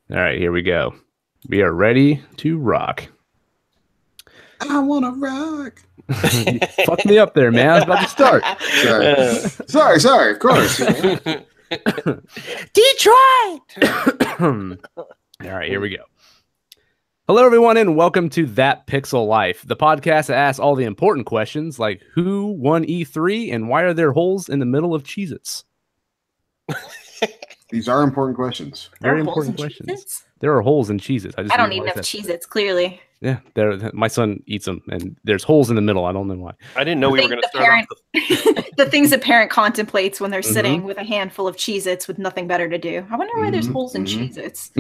All right, here we go. We are ready to rock. I want to rock. You fucked me up there, man. I was about to start. Sorry. Of course. Detroit! All right, here we go. Hello, everyone, and welcome to That Pixel Life, the podcast that asks all the important questions like who won E3 and why are there holes in the middle of Cheez-Its? These are important questions. Very important questions. There are holes in Cheez-Its. I don't eat enough Cheez-Its, clearly. Yeah, my son eats them, and there's holes in the middle. I don't know why. I didn't know we were going to start off the things a parent contemplates when they're sitting with a handful of Cheez-Its with nothing better to do. I wonder why there's holes in Cheez-Its.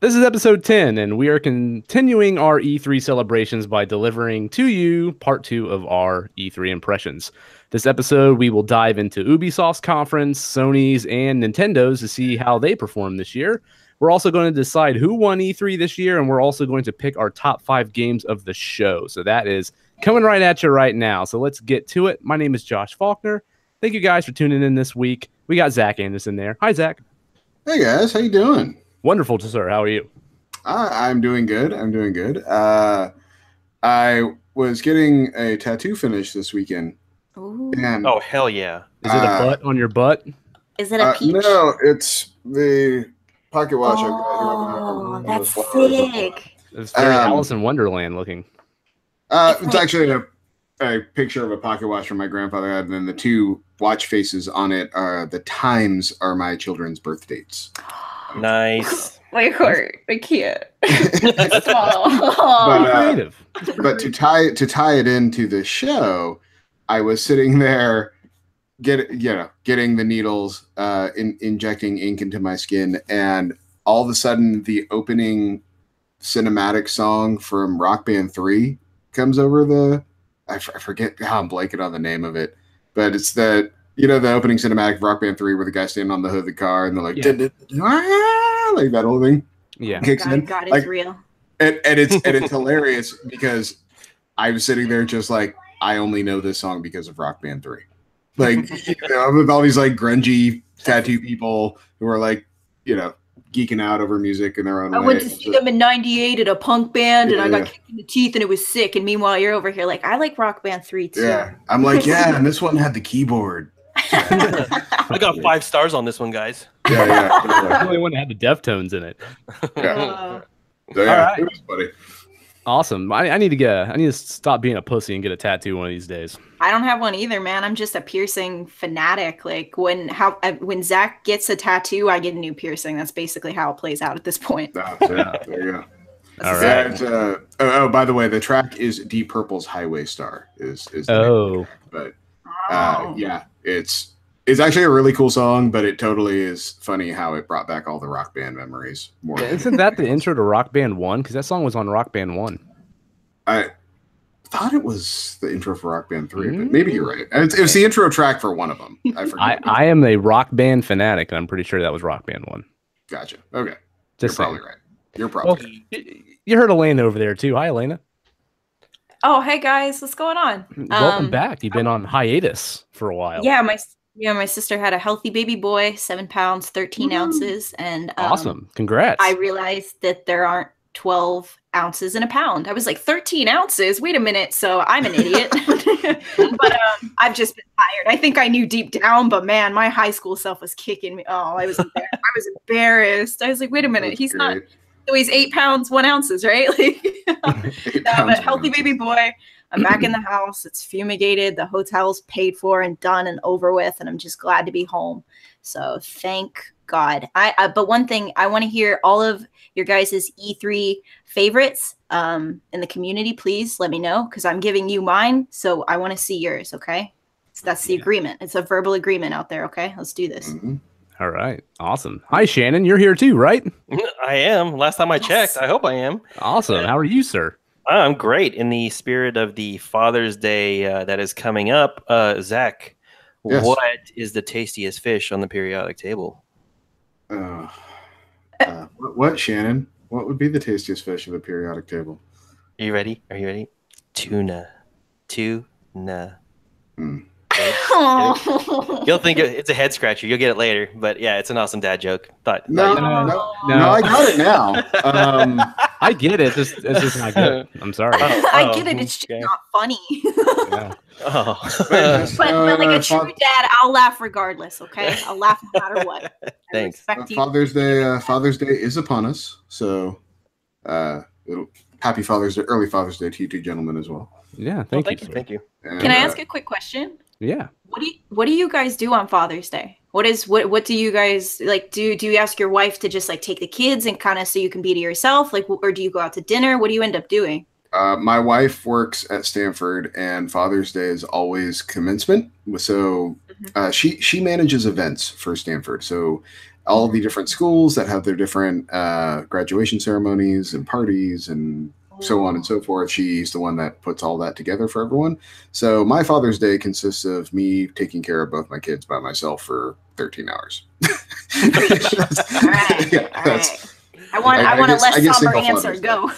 This is episode 10, and we are continuing our E3 celebrations by delivering to you part 2 of our E3 impressions. This episode, we will dive into Ubisoft's conference, Sony's, and Nintendo's to see how they performed this year. We're also going to decide who won E3 this year, and we're also going to pick our top 5 games of the show. So that is coming right at you right now. So let's get to it. My name is Josh Faulkner. Thank you guys for tuning in this week. We got Zach Anderson there. Hi, Zach. Hey, guys. How you doing? Wonderful, sir. How are you? I'm doing good. I was getting a tattoo finished this weekend. Ooh. And, Oh, hell yeah. Is it a butt on your butt? Is it a peach? No, it's the pocket watch. Oh, that's sick. It's very Alice in Wonderland looking. It's actually a picture of a pocket watch from my grandfather had, and then the two watch faces on it are the times are my children's birth dates. Nice. My heart. I can't. Creative. But to tie it into the show, I was sitting there getting the needles, injecting ink into my skin, and all of a sudden the opening cinematic song from Rock Band 3 comes over I forget how I'm blanking on the name of it, but it's the opening cinematic of Rock Band 3 where the guy's standing on the hood of the car and they're like, like that whole thing. Yeah. Kicks in. God like, is real. And it's hilarious because I was sitting there just like, I only know this song because of Rock Band 3. Like, with all these like grungy tattoo people who are like, geeking out over music in their own way. I went to see them in '98 at a punk band, and I got kicked in the teeth, and it was sick. And meanwhile, you're over here like, I like Rock Band 3 too. Yeah, I'm like, and this one had the keyboard. I got 5 stars on this one, guys. Yeah. The only one that had the Deftones in it. Yeah. All right. It was funny. Awesome. I need to stop being a pussy and get a tattoo one of these days. I don't have one either, man. I'm just a piercing fanatic. Like when Zach gets a tattoo, I get a new piercing. That's basically how it plays out at this point. There you go. All right. By the way, the track is Deep Purple's Highway Star. But yeah, it's actually a really cool song, but it totally is funny how it brought back all the Rock Band memories. More. Isn't that the intro to Rock Band 1? Because that song was on Rock Band 1. I thought it was the intro for Rock Band 3, but maybe you're right. It was the intro track for one of them. I forget. I am a Rock Band fanatic, and I'm pretty sure that was Rock Band 1. Gotcha. Okay. You're probably right. You're probably right. You heard Elena over there, too. Hi, Elena. Oh, hey, guys. What's going on? Welcome back. You've been on hiatus for a while. Yeah, my sister had a healthy baby boy, 7 pounds, 13 ounces. And awesome. Congrats. I realized that there aren't 12 ounces in a pound. I was like, 13 ounces? Wait a minute. So I'm an idiot. But I've just been tired. I think I knew deep down, but man, my high school self was kicking me. Oh, I was embarrassed. I was like, wait a minute. He's not. So he's 8 pounds, 1 ounces, right? Like, I'm a healthy baby boy. I'm back in the house. It's fumigated. The hotel's paid for and done and over with. And I'm just glad to be home. So thank God. But one thing, I want to hear all of your guys' E3 favorites in the community. Please let me know because I'm giving you mine. So I want to see yours. Okay. So that's the agreement. It's a verbal agreement out there. Okay. Let's do this. Mm-hmm. All right. Awesome. Hi, Shannon. You're here too, right? I am. Last time I checked. I hope I am. Awesome. How are you, sir? I'm great. In the spirit of the Father's Day that is coming up, Zach, yes. What is the tastiest fish on the periodic table? What, Shannon? What would be the tastiest fish of the periodic table? Are you ready? Tuna. Mm. Okay. You'll think it's a head scratcher. You'll get it later. But yeah, it's an awesome dad joke. No, I got it now. I get it. It's just not good. I'm sorry. I get it. It's just not funny. Yeah. But like a true dad, I'll laugh regardless. Okay, I'll laugh no matter what. Thanks. Father's Day is upon us. So, happy Father's Day, early Father's Day to you two gentlemen as well. Yeah, thank you. Thank you. And, Can I ask a quick question? Yeah. What do you guys do on Father's Day? What do you guys like? Do you ask your wife to just like take the kids and kind of so you can be to yourself, like, or do you go out to dinner? What do you end up doing? My wife works at Stanford, and Father's Day is always commencement. So she manages events for Stanford. So all the different schools that have their different graduation ceremonies and parties and so on and so forth. She's the one that puts all that together for everyone. So my Father's Day consists of me taking care of both my kids by myself for 13 hours. All right. I want a less somber answer. Go.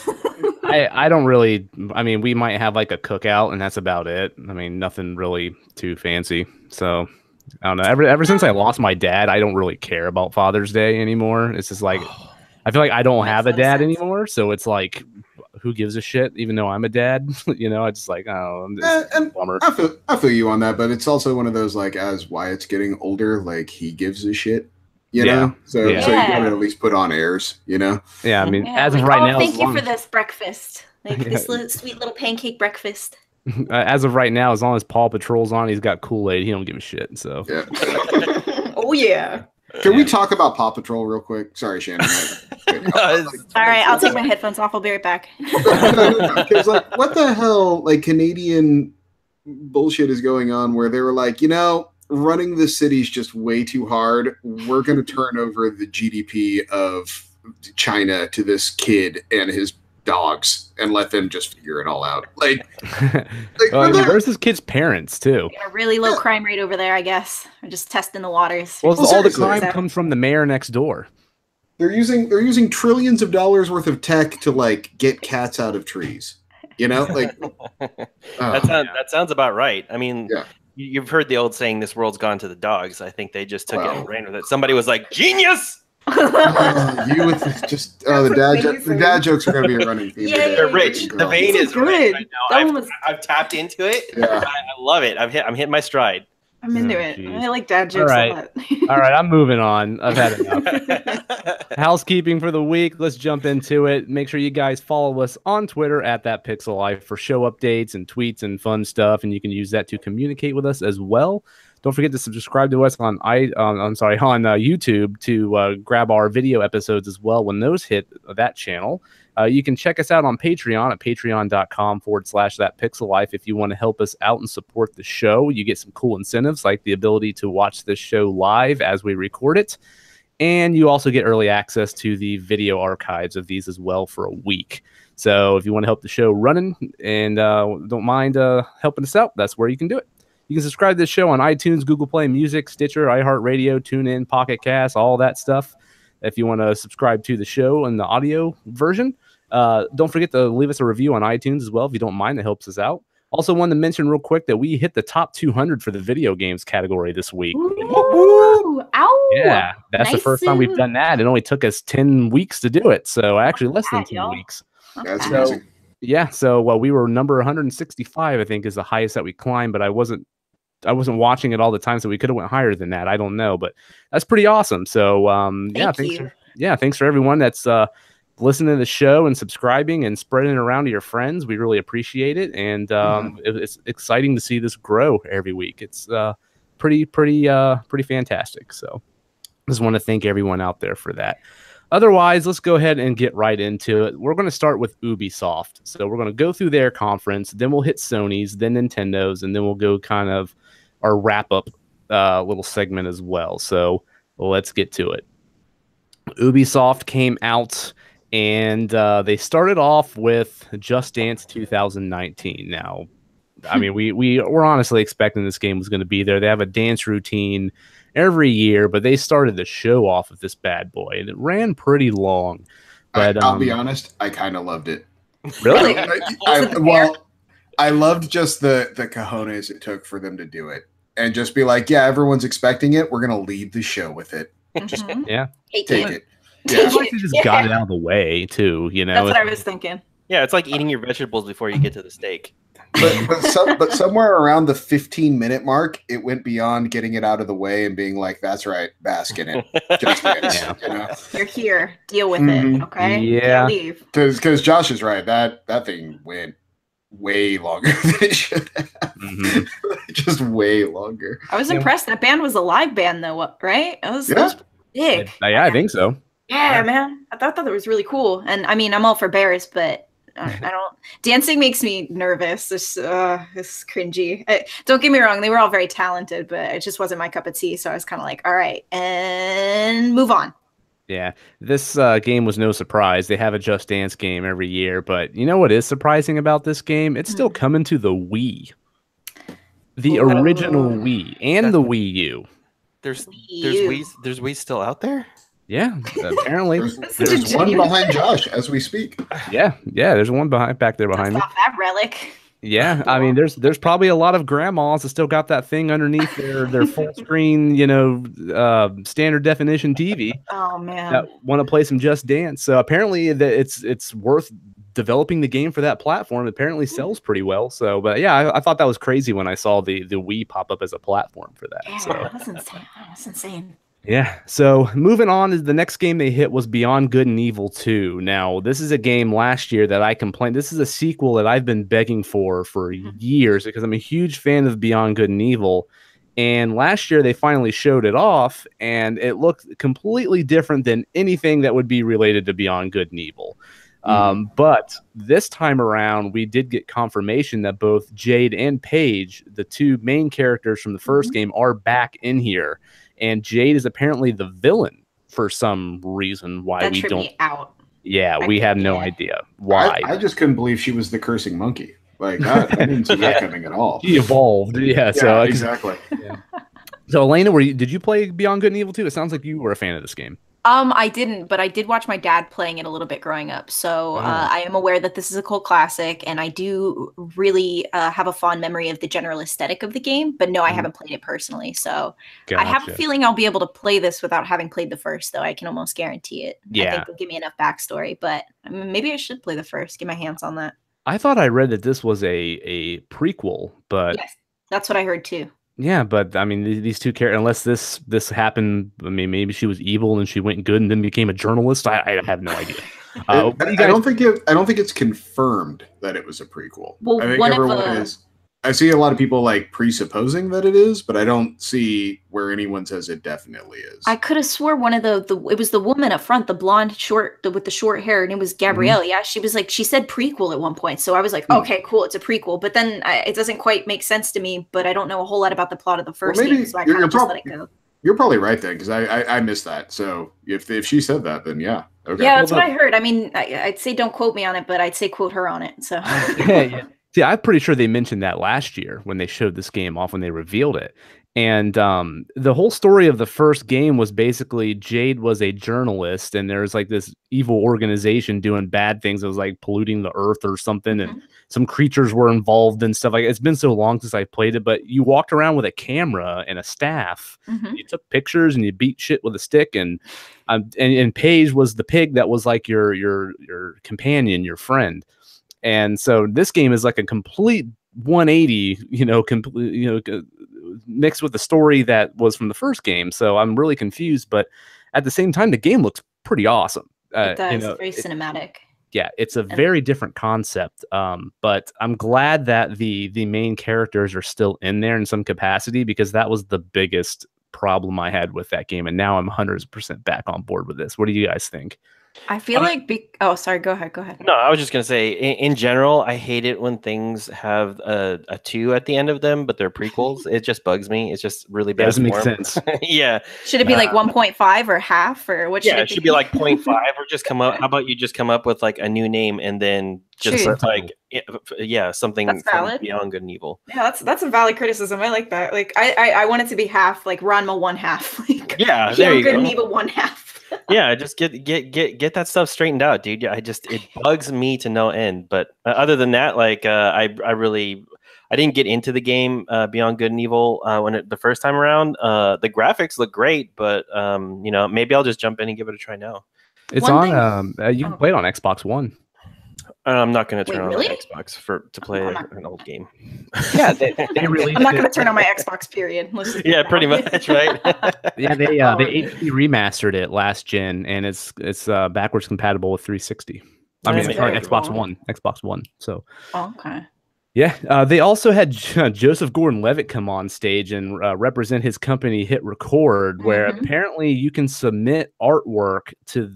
I don't really. I mean, we might have like a cookout, and that's about it. I mean, nothing really too fancy. So I don't know. Ever since I lost my dad, I don't really care about Father's Day anymore. It's just like I feel like I don't have a dad anymore. So it's like, who gives a shit? Even though I'm a dad, I just like, oh, I'm just bummer. I feel you on that, but it's also one of those like, as Wyatt's getting older, like he gives a shit. You know, so you gotta at least put on airs, Yeah, I mean, as of right now, thank you for this breakfast, like this sweet little pancake breakfast. As of right now, as long as Paw Patrol's on, he's got Kool-Aid. He don't give a shit. So yeah. Oh yeah. Can we talk about Paw Patrol real quick? Sorry, Shannon. All right, I'll take my headphones off. I'll be right back. Because like, what the hell, like Canadian bullshit is going on where they were like, running the city's just way too hard. We're going to turn over the GDP of China to this kid and his dogs and let them just figure it all out. Where's this kid's parents too? A really low crime rate over there, I guess. They're just testing the waters. Well, all the crime comes from the mayor next door. They're using trillions of dollars worth of tech to like get cats out of trees. That sounds about right. I mean, you've heard the old saying, "This world's gone to the dogs." I think they just took it and ran with it. Somebody was like, "Genius!" You with the dad jokes are going to be a running theme. They're rich. The vein is good right now. I've tapped into it. Yeah. I love it. I'm hitting my stride. I'm into it. Geez. I like dad jokes a lot. All right, I'm moving on. I've had enough. Housekeeping for the week. Let's jump into it. Make sure you guys follow us on Twitter at @ThatPixelLife for show updates and tweets and fun stuff, and you can use that to communicate with us as well. Don't forget to subscribe to us on YouTube to grab our video episodes as well when those hit that channel. You can check us out on Patreon at patreon.com/thatpixellife if you want to help us out and support the show. You get some cool incentives like the ability to watch this show live as we record it. And you also get early access to the video archives of these as well for a week. So if you want to help the show running and don't mind helping us out, that's where you can do it. You can subscribe to this show on iTunes, Google Play Music, Stitcher, iHeartRadio, TuneIn, Pocket Cast, all that stuff. If you want to subscribe to the show in the audio version, don't forget to leave us a review on iTunes as well. If you don't mind, it helps us out. Also wanted to mention real quick that we hit the top 200 for the video games category this week. Ooh, ow. Yeah, that's the first time we've done that. It only took us 10 weeks to do it. So actually less than 10 weeks. That's amazing. Yeah, so we were number 165, I think, is the highest that we climbed, but I wasn't watching it all the time, so we could have went higher than that. I don't know, but that's pretty awesome. So thanks for everyone that's listening to the show and subscribing and spreading it around to your friends. We really appreciate it, and it's exciting to see this grow every week. It's pretty fantastic. So just want to thank everyone out there for that. Otherwise, let's go ahead and get right into it. We're going to start with Ubisoft. So we're going to go through their conference, then we'll hit Sony's, then Nintendo's, and then we'll go kind of our wrap-up little segment as well. So let's get to it. Ubisoft came out, and they started off with Just Dance 2019. Now, I mean, we were honestly expecting this game was going to be there. They have a dance routine every year, but they started the show off with this bad boy, and it ran pretty long. But I'll be honest, I kind of loved it. Really? I loved just the cojones it took for them to do it, and just be like, yeah, everyone's expecting it. We're gonna lead the show with it. Yeah, take it. Yeah, it's like they just got it out of the way too. You know, that's what I was thinking. Yeah, it's like eating your vegetables before you get to the steak. But somewhere around the 15-minute mark, it went beyond getting it out of the way and being like, "That's right, bask in it, just dance." You know? You're here, deal with it, okay? Yeah, leave. Because Josh is right. That thing went way longer than it should have. Just way longer. I was impressed. That band was a live band, though, right? It was big. Yeah, I think so. Yeah, man. I thought that was really cool. And I mean, I'm all for bears, but I don't. Dancing makes me nervous. It's cringy. Don't get me wrong; they were all very talented, but it just wasn't my cup of tea. So I was kind of like, all right, and move on. Yeah, this game was no surprise. They have a Just Dance game every year, but you know what is surprising about this game? It's still coming to the Wii, the original Wii, and the Wii U. There's Wii still out there. Yeah, apparently there's one behind Josh as we speak. Yeah, there's one back there behind me. Off that relic. Yeah, I mean, there's probably a lot of grandmas that still got that thing underneath their full screen, standard definition TV. Oh man, that want to play some Just Dance. So apparently it's worth developing the game for that platform. It apparently sells pretty well. So, but yeah, I thought that was crazy when I saw the Wii pop up as a platform for that. Yeah, so. That's insane. That's insane. Yeah, so moving on, is the next game they hit was Beyond Good and Evil 2. Now, this is a game last year that I complained. This is a sequel that I've been begging for years because I'm a huge fan of Beyond Good and Evil. And last year they finally showed it off, and it looked completely different than anything that would be related to Beyond Good and Evil. But this time around, we did get confirmation that both Jade and Paige, the two main characters from the first game, are back in here. And Jade is apparently the villain for some reason. Why that we don't? Me out. Yeah, we have no idea why. I just couldn't believe she was the cursing monkey. Like I didn't see that coming at all. She evolved. Yeah. So exactly. Yeah. So Elena, did you play Beyond Good and Evil 2? It sounds like you were a fan of this game. I didn't, but I did watch my dad playing it a little bit growing up. So I am aware that this is a cult classic, and I do really have a fond memory of the general aesthetic of the game. But no, I haven't played it personally. So I have a feeling I'll be able to play this without having played the first, though. I can almost guarantee it. Yeah. I think it'll give me enough backstory, but maybe I should play the first, get my hands on that. I thought I read that this was a prequel, but yes, that's what I heard too. Yeah, but I mean, these two characters, unless this happened, I mean, maybe she was evil and she went good and then became a journalist. I have no idea. I don't think it's confirmed that it was a prequel. Well, I think everyone is. I see a lot of people like presupposing that it is, but I don't see where anyone says it definitely is. I could have swore one of it was the woman up front, the blonde with the short hair, and it was Gabrielle. Yeah, she said prequel at one point, so I was like, okay, cool, it's a prequel. But then it doesn't quite make sense to me. But I don't know a whole lot about the plot of the first game, so I kind of just let it go. You're probably right then, because I missed that. So if she said that, then yeah, okay. Yeah, that's what I heard. I mean, I'd say don't quote me on it, but I'd say quote her on it. So yeah. See, I'm pretty sure they mentioned that last year when they showed this game off, when they revealed it. And the whole story of the first game was basically Jade was a journalist, and there's like this evil organization doing bad things. It was like polluting the earth or something, and some creatures were involved and stuff. Like, it's been so long since I played it, but you walked around with a camera and a staff. You took pictures and you beat shit with a stick. And Paige was the pig that was like your companion, your friend. And so this game is like a complete 180, mixed with the story that was from the first game. So I'm really confused, but at the same time, the game looks pretty awesome. It does. Very cinematic. Yeah, it's a very different concept. But I'm glad that the main characters are still in there in some capacity, because that was the biggest problem I had with that game. And now I'm 100% back on board with this. What do you guys think? I feel oh, sorry. Go ahead. No, I was just going to say, in general, I hate it when things have a 2 at the end of them, but they're prequels. It just bugs me. It's just really bad. Doesn't make sense. Yeah. Should it be like 1.5 or half, or what should it be? It should be like 0.5, or just come up. How about you just come up with like a new name and then just something from Beyond Good and Evil. Yeah, that's a valid criticism. I like that. Like I want it to be half, like Ranma 1/2. Like, yeah, there you go. Good and Evil 1/2. Yeah, just get that stuff straightened out, dude. Yeah, it bugs me to no end. But other than that, like I I didn't get into the game Beyond Good and Evil the first time around. The graphics look great, but maybe I'll just jump in and give it a try now. It's on. You can play it on Xbox One. I'm not going to turn on really? my Xbox to play an old game. Yeah, they released. I'm not going to turn on my Xbox. Period. Yeah, pretty much, right? Yeah, they HD remastered it last gen, and it's backwards compatible with 360. I mean, sorry, Xbox One. So. Okay. Yeah, they also had Joseph Gordon-Levitt come on stage and represent his company Hit Record, where apparently you can submit artwork to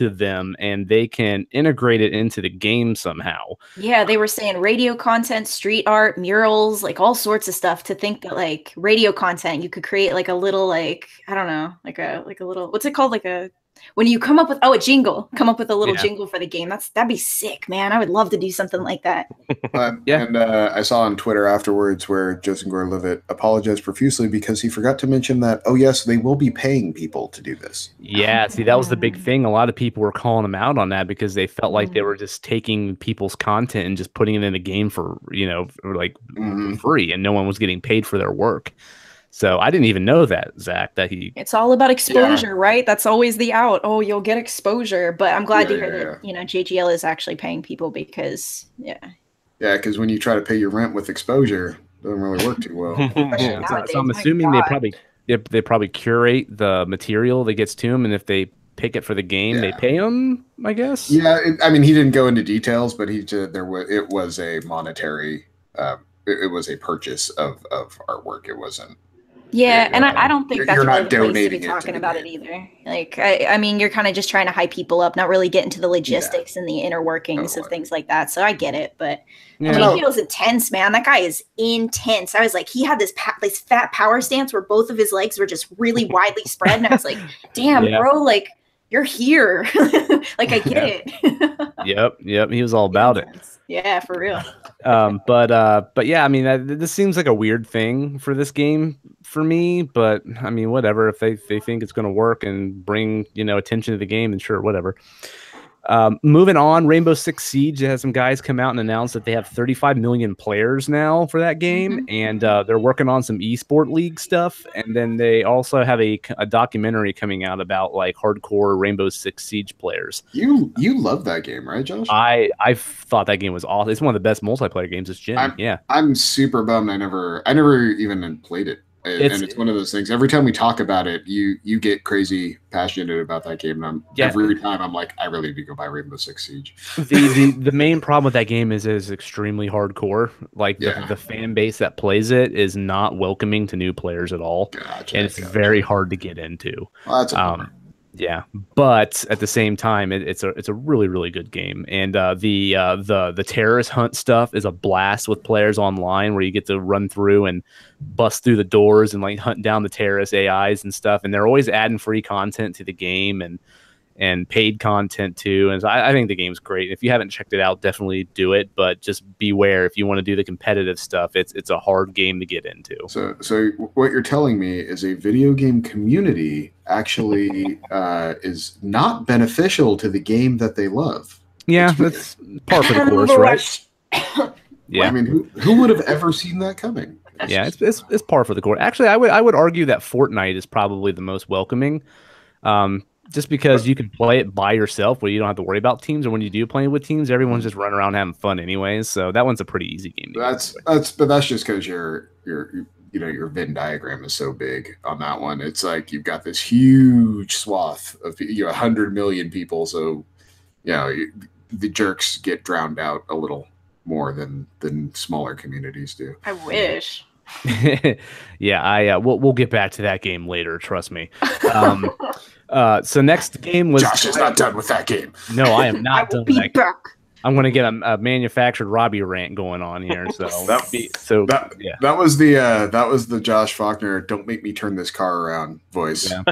them and they can integrate it into the game somehow. Yeah, they were saying radio content, street art, murals, like all sorts of stuff. To think that like radio content, you could create like a little like I don't know, like a little what's it called, like a when you come up with a jingle, come up with a little jingle for the game. That'd be sick, man. I would love to do something like that. And I saw on Twitter afterwards where Joseph Gordon-Levitt apologized profusely because he forgot to mention that, oh yes, they will be paying people to do this. Yeah, see, that was the big thing. A lot of people were calling him out on that because they felt like they were just taking people's content and just putting it in the game for for free, and no one was getting paid for their work. So I didn't even know that, Zach, that he... It's all about exposure, right? That's always the out. Oh, you'll get exposure. But I'm glad to hear that, JGL is actually paying people because, Yeah, because when you try to pay your rent with exposure, it doesn't really work too well. So I'm assuming they probably curate the material that gets to them, and if they pick it for the game, they pay them, I guess? Yeah, he didn't go into details, but it was a monetary... it was a purchase of artwork. It wasn't... Yeah, and I don't think that's you're really not the place to donating be talking about it either. Like, I mean, you're kind of just trying to hype people up, not really get into the logistics and the inner workings of things like that. So I get it, but I mean, he was intense, man. That guy is intense. I was like, he had this fat power stance where both of his legs were just really widely spread, and I was like, damn, bro, like you're here. Like I get it. Yep. He was all about it. Yeah, for real. But yeah, I mean, this seems like a weird thing for this game for me, but I mean, whatever. If they think it's going to work and bring, attention to the game, then sure, whatever. Moving on, Rainbow Six Siege has some guys come out and announce that they have 35 million players now for that game, and they're working on some esport league stuff, and then they also have a documentary coming out about like hardcore Rainbow Six Siege players. You love that game, right, Josh? I thought that game was awesome. It's one of the best multiplayer games this gen. I'm super bummed I never even played it. And it's one of those things. Every time we talk about it, you get crazy passionate about that game, and every time I'm like, I really need to go buy Rainbow Six Siege. The main problem with that game is extremely hardcore. Like the fan base that plays it is not welcoming to new players at all, and it's very hard to get into. Well, that's a bummer. Yeah, but at the same time, it's a really, really good game, and the terrorist hunt stuff is a blast with players online, where you get to run through and bust through the doors and like hunt down the terrorist AIs and stuff, and they're always adding free content to the game and paid content too. And so I think the game's great. If you haven't checked it out, definitely do it. But just beware, if you want to do the competitive stuff, it's a hard game to get into. So what you're telling me is a video game community actually is not beneficial to the game that they love. Yeah, that's par for the course, right? Yeah, I mean, who would have ever seen that coming? It's par for the course. Actually, I would argue that Fortnite is probably the most welcoming. Just because you can play it by yourself where you don't have to worry about teams, or when you do play with teams, everyone's just running around having fun anyways. So that one's a pretty easy game. That's just because your Venn diagram is so big on that one. It's like you've got this huge swath of 100 million people. So, the jerks get drowned out a little more than smaller communities do. I wish. Yeah, we'll get back to that game later. Trust me. So next game was... Josh is not done with that game. No, I am not done with that back. I'm going to get a manufactured Robbie rant going on here. So that was the Josh Faulkner "Don't make me turn this car around" voice. Yeah.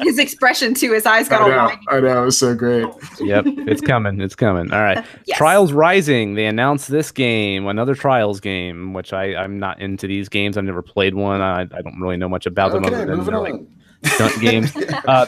His expression too. His eyes got all wide. I know, it was so great. Yep, it's coming. It's coming. All right, yes. Trials Rising. They announced this game, another Trials game, which I'm not into these games. I've never played one. I don't really know much about them. Okay, moving on. Stunt games.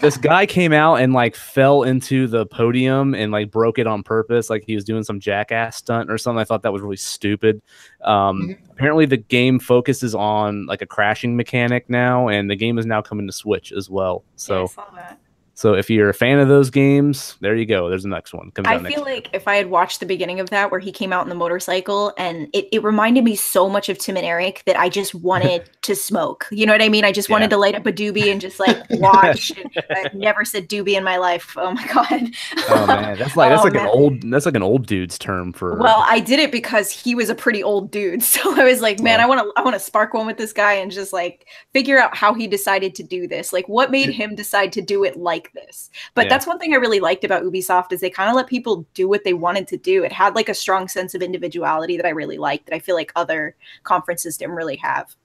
This guy came out and like fell into the podium and like broke it on purpose, like he was doing some jackass stunt or something. I thought that was really stupid. Apparently the game focuses on like a crashing mechanic now, and the game is now coming to Switch as well. So I saw that. So if you're a fan of those games, there you go. There's the next one. Comes out I feel like if I had watched the beginning of that where he came out in the motorcycle, and it reminded me so much of Tim and Eric that I just wanted to smoke. You know what I mean? I just wanted to light up a doobie and just like watch. I've never said doobie in my life. Oh my god. Oh man, that's like an old dude's term for. Well, I did it because he was a pretty old dude, so I was like, man, I want to spark one with this guy and just like figure out how he decided to do this. Like, what made him decide to do it like this? But that's one thing I really liked about Ubisoft is they kind of let people do what they wanted to do. It had like a strong sense of individuality that I really liked, that I feel like other conferences didn't really have.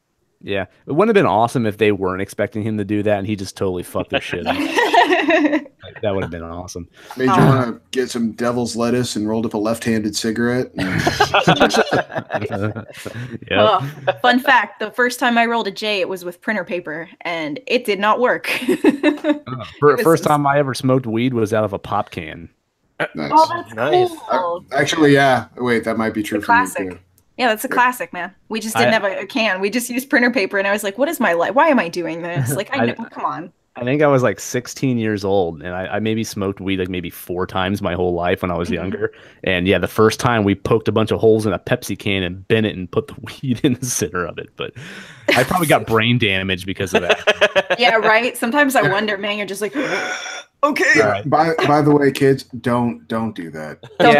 Yeah, it wouldn't have been awesome if they weren't expecting him to do that and he just totally fucked their shit up. That would have been awesome. Made you want to get some devil's lettuce and rolled up a left-handed cigarette. Fun fact, the first time I rolled a J, it was with printer paper, and it did not work. First time I ever smoked weed was out of a pop can. Nice. Oh, that's cool. Actually, yeah. Wait, that might be true for me too. Yeah, that's a classic, man. We just didn't have a can. We just used printer paper, and I was like, what is my life? Why am I doing this? Like, come on. I think I was like 16 years old, and I maybe smoked weed like maybe 4 times my whole life when I was younger. And yeah, the first time we poked a bunch of holes in a Pepsi can and bent it and put the weed in the center of it. But I probably got brain damage because of that. Yeah, right? Sometimes I wonder, man, you're just like... Okay. Right. By the way, kids, don't do that. Please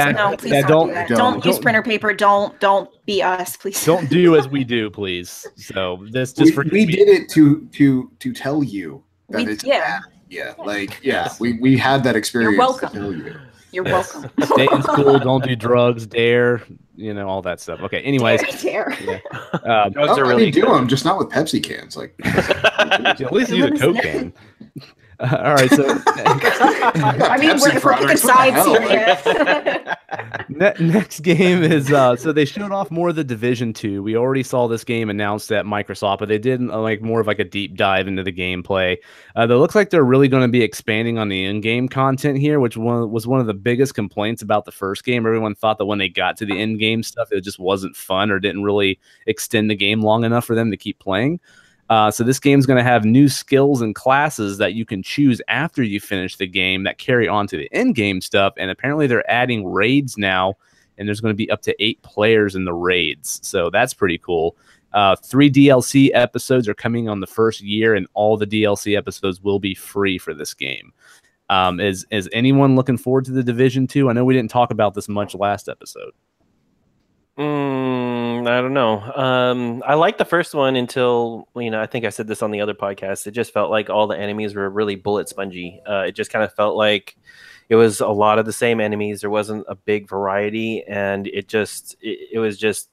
don't do that. Don't use printer paper. Don't be us, please. Don't do as we do, please. So this just we did it to tell you that it's bad. We had that experience. You're welcome. To tell you. You're welcome. Stay in school. Don't do drugs. Dare. All that stuff. Okay. Anyways, dare. Drugs are really do them, just not with Pepsi cans. Like at least use a Coke can. All right, so I mean, we're picking sides here. Next game is so they showed off more of the Division 2. We already saw this game announced at Microsoft, but they did like more of like a deep dive into the gameplay. It looks like they're really going to be expanding on the in-game content here, which was one of the biggest complaints about the first game. Everyone thought that when they got to the in-game stuff, it just wasn't fun or didn't really extend the game long enough for them to keep playing. So this game's going to have new skills and classes that you can choose after you finish the game that carry on to the in-game stuff. And apparently they're adding raids now, and there's going to be up to 8 players in the raids. So that's pretty cool. 3 DLC episodes are coming on the first year, and all the DLC episodes will be free for this game. Is anyone looking forward to the Division 2? I know we didn't talk about this much last episode. I don't know. I liked the first one until, I think I said this on the other podcast. It just felt like all the enemies were really bullet spongy. It just kind of felt like it was a lot of the same enemies. There wasn't a big variety, and it was just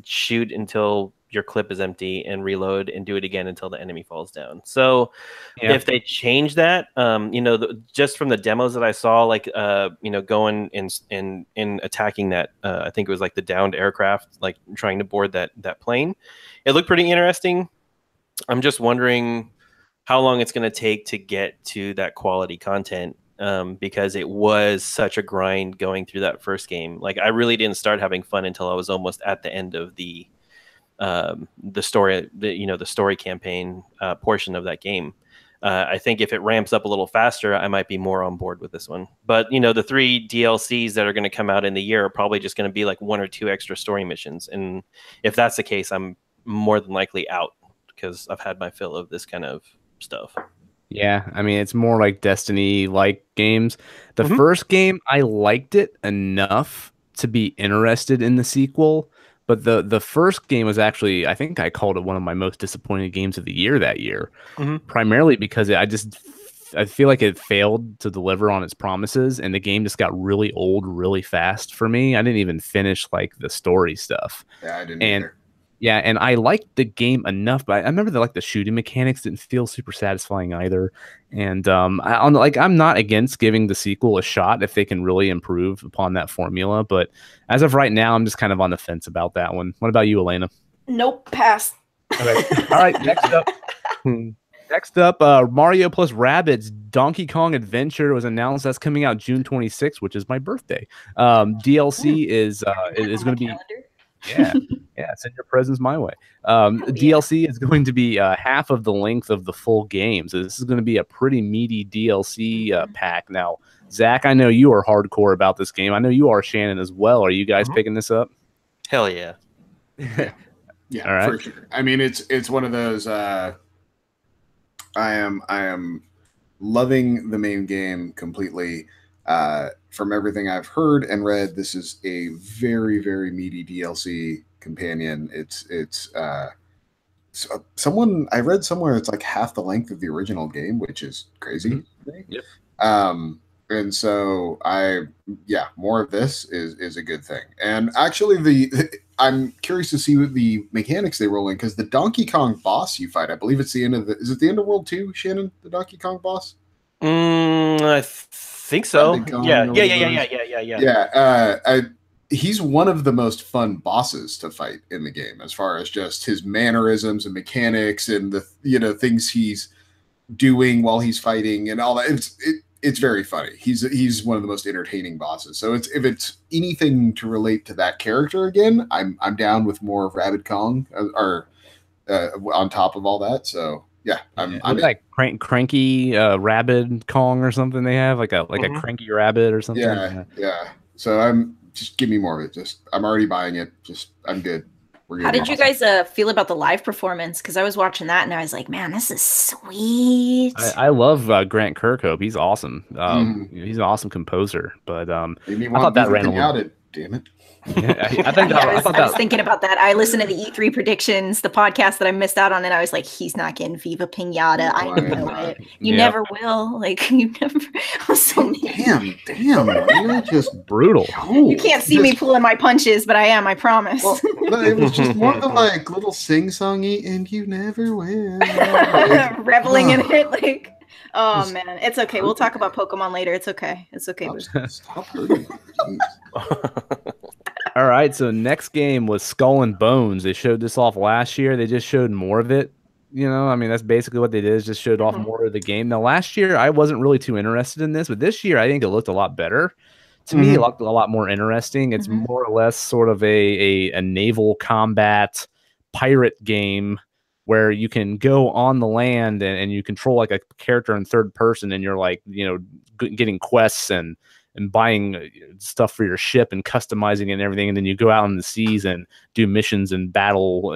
shoot until your clip is empty and reload and do it again until the enemy falls down. So if they change that, just from the demos that I saw, like, going in attacking that, I think it was like the downed aircraft, like trying to board that plane, it looked pretty interesting. I'm just wondering how long it's going to take to get to that quality content. Because it was such a grind going through that first game. Like, I really didn't start having fun until I was almost at the end of the story, the story campaign portion of that game. I think if it ramps up a little faster, I might be more on board with this one. But the 3 DLCs that are going to come out in the year are probably just going to be like 1 or 2 extra story missions. And if that's the case, I'm more than likely out because I've had my fill of this kind of stuff. Yeah, I mean, it's more like Destiny-like games. The first game, I liked it enough to be interested in the sequel, but the first game was actually, I think I called it one of my most disappointing games of the year that year, primarily because I feel like it failed to deliver on its promises, and the game just got really old really fast for me. I didn't even finish like the story stuff. Yeah, I didn't either. Yeah, and I liked the game enough, but I remember that like the shooting mechanics didn't feel super satisfying either. And I'm not against giving the sequel a shot if they can really improve upon that formula. But as of right now, I'm just kind of on the fence about that one. What about you, Elena? Nope, pass. Okay. All right, next up. Next up, Mario plus Rabbids Donkey Kong Adventure was announced. That's coming out June 26th, which is my birthday. DLC is going to be send your presents my way. DLC is going to be half of the length of the full game, so this is going to be a pretty meaty DLC pack. Now, Zach, I know you are hardcore about this game. I know you are, Shannon, as well. Are you guys picking this up? Hell yeah. Yeah, all right. for sure. I mean, it's one of those. I am loving the main game completely. From everything I've heard and read, this is a very, very meaty DLC companion. It's someone I read somewhere it's like half the length of the original game, which is crazy. Yep. And so more of this is a good thing. And actually, I'm curious to see what the mechanics they roll in, because the Donkey Kong boss you fight, I believe it's the end of is it the end of World 2, Shannon? The Donkey Kong boss? I think so. Yeah. He's one of the most fun bosses to fight in the game, as far as just his mannerisms and mechanics and the things he's doing while he's fighting and all that. It's very funny. He's one of the most entertaining bosses. So if it's anything to relate to that character again, I'm down with more of Rabbid Kong on top of all that. So yeah, I'm like cranky Rabbid Kong or something. They have like a cranky rabbit or something. Yeah. So I'm just give me more of it. I'm already buying it. I'm good. How did you guys feel about the live performance? Because I was watching that and I was like, man, this is sweet. I love Grant Kirkhope. He's awesome. He's an awesome composer. But I thought that ran a little. Damn it. Yeah, I was thinking about that. I listened to the E3 predictions, the podcast that I missed out on, and I was like, he's not getting Viva Pinata. I know it. You never will. Like, you never. So damn. You're just brutal. You can't see me pulling my punches, but I am, I promise. Well, it was just more of the like little sing-songy, and you never will. Reveling in it. Like, oh, man. It's okay. We'll talk about Pokemon later. It's okay. Stop hurting. All right, so next game was Skull and Bones. They showed this off last year. They just showed more of it. I mean, that's basically what they did, is just showed off more of the game. Now, last year, I wasn't really too interested in this, but this year, I think it looked a lot better. To me, it looked a lot more interesting. It's more or less sort of a naval combat pirate game where you can go on the land and you control like a character in third person, and you're like, getting quests and buying stuff for your ship and customizing it and everything, and then you go out on the seas and do missions and battle,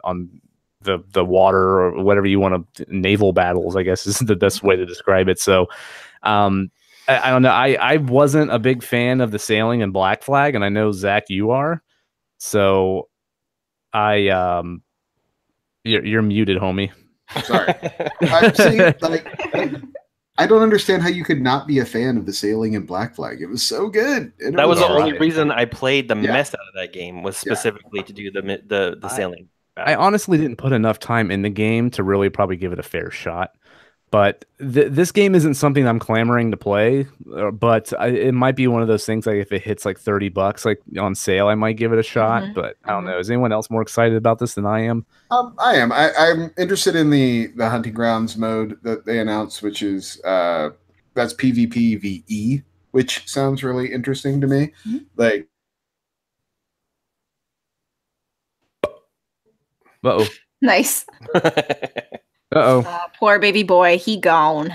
on the water or whatever you want to. Naval battles, I guess, is the best way to describe it. So, I don't know. I wasn't a big fan of the sailing in Black Flag, and I know Zach, you are. So, you're muted, homie. Sorry. I don't understand how you could not be a fan of the sailing in Black Flag. It was so good. That was the only reason I played the mess out of that game, was specifically to do the sailing. I honestly didn't put enough time in the game to really probably give it a fair shot. But this game isn't something I'm clamoring to play. But it might be one of those things, like if it hits like $30 like on sale, I might give it a shot. But I don't know. Is anyone else more excited about this than I am? I am. I'm interested in the hunting grounds mode that they announced, which is that's PvPvE, which sounds really interesting to me. Like, nice. Uh-oh. Poor baby boy, he gone.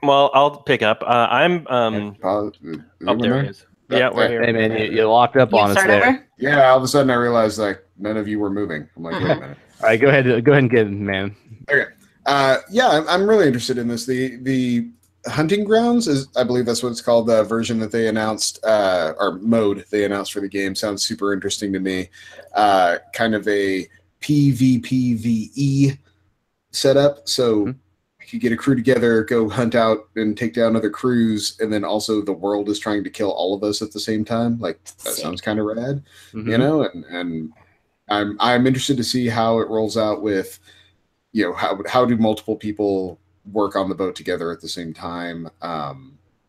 Well, I'll pick up. I'm oh, there he is. Yeah, we're here. Hey, man, you locked up on us there. Over? Yeah, all of a sudden I realized like none of you were moving. I'm like, wait a minute. All right, go ahead and get it, man. Okay. I'm really interested in this. The hunting grounds is, I believe that's what it's called. The version that they announced, or mode they announced for the game, sounds super interesting to me. Kind of a PvPvE setup. So you could get a crew together, go hunt out and take down other crews, and then also the world is trying to kill all of us at the same time. Like, that sounds kind of rad, and I'm interested to see how it rolls out with, how do multiple people work on the boat together at the same time.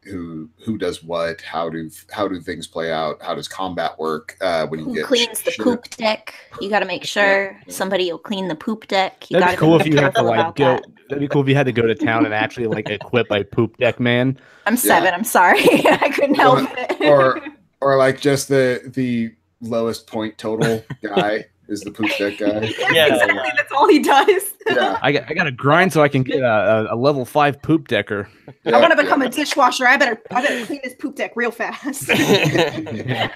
who does what, how do things play out, how does combat work when you Who get cleans the poop deck? You got to make sure somebody will clean the poop deck. You That'd got be cool to if be you had to careful like about go. that. That'd be cool if you had to go to town and actually like equip a poop deck man. I'm 7. I'm sorry. I couldn't help it. or like just the lowest point total guy is the poop deck guy. Yeah, exactly. That's all he does. Yeah. I got to grind so I can get a level 5 poop decker. I want to become a dishwasher. I better clean this poop deck real fast. I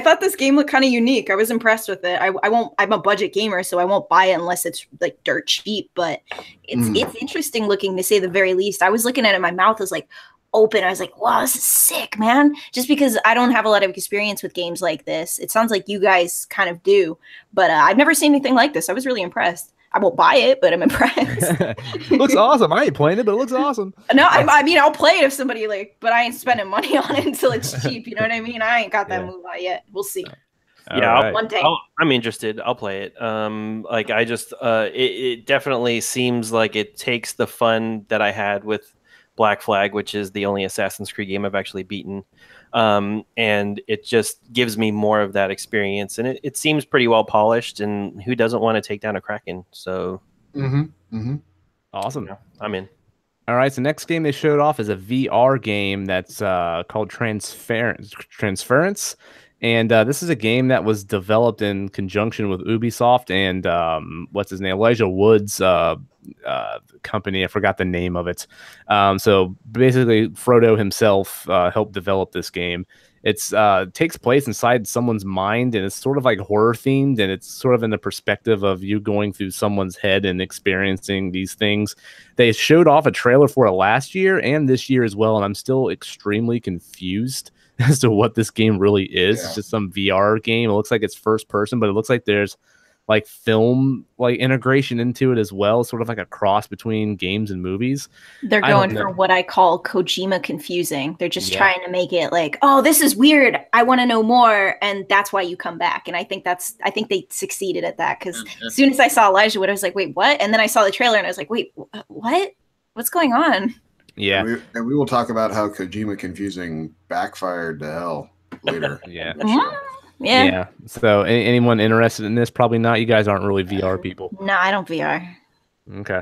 thought this game looked kind of unique. I was impressed with it. I'm a budget gamer, so I won't buy it unless it's like dirt cheap, but it's interesting looking to say the very least. I was looking at it, my mouth was like open. I was like, wow, this is sick, man. Just because I don't have a lot of experience with games like this. It sounds like you guys kind of do, but I've never seen anything like this. I was really impressed. I won't buy it, but I'm impressed. Looks awesome. I ain't playing it, but it looks awesome. No, I mean, I'll play it if somebody but I ain't spending money on it until it's cheap. You know what I mean? I ain't got that move out yet. We'll see. Yeah, one day. I'm interested. I'll play it. Like I just, it definitely seems like it takes the fun that I had with Black Flag, which is the only Assassin's Creed game I've actually beaten. And it just gives me more of that experience, and it seems pretty well polished, and who doesn't want to take down a Kraken? So awesome. Yeah, I'm in. All right, so next game they showed off is a VR game that's called Transference. And this is a game that was developed in conjunction with Ubisoft and what's his name, Elijah Wood's company. I forgot the name of it. So basically, Frodo himself helped develop this game. It's takes place inside someone's mind, and it's sort of like horror themed, and it's sort of in the perspective of you going through someone's head and experiencing these things. They showed off a trailer for it last year and this year as well, and I'm still extremely confused as to what this game really is. Yeah. It's just some VR game. It looks like it's first person, but it looks like there's like film like integration into it as well, sort of like a cross between games and movies. They're going for what I call Kojima confusing. They're just trying to make it like, oh, this is weird, I want to know more, and that's why you come back. And I think they succeeded at that, because as soon as I saw Elijah Wood, I was like, wait, what? And then I saw the trailer and I was like, wait, what? What's going on? Yeah, and we will talk about how Kojima confusing backfired to hell later. Yeah. So anyone interested in this? Probably not. You guys aren't really VR people. No, I don't VR. Okay.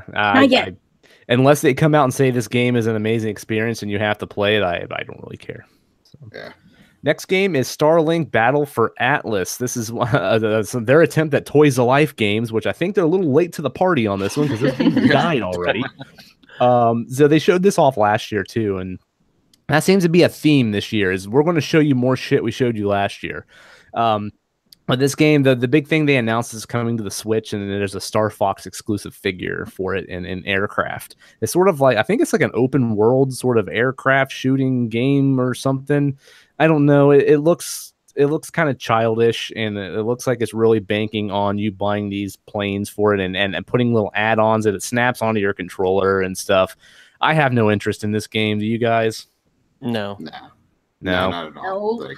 Unless they come out and say this game is an amazing experience and you have to play it, I don't really care. So. Yeah. Next game is Starlink Battle for Atlas. This is their attempt at Toys to Life games, which I think they're a little late to the party on this one because this game died already. So they showed this off last year too, and that seems to be a theme this year. Is we're going to show you more shit we showed you last year. But this game, the big thing they announced is coming to the Switch, and there's a Star Fox exclusive figure for it in aircraft. It's sort of like, I think it's like an open world sort of aircraft shooting game or something. I don't know. It looks kind of childish, and it looks like it's really banking on you buying these planes for it and putting little add-ons that it snaps onto your controller and stuff. I have no interest in this game. Do you guys? No, not at all. No.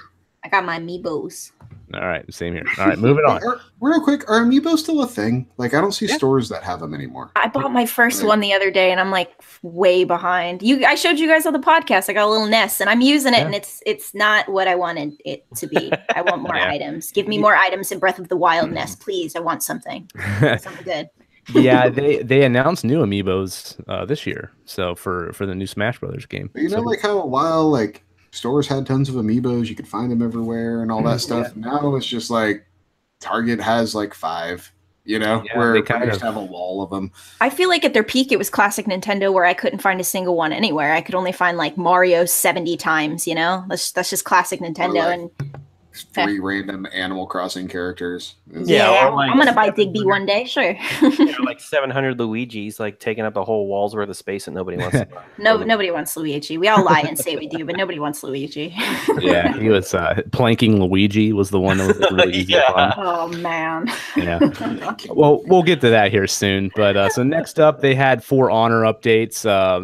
I got my amiibos. All right, same here. All right, moving on. Real quick, are amiibos still a thing? Like, I don't see stores that have them anymore. I bought my first one the other day, and I'm like way behind. I showed you guys on the podcast. I got a little nest, and I'm using it, and it's not what I wanted it to be. I want more items. Give me more items in Breath of the Wild nest, please. I want something. Something good. Yeah, they announced new amiibos this year. So for the new Smash Brothers game. You know, like how a while like stores had tons of amiibos, you could find them everywhere and all that stuff. Yeah. Now it's just like Target has like 5, where they kind of have a wall of them. I feel like at their peak, it was classic Nintendo, where I couldn't find a single one anywhere. I could only find like Mario 70 times, That's just classic Nintendo. Like 3 random Animal Crossing characters. Yeah, like I'm going to buy Digby one day, sure. Like 700 Luigis, like taking up a whole wall's worth of space that nobody wants to buy. Nobody wants Luigi. We all lie and say we do, but nobody wants Luigi. Yeah, he was planking Luigi was the one that was really easy to find. Oh, man. Yeah. Well, we'll get to that here soon. But so next up, they had For Honor updates.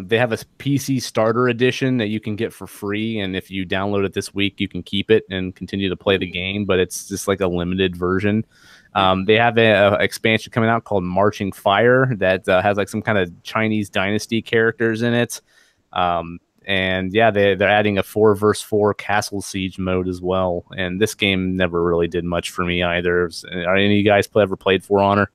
They have a PC starter edition that you can get for free, and if you download it this week, you can keep it and continue to play the game, but it's just like a limited version. They have an expansion coming out called Marching Fire that has like some kind of Chinese dynasty characters in it. And yeah, they're adding a 4 versus 4 castle siege mode as well. And this game never really did much for me either. Are any of you guys ever played For Honor?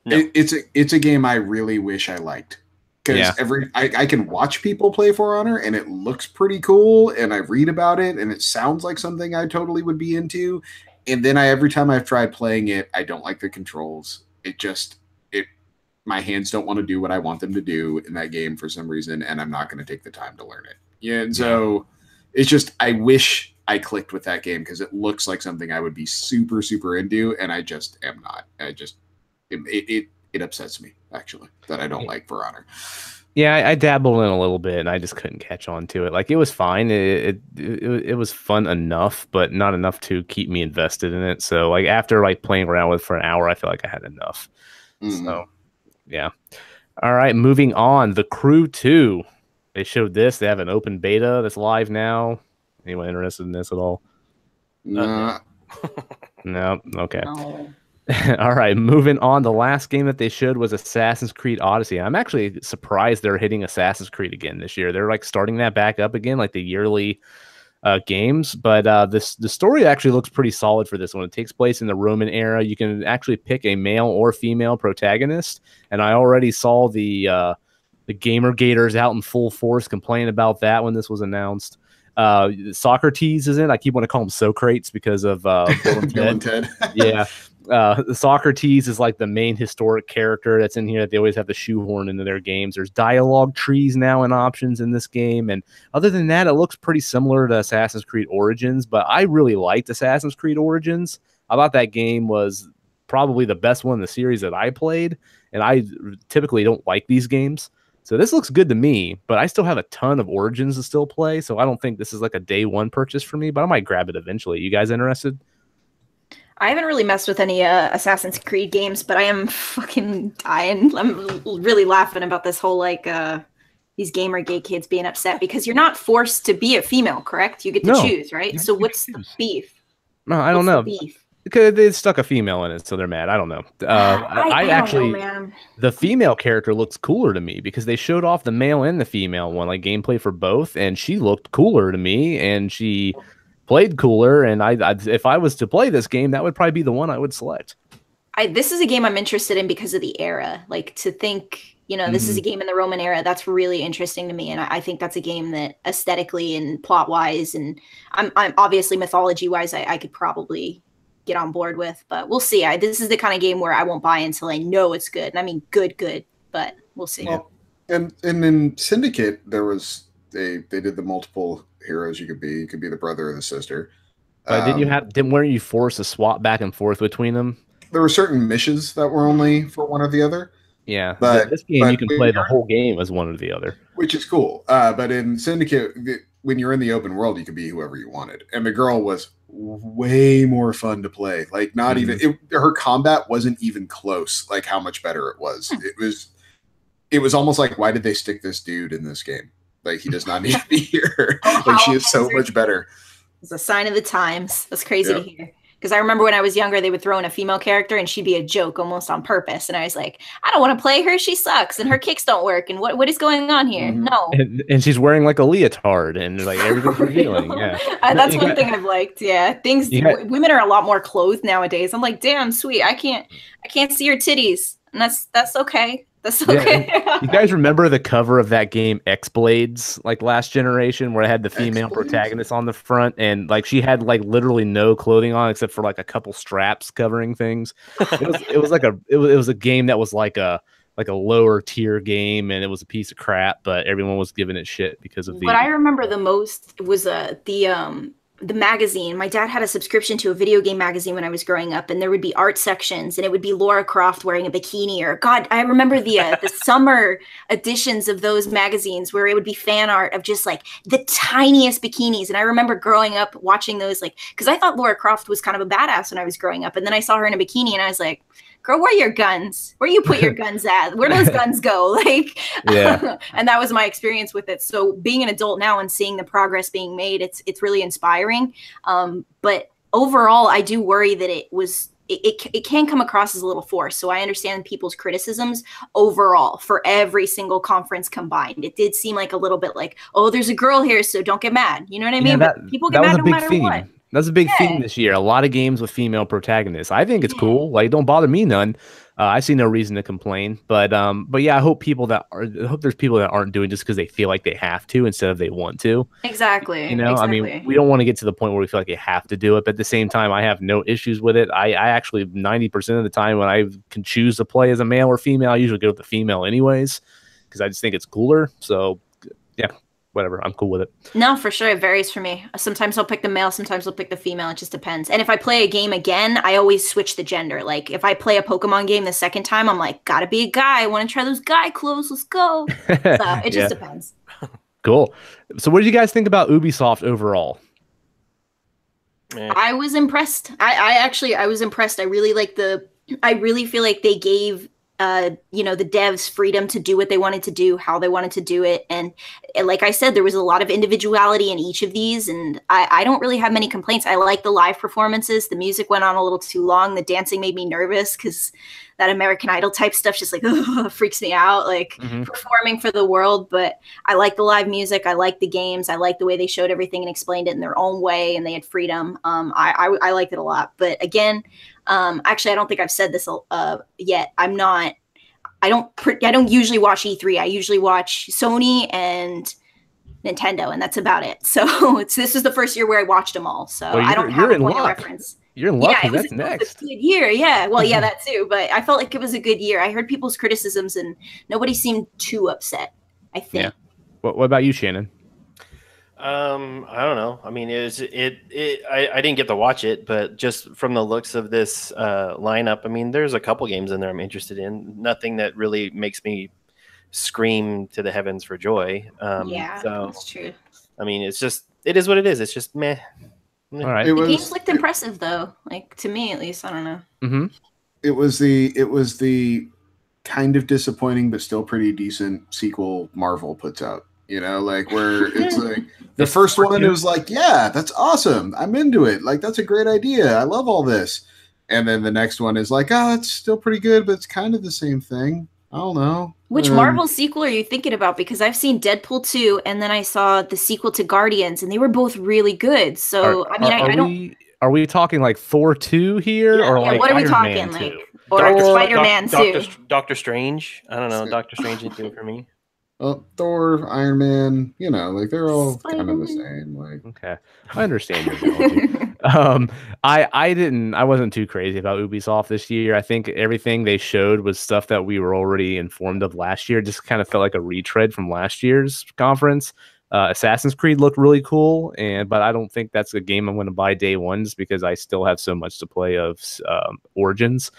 No. It's a game I really wish I liked. Because I can watch people play For Honor and it looks pretty cool, and I read about it and it sounds like something I totally would be into. And then every time I've tried playing it, I don't like the controls. My hands don't want to do what I want them to do in that game for some reason, and I'm not going to take the time to learn it. Yeah, and so it's just, I wish I clicked with that game because it looks like something I would be super, super into, and I just am not. It upsets me, actually, that I don't like For Honor. Yeah, I dabbled in a little bit, and I just couldn't catch on to it. Like, it was fine. It was fun enough, but not enough to keep me invested in it. So, like, after like playing around with it for an hour, I feel like I had enough. Mm-hmm. So, yeah. All right, moving on. The Crew 2. They showed this. They have an open beta that's live now. Anyone interested in this at all? No. No? Okay. No. All right, moving on. The last game that they showed was Assassin's Creed Odyssey. I'm actually surprised they're hitting Assassin's Creed again this year. They're like starting that back up again, like the yearly games. But the story actually looks pretty solid for this one. It takes place in the Roman era. You can actually pick a male or female protagonist. And I already saw the Gamer Gators out in full force complaining about that when this was announced. Socrates is in. I keep wanting to call him Socrates because of Bill and Ted. Yeah. Socrates is like the main historic character that's in here that they always have to shoehorn into their games. There's dialogue trees now and options in this game. And other than that, it looks pretty similar to Assassin's Creed Origins, but I really liked Assassin's Creed Origins. I thought that game was probably the best one in the series that I played. And I typically don't like these games. So this looks good to me, but I still have a ton of Origins to still play. So I don't think this is like a day one purchase for me, but I might grab it eventually. You guys interested? I haven't really messed with any Assassin's Creed games, but I am fucking dying. I'm really laughing about this whole like these Gamergate kids being upset because you're not forced to be a female, correct? You get to choose, right? So what's the beef? No, I don't know. Because they stuck a female in it, so they're mad. I don't know. I actually, don't know, man. The female character looks cooler to me because they showed off the male and the female one, like gameplay for both, and she looked cooler to me, and she played cooler. And if I was to play this game, that would probably be the one I would select. This is a game I'm interested in because of the era. Like to think, this is a game in the Roman era. That's really interesting to me, and I think that's a game that aesthetically and plot wise, and I'm obviously mythology wise, I could probably get on board with, but we'll see. This is the kind of game where I won't buy until I know it's good. And I mean, good, but we'll see. Well, and in Syndicate, there was they did the multiple heroes you could be. You could be the brother or the sister. Weren't you forced to swap back and forth between them? There were certain missions that were only for one or the other. Yeah, but this game you can play the whole game as one or the other, which is cool. But in Syndicate, when you're in the open world, you could be whoever you wanted, and the girl was way more fun to play. Like not even her combat wasn't even close. Like how much better it was. It was almost like, why did they stick this dude in this game? Like he does not need to be here. Like she is so much better. It's a sign of the times. That's crazy to hear. Because I remember when I was younger, they would throw in a female character and she'd be a joke almost on purpose. And I was like, I don't want to play her. She sucks and her kicks don't work. And what is going on here? Mm-hmm. No. And she's wearing like a leotard and like everything's revealing. Yeah. That's one thing I've liked. Yeah. Women are a lot more clothed nowadays. I'm like, damn, sweet. I can't see her titties. And that's okay. That's okay. Yeah, you guys remember the cover of that game X-Blades, like last generation, where it had the female protagonist on the front, and like she had like literally no clothing on except for like a couple straps covering things. It was a game that was like a lower tier game, and it was a piece of crap, but everyone was giving it shit because of What I remember the most was the magazine. My dad had a subscription to a video game magazine when I was growing up, and there would be art sections, and it would be Lara Croft wearing a bikini, or God, I remember the summer editions of those magazines where it would be fan art of just like the tiniest bikinis. And I remember growing up watching those, like, because I thought Lara Croft was kind of a badass when I was growing up, and then I saw her in a bikini, and I was like, girl, where are your guns? Where you put your guns at? Where do those guns go? Like, yeah. And that was my experience with it. So being an adult now and seeing the progress being made, it's really inspiring. But overall, I do worry that it was it can come across as a little forced. So I understand people's criticisms overall for every single conference combined. It did seem like a little bit like, oh, there's a girl here, so don't get mad. You know what I mean? But people get mad no matter what. That's a big theme this year. A lot of games with female protagonists. I think it's cool. Like, don't bother me none. I see no reason to complain. But yeah, I hope there's people that aren't doing it just because they feel like they have to instead of they want to. Exactly. You know, exactly. I mean, we don't want to get to the point where we feel like you have to do it. But at the same time, I have no issues with it. I actually 90% of the time when I can choose to play as a male or female, I usually go with the female anyways because I just think it's cooler. So yeah. Whatever, I'm cool with it. No, for sure. It varies for me. Sometimes I'll pick the male, sometimes I'll pick the female. It just depends. And if I play a game again, I always switch the gender. Like if I play a Pokemon game the second time, I'm like, gotta be a guy. I want to try those guy clothes. Let's go. So it just depends. Cool. So what did you guys think about Ubisoft overall? I was impressed. I was impressed. I really feel like they gave the devs freedom to do what they wanted to do, how they wanted to do it. And like I said, there was a lot of individuality in each of these. And I don't really have many complaints. I like the live performances. The music went on a little too long. The dancing made me nervous because that American Idol type stuff just like freaks me out, like performing for the world. But I like the live music. I like the games. I like the way they showed everything and explained it in their own way. And they had freedom. I liked it a lot. But again, actually, I don't think I've said this yet. I don't usually watch E3. I usually watch Sony and Nintendo, and that's about it. So this is the first year where I watched them all. So I don't have a point of reference. You're in luck. That's next. It was a good year. Yeah. Well, yeah, that too. But I felt like it was a good year. I heard people's criticisms, and nobody seemed too upset, I think. Yeah. What about you, Shannon? I don't know. I mean, I didn't get to watch it, but just from the looks of this lineup, I mean, there's a couple games in there I'm interested in. Nothing that really makes me scream to the heavens for joy. So that's true. I mean, it is what it is. It's just meh. All right. The games looked impressive, though. Like to me, at least. I don't know. Mm-hmm. It was the kind of disappointing but still pretty decent sequel Marvel puts out. You know, like where it's like the first one, it was like, yeah, that's awesome. I'm into it. Like, that's a great idea. I love all this. And then the next one is like, oh, it's still pretty good, but it's kind of the same thing. I don't know. Which Marvel sequel are you thinking about? Because I've seen Deadpool 2, and then I saw the sequel to Guardians, and they were both really good. So, Are we talking like Thor 2 here? Yeah, or like what are we Iron talking? Man Like, 2? or Spider-Man 2? Doctor Strange. I don't know. Doctor Strange didn't do it for me. Thor, Iron Man, you know, like they're all kind of the same. Like, okay, I understand your analogy. I wasn't too crazy about Ubisoft this year. I think everything they showed was stuff that we were already informed of last year. Just kind of felt like a retread from last year's conference. Assassin's Creed looked really cool, but I don't think that's a game I'm going to buy day one just because I still have so much to play of Origins.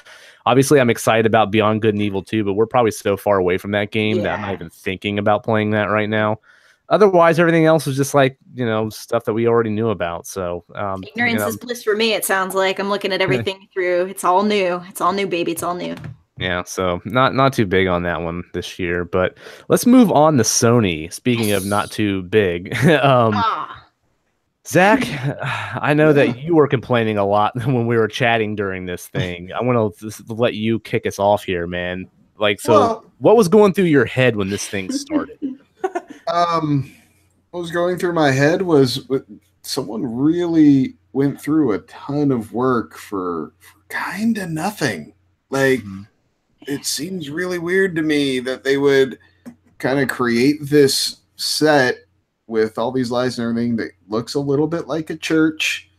Obviously, I'm excited about Beyond Good and Evil 2, but we're probably so far away from that game that I'm not even thinking about playing that right now. Otherwise, everything else was just like, stuff that we already knew about. So ignorance is bliss for me, it sounds like. I'm looking at everything through. It's all new. It's all new, baby. It's all new. Yeah, so not too big on that one this year, but let's move on to Sony. Speaking of not too big, Zach, I know that you were complaining a lot when we were chatting during this thing. I want to let you kick us off here, man. Like, so what was going through your head when this thing started? What was going through my head was someone really went through a ton of work for kind of nothing. Like, it seems really weird to me that they would kind of create this set with all these lights and everything that looks a little bit like a church,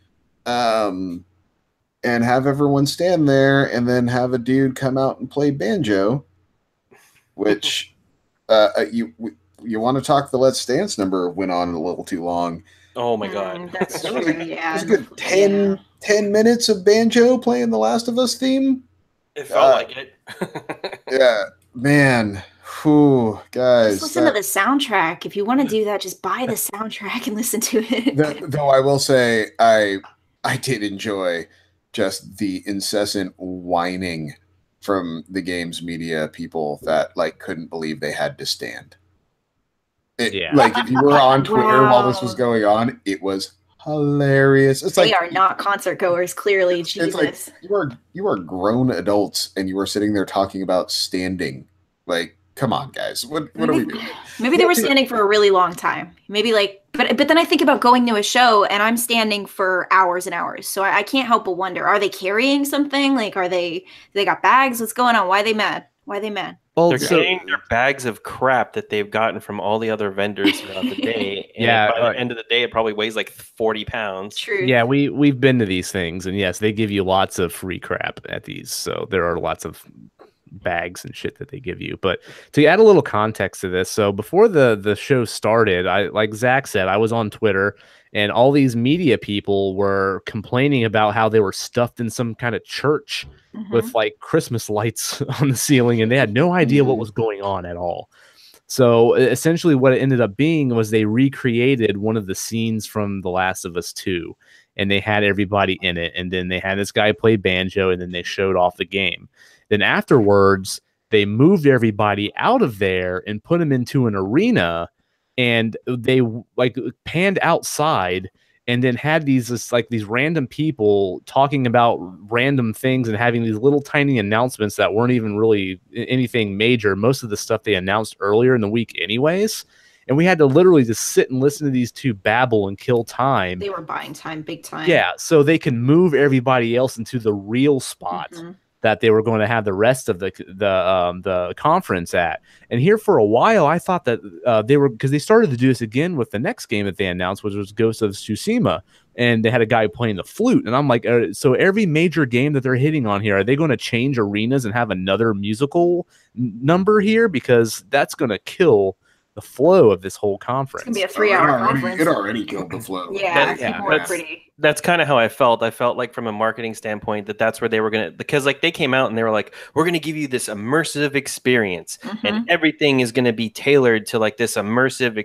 and have everyone stand there and then have a dude come out and play banjo, which you want to talk the Let's Dance number went on a little too long. Oh my God. That's true. Yeah. It was a good 10 minutes of banjo playing the Last of Us theme. It felt like it. Yeah, man. Whew, guys. Just listen to the soundtrack. If you want to do that, just buy the soundtrack and listen to it. Though I will say, I did enjoy just the incessant whining from the games media people that like couldn't believe they had to stand. Like if you were on Twitter while this was going on, it was hilarious. It's They like are not concert goers, clearly. it's Jesus. like you are grown adults and you are sitting there talking about standing. Like, come on, guys. What are we doing? Maybe they were standing for a really long time. Maybe like, but then I think about going to a show and I'm standing for hours and hours. So I can't help but wonder: are they carrying something? Like, they got bags? What's going on? Why are they mad? Why are they mad? Well, They're carrying their bags of crap that they've gotten from all the other vendors throughout the day. And Yeah, by the end of the day, it probably weighs like 40 pounds. True. yeah, we've been to these things, and yes, they give you lots of free crap at these. So there are lots of bags and shit that they give you. But to add a little context to this, so before the show started, I like Zach said, I was on Twitter, and all these media people were complaining about how they were stuffed in some kind of church with like Christmas lights on the ceiling, and they had no idea what was going on at all. So essentially what it ended up being was they recreated one of the scenes from The Last of Us 2, and they had everybody in it, and then they had this guy play banjo, and then they showed off the game. Then afterwards, they moved everybody out of there and put them into an arena, and they like panned outside and then had these random people talking about random things and having these little tiny announcements that weren't even really anything major. Most of the stuff they announced earlier in the week anyways. And we had to literally just sit and listen to these two babble and kill time. They were buying time, big time. Yeah, so they can move everybody else into the real spot that they were going to have the rest of the conference at. And here for a while, I thought that they were, because they started to do this again with the next game that they announced, which was Ghost of Tsushima, and they had a guy playing the flute. And I'm like, so every major game that they're hitting on here, are they going to change arenas and have another musical number here? Because that's going to kill the flow of this whole conference. It's gonna be a 3-hour conference. It already killed the flow. That's kind of how I felt. I felt like from a marketing standpoint that's where they were gonna, because like they came out and they were like, we're gonna give you this immersive experience, and everything is gonna be tailored to like this immersive,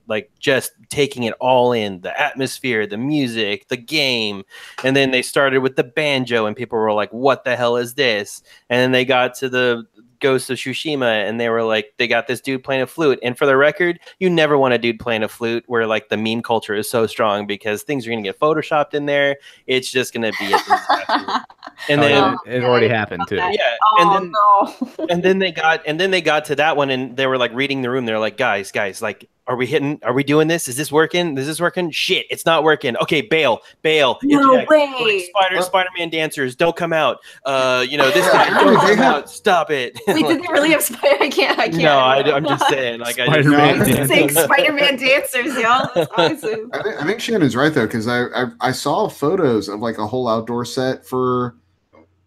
like just taking it all in, the atmosphere, the music, the game. And then they started with the banjo, and people were like, what the hell is this? And then they got to the Ghost of Tsushima, and they were like, they got this dude playing a flute. And for the record, you never want a dude playing a flute where like the meme culture is so strong, because things are going to get photoshopped in there. It's just going to be a disaster. And then it already happened too. Yeah. And then they got to that one, and they were like reading the room. They're like, guys, like, are we doing this? Is this working? Shit, it's not working. Okay, bail. No way. Like Spider-Man dancers, don't come out. This guy, don't come out. Stop it. Wait, did they really have Spider? I can't. No, I'm just saying. Like, Spider-Man dancers, y'all. That's awesome. I think Shannon's right though, because I saw photos of like a whole outdoor set for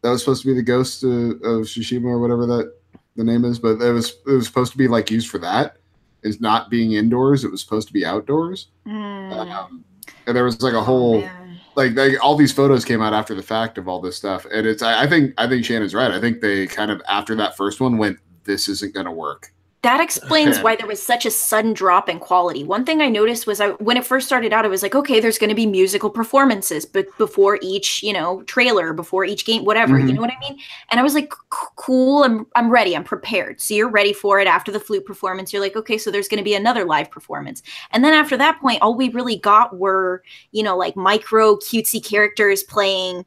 that was supposed to be the Ghost of Tsushima or whatever that the name is, but it was supposed to be like used for that. It's not being indoors; it was supposed to be outdoors. And there was like a whole like all these photos came out after the fact of all this stuff, and it's I think Shannon's right. I think they kind of after that first one went, this isn't going to work. That explains why there was such a sudden drop in quality. One thing I noticed was when it first started out, I was like, okay, there's going to be musical performances, but before each, trailer, before each game, whatever, you know what I mean? And I was like, cool, I'm ready, I'm prepared. So you're ready for it after the flute performance. You're like, okay, so there's going to be another live performance. And then after that point, all we really got were, like micro cutesy characters playing,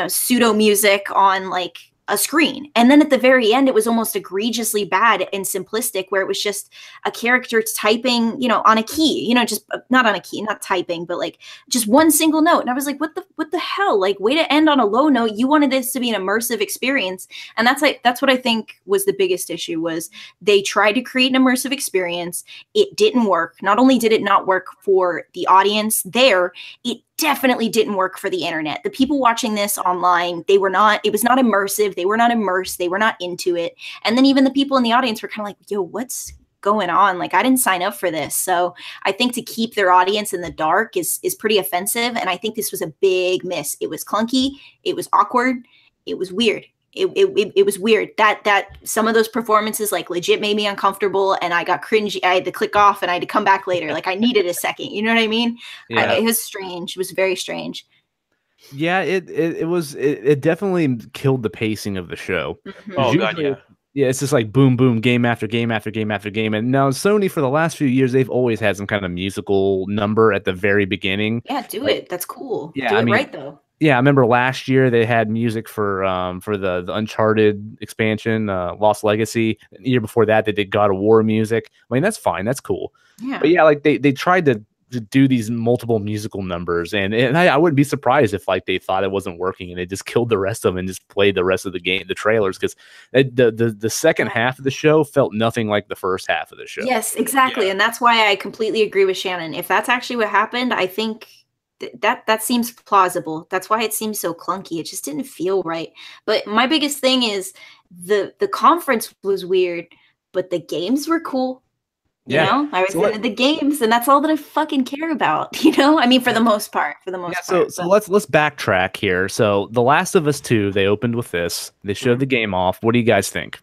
pseudo music on like a screen. And then at the very end, it was almost egregiously bad and simplistic, where it was just a character typing, on a key, just not on a key, not typing, but like just one single note. And I was like, what the hell? Like, way to end on a low note. You wanted this to be an immersive experience. And that's what I think was the biggest issue, was they tried to create an immersive experience. It didn't work. Not only did it not work for the audience there, it definitely didn't work for the internet. The people watching this online, it was not immersive. They were not immersed. They were not into it. And then even the people in the audience were kind of like, yo, what's going on? Like, I didn't sign up for this. So I think to keep their audience in the dark is pretty offensive. And I think this was a big miss. It was clunky. It was awkward. It was weird. It was weird that some of those performances like legit made me uncomfortable, and I got cringy. I had to click off and I had to come back later. Like, I needed a second. You know what I mean? Yeah. It was strange. It was very strange. Yeah, it definitely killed the pacing of the show. Oh god, yeah. Yeah, it's just like boom, boom, game after game after game after game. And now Sony, for the last few years, they've always had some kind of musical number at the very beginning. Yeah, do Like, it. That's cool. yeah, Do I it mean, right though. yeah, I remember last year they had music for the Uncharted expansion, Lost Legacy. The year before that, they did God of War music. I mean, that's fine, that's cool. Yeah. But yeah, like they tried to do these multiple musical numbers, and I wouldn't be surprised if like they thought it wasn't working and they just killed the rest of them and just played the rest of the game, the trailers, because the second half of the show felt nothing like the first half of the show. Yes, exactly, Yeah. and that's why I completely agree with Shannon. If that's actually what happened, I think that seems plausible. That's why it seems so clunky. It just didn't feel right. But my biggest thing is the conference was weird, but the games were cool. You know, I was into the games, and that's all that I fucking care about. You know, I mean, for the most part, So let's backtrack here. So The Last of Us 2, they opened with this. They showed the game off. What do you guys think?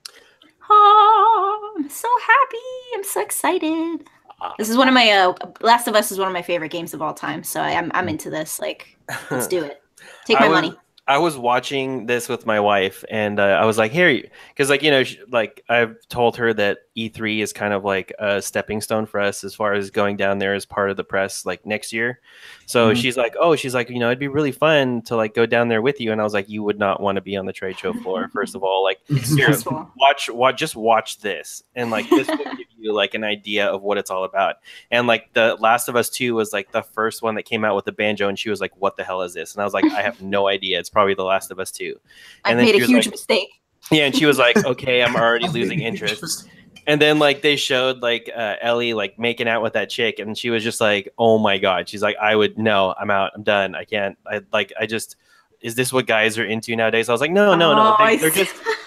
Oh, I'm so happy. I'm so excited. This is one of my Last of Us is one of my favorite games of all time. So I'm into this. Like, let's do it. Take my money. I was watching this with my wife, and I was like, "Here," because like like I've told her that E3 is kind of like a stepping stone for us as far as going down there as part of the press like next year. So she's like, it'd be really fun to like go down there with you. And I was like, you would not want to be on the trade show floor. First of all, like, here, watch this, and like this will give you like an idea of what it's all about. And like The Last of Us 2 was like the first one that came out with the banjo, and she was like, "What the hell is this?" And I was like, "I have no idea. It's probably The Last of Us 2." And I made a huge mistake. Yeah, and she was like, "Okay, I'm already losing interest." And then like they showed like Ellie like making out with that chick, and she was just like, "Oh my god!" She's like, "No, I'm out. I'm done. I can't. Is this what guys are into nowadays?" I was like, "No.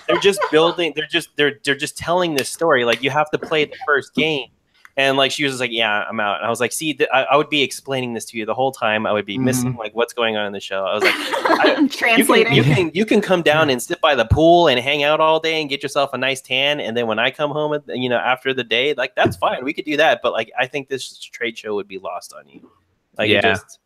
They're just building. They're just telling this story. Like you have to play the first game." And like she was just like, "Yeah, I'm out." And I was like, "See, I would be explaining this to you the whole time. I would be missing like what's going on in the show." I was like, translating. You can come down and sit by the pool and hang out all day and get yourself a nice tan. And then when I come home, after the day, like that's fine. We could do that. But like, I think this trade show would be lost on you. Like, it just,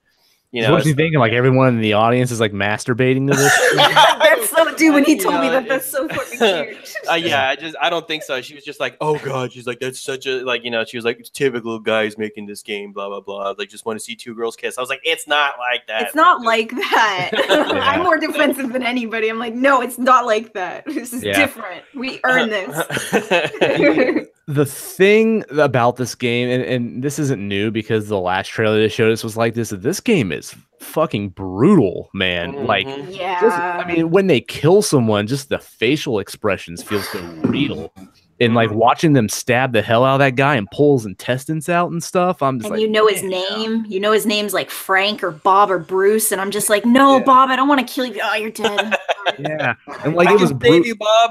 what was he thinking? Like everyone in the audience is like masturbating to this? That's so, dude, when he told me that's so fucking weird. I don't think so. She was just like, "Oh god," she's like, "That's such a she was like, "It's typical guys making this game, blah blah blah. Like just want to see two girls kiss." I was like, "It's not like that. It's not like that." I'm more defensive than anybody. I'm like, no, it's not like that. This is different. We earn this. The thing about this game, and this isn't new because the last trailer they showed us was like this. This game is fucking brutal, man. Like, I mean, when they kill someone, just the facial expressions feel so real. And like watching them stab the hell out of that guy and pull his intestines out and stuff. I'm just and his name. You know his name's like Frank or Bob or Bruce, and I'm just like, no, Bob, I don't want to kill you. Oh, you're dead. Yeah, and like it was baby Bob.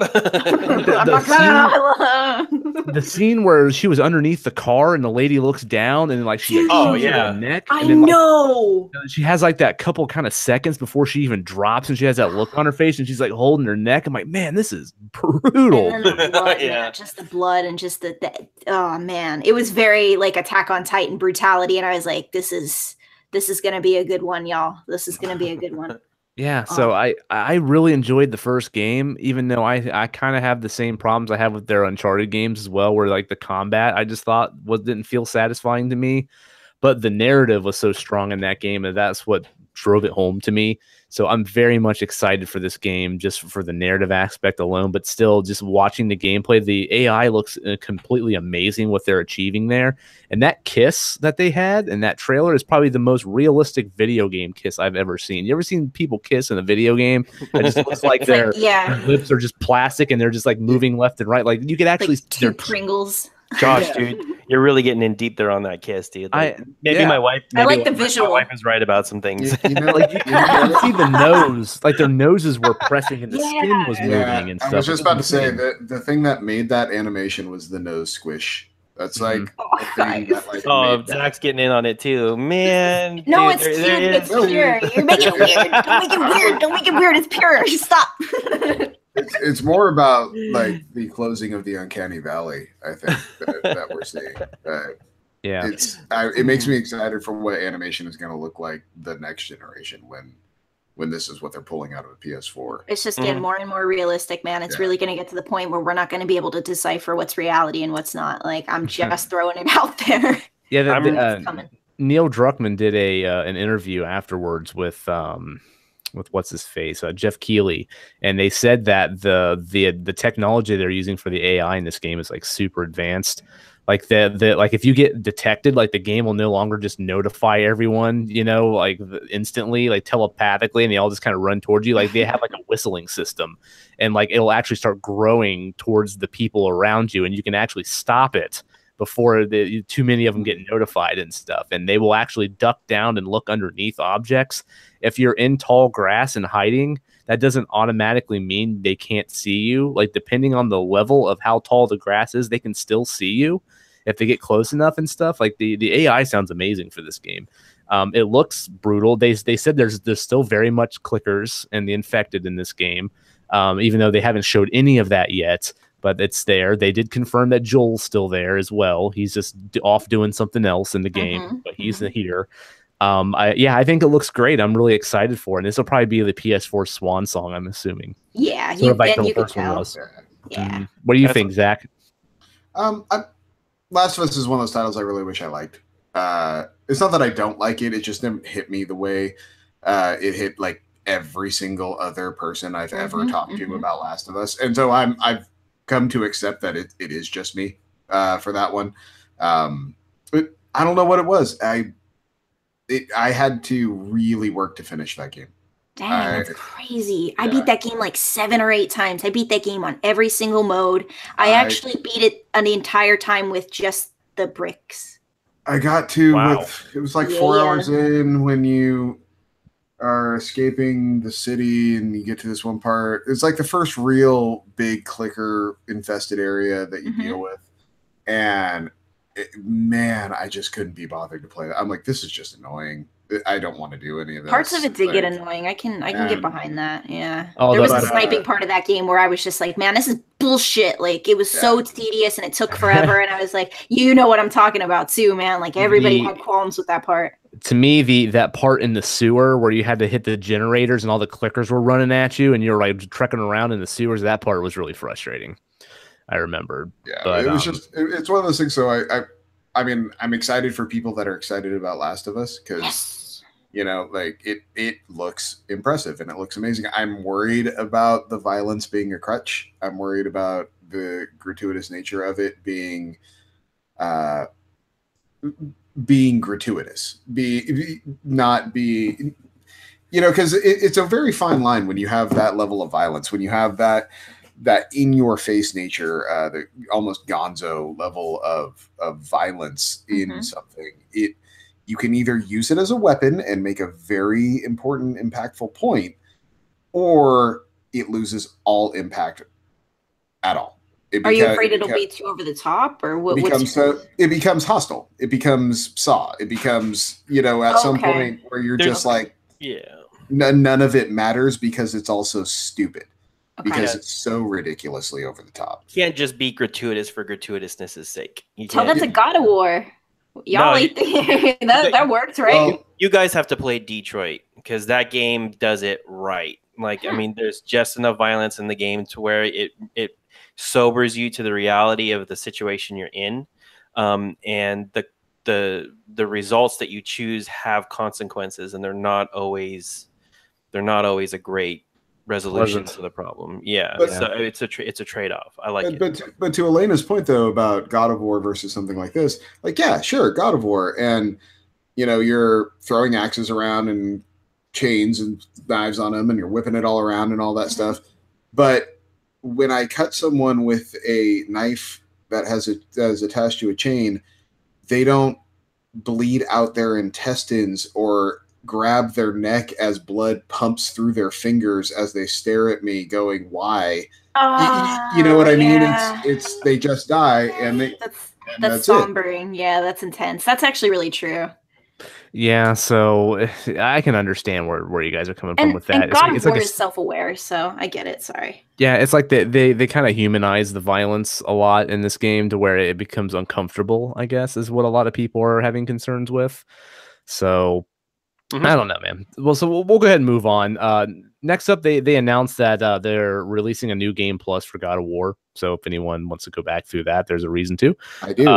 The scene where she was underneath the car and the lady looks down and like she her neck. I know. She has like that couple kind of seconds before she even drops, and she has that look on her face, and she's like holding her neck. I'm like, man, this is brutal. And then the blood, just the blood and just the oh man, it was very like Attack on Titan brutality, and I was like, this is gonna be a good one, y'all. This is gonna be a good one. Yeah, so I really enjoyed the first game, even though I kind of have the same problems I have with their Uncharted games as well, where like the combat I just thought didn't feel satisfying to me, but the narrative was so strong in that game that that's what drove it home to me. So I'm very much excited for this game just for the narrative aspect alone, but still just watching the gameplay, the AI looks completely amazing what they're achieving there. And that kiss that they had in that trailer is probably the most realistic video game kiss I've ever seen. You ever seen people kiss in a video game? It just looks like their lips are just plastic and they're just like moving left and right. Like you could actually like two Pringles. Josh, dude, you're really getting in deep there on that kiss, dude. Like, my wife. I like the visual. My wife is right about some things. Like you can see the nose, like their noses were pressing and the skin was moving and stuff. I was just about to say that the thing that made that animation was the nose squish. That's like the thing that, Zach's getting in on it too, man. No, dude, it's cute. It's pure. You're making it weird. Don't make it weird. Don't make it weird. It's pure. Stop. It's more about like the closing of the uncanny valley, I think, that we're seeing. It makes me excited for what animation is going to look like the next generation when when this is what they're pulling out of a PS4. It's just getting more and more realistic, man. It's really going to get to the point where we're not going to be able to decipher what's reality and what's not. Like, I'm just throwing it out there. Yeah, Neil Druckmann did an interview afterwards with what's his face, Jeff Keighley, and they said that the technology they're using for the AI in this game is like super advanced. Like like if you get detected, like the game will no longer just notify everyone, like instantly, like telepathically, and they all just kind of run towards you. Like they have like a whistling system, and like it'll actually start growing towards the people around you, and you can actually stop it before too many of them get notified and stuff. And they will actually duck down and look underneath objects. If you're in tall grass and hiding, that doesn't automatically mean they can't see you. Like depending on the level of how tall the grass is, they can still see you if they get close enough and stuff. Like the AI sounds amazing for this game. It looks brutal. They said there's still very much clickers and the infected in this game, even though they haven't showed any of that yet. But it's there. They did confirm that Joel's still there as well. He's just off doing something else in the game, but he's here. I think it looks great. I'm really excited for it. And this will probably be the PS4 swan song, I'm assuming. Yeah, sort of like the first one was. Yeah. What do you think, Zach? Last of Us is one of those titles I really wish I liked. It's not that I don't like it. It just didn't hit me the way it hit like every single other person I've ever talked to about Last of Us. And so I've come to accept that it is just me for that one. But I don't know what it was. I had to really work to finish that game. Damn, that's crazy. I beat that game like 7 or 8 times. I beat that game on every single mode. I actually beat it an entire time with just the bricks. I got to it was like 4 hours in when you are escaping the city and you get to this one part. It's like the first real big clicker infested area that you deal with. And man, I just couldn't be bothered to play that. I'm like, this is just annoying. I don't want to do any of this. Parts of it did get annoying. I can get behind that. Yeah. There was a sniping part of that game where I was just like, man, this is bullshit. Like it was so tedious and it took forever. And I was like, you know what I'm talking about too, man. Like everybody had qualms with that part. To me, that part in the sewer where you had to hit the generators and all the clickers were running at you and you're like trekking around in the sewers, that part was really frustrating. I remember. Yeah, but, it was it's one of those things. So I mean, I'm excited for people that are excited about Last of Us because, like it looks impressive and it looks amazing. I'm worried about the violence being a crutch. I'm worried about the gratuitous nature of it being gratuitous, because it's a very fine line when you have that level of violence, when you have that in your face nature, the almost gonzo level of violence in something. You can either use it as a weapon and make a very important, impactful point, or it loses all impact at all. Are you afraid it'll be too over the top, or what? It becomes hostile. It becomes Saw. It becomes at some point where you're just like, none of it matters because it's also stupid. Because it's so ridiculously over the top. You can't just be gratuitous for gratuitousness' sake. Tell that to God of War. Y'all that works, right? Well, you guys have to play Detroit because that game does it right. Like, I mean, there's just enough violence in the game to where it sobers you to the reality of the situation you're in, and the results that you choose have consequences, and they're not always a great resolution to the problem. So it's a trade-off. I like it. But to Elena's point though about God of War versus something like this, like sure, God of War, and you're throwing axes around and chains and knives on them and you're whipping it all around and all that stuff. But when I cut someone with a knife that is attached to a chain, they don't bleed out their intestines or grab their neck as blood pumps through their fingers as they stare at me going, why? You know what I mean? It's they just die and that's sombering. That's intense. That's actually really true. Yeah, so I can understand where you guys are coming from with that. And God of War is self-aware, so I get it. Sorry. Yeah, it's like they kind of humanize the violence a lot in this game to where it becomes uncomfortable, I guess, is what a lot of people are having concerns with. So I don't know, man. Well, so we'll go ahead and move on. Next up, they announced that they're releasing a new game plus for God of War. So if anyone wants to go back through that, there's a reason to. I do.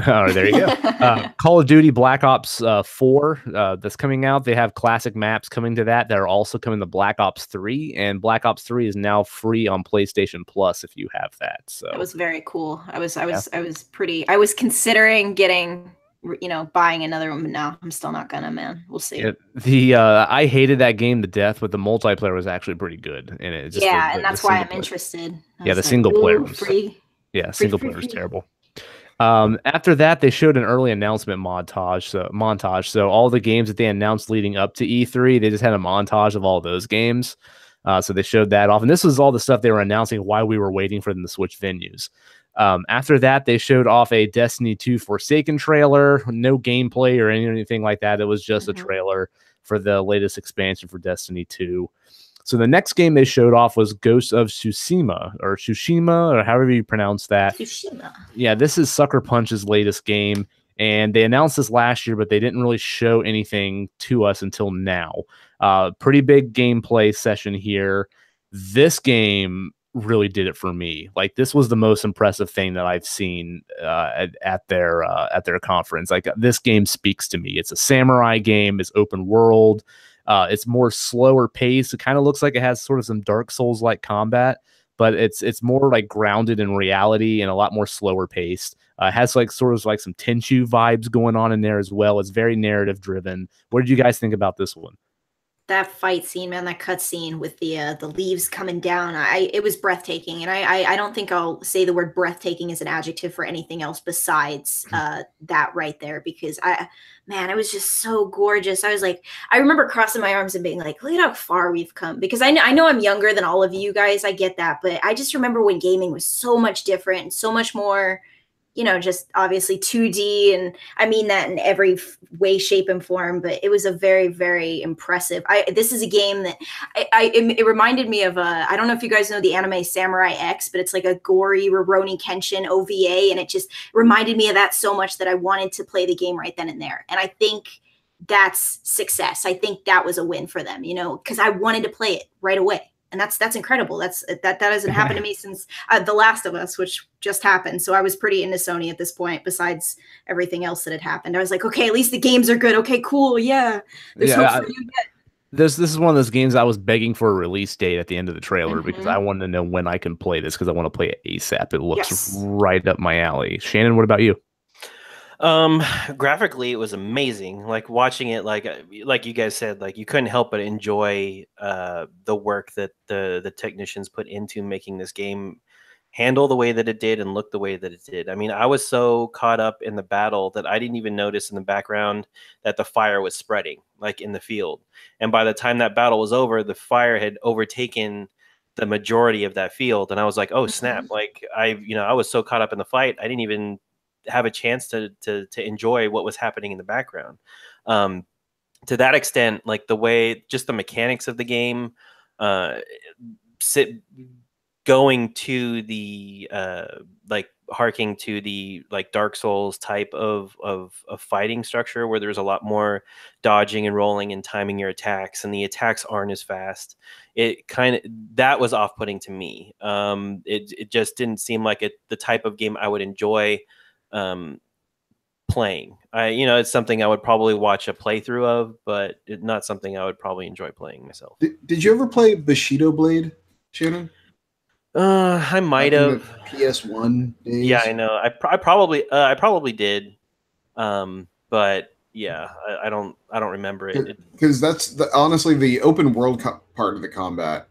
All right, there you go. Call of Duty Black Ops 4 that's coming out. They have classic maps coming to that. They're also coming to Black Ops 3, and Black Ops 3 is now free on PlayStation Plus if you have that. So that was very cool. I was considering getting, buying another one, but no, I'm still not gonna, man. We'll see. I hated that game to death, but the multiplayer was actually pretty good, and it just and that's why I'm interested. The single player was free. Yeah, single player was terrible. After that, they showed an early announcement montage. So all the games that they announced leading up to E3, they just had a montage of all those games. So they showed that off, and this was all the stuff they were announcing while we were waiting for them to switch venues. After that, they showed off a Destiny 2 Forsaken trailer, no gameplay or anything like that. It was just a trailer for the latest expansion for Destiny 2. So the next game they showed off was Ghost of Tsushima, or however you pronounce that. Tsushima. Yeah, this is Sucker Punch's latest game, and they announced this last year, but they didn't really show anything to us until now. Pretty big gameplay session here. This game really did it for me. Like, this was the most impressive thing that I've seen at their conference. Like, this game speaks to me. It's a samurai game. It's open world. It's more slower pace. It kind of looks like it has sort of some Dark Souls like combat, but it's more like grounded in reality and a lot more slower paced. It has like sort of like some Tenchu vibes going on in there as well. It's very narrative driven. What did you guys think about this one? That fight scene, man, that cut scene with the leaves coming down, it was breathtaking. And I don't think I'll say the word breathtaking as an adjective for anything else besides that right there, because it was just so gorgeous. I was like, I remember crossing my arms and being like, look at how far we've come. Because I know I'm younger than all of you guys. I get that. But I just remember when gaming was so much different and so much more, just obviously 2D, and I mean that in every way, shape, and form. But it was a very, very impressive. This is a game that it reminded me of I don't know if you guys know the anime Samurai X, but it's like a gory Rurouni Kenshin OVA, and it just reminded me of that so much that I wanted to play the game right then and there. And I think that's success. I think that was a win for them, because I wanted to play it right away. And that's incredible. That hasn't happened to me since The Last of Us, which just happened. So I was pretty into Sony at this point, besides everything else that had happened. I was like, okay, at least the games are good. Okay, cool. Yeah. There's hope for you yet. This is one of those games I was begging for a release date at the end of the trailer because I wanted to know when I can play this, because I want to play it ASAP. It looks right up my alley. Shannon, what about you? Graphically, it was amazing. Like, watching it, like you guys said, like, you couldn't help but enjoy the work that the technicians put into making this game handle the way that it did and look the way that it did. I mean, I was so caught up in the battle that I didn't even notice in the background that the fire was spreading, like, in the field. And by the time that battle was over, the fire had overtaken the majority of that field. And I was like, oh snap. Like, I was so caught up in the fight, I didn't even have a chance to enjoy what was happening in the background. To that extent, like, the way, just the mechanics of the game, going to the like, harking to the, like, Dark Souls type of fighting structure, where there's a lot more dodging and rolling and timing your attacks, and the attacks aren't as fast. That was off-putting to me. It just didn't seem like the type of game I would enjoy playing. It's something I would probably watch a playthrough of, but it's not something I would probably enjoy playing myself. Did you ever play Bushido Blade, Shannon? I might have. PS1 days. Yeah, I know. I probably did. But yeah, I don't remember it. Because that's honestly the open world part of the combat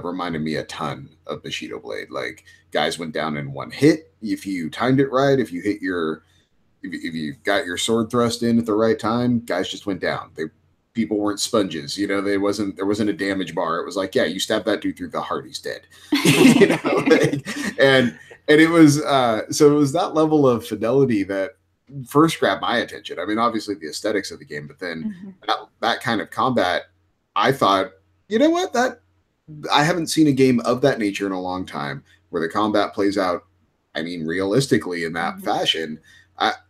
reminded me a ton of Bushido Blade. Like, guys went down in one hit if you timed it right. If you hit if you got your sword thrust in at the right time, guys just went down. People weren't sponges, there wasn't a damage bar. It was like, yeah, you stab that dude through the heart, he's dead. And it was so it was that level of fidelity that first grabbed my attention. I mean, obviously the aesthetics of the game, but then that kind of combat, I thought, you know what, that I haven't seen a game of that nature in a long time, where the combat plays out, I mean, realistically in that fashion.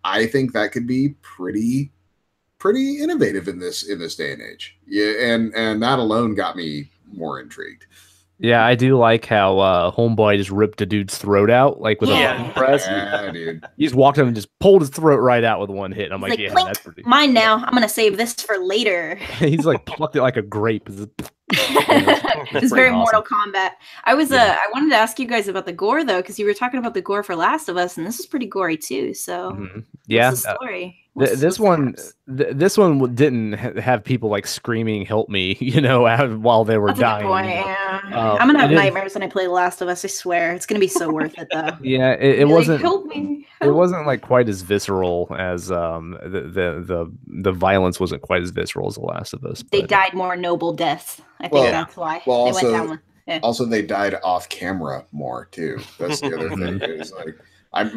I think that could be pretty pretty innovative in this day and age. Yeah, and that alone got me more intrigued. Yeah, I do like how Homeboy just ripped a dude's throat out like with a button press. Yeah, dude. He just walked up and just pulled his throat right out with one hit. I'm like, yeah, "Plink, that's pretty. Mine now. I'm gonna save this for later." He's like plucked it like a grape. It's very awesome. Mortal Kombat. I wanted to ask you guys about the gore though, because you were talking about the gore for Last of Us, and this is pretty gory too. So, yeah, what's the story? This one didn't have people like screaming "Help me!" While they were dying. Point, yeah. I'm gonna have nightmares when I play The Last of Us. I swear, it's gonna be so worth it though. Yeah, it wasn't. Like, help me! It wasn't like quite as visceral as the violence wasn't quite as visceral as The Last of Us. They died more noble deaths. I think that's why they went down one. Yeah. Also, they died off camera more too. That's the other thing. It was like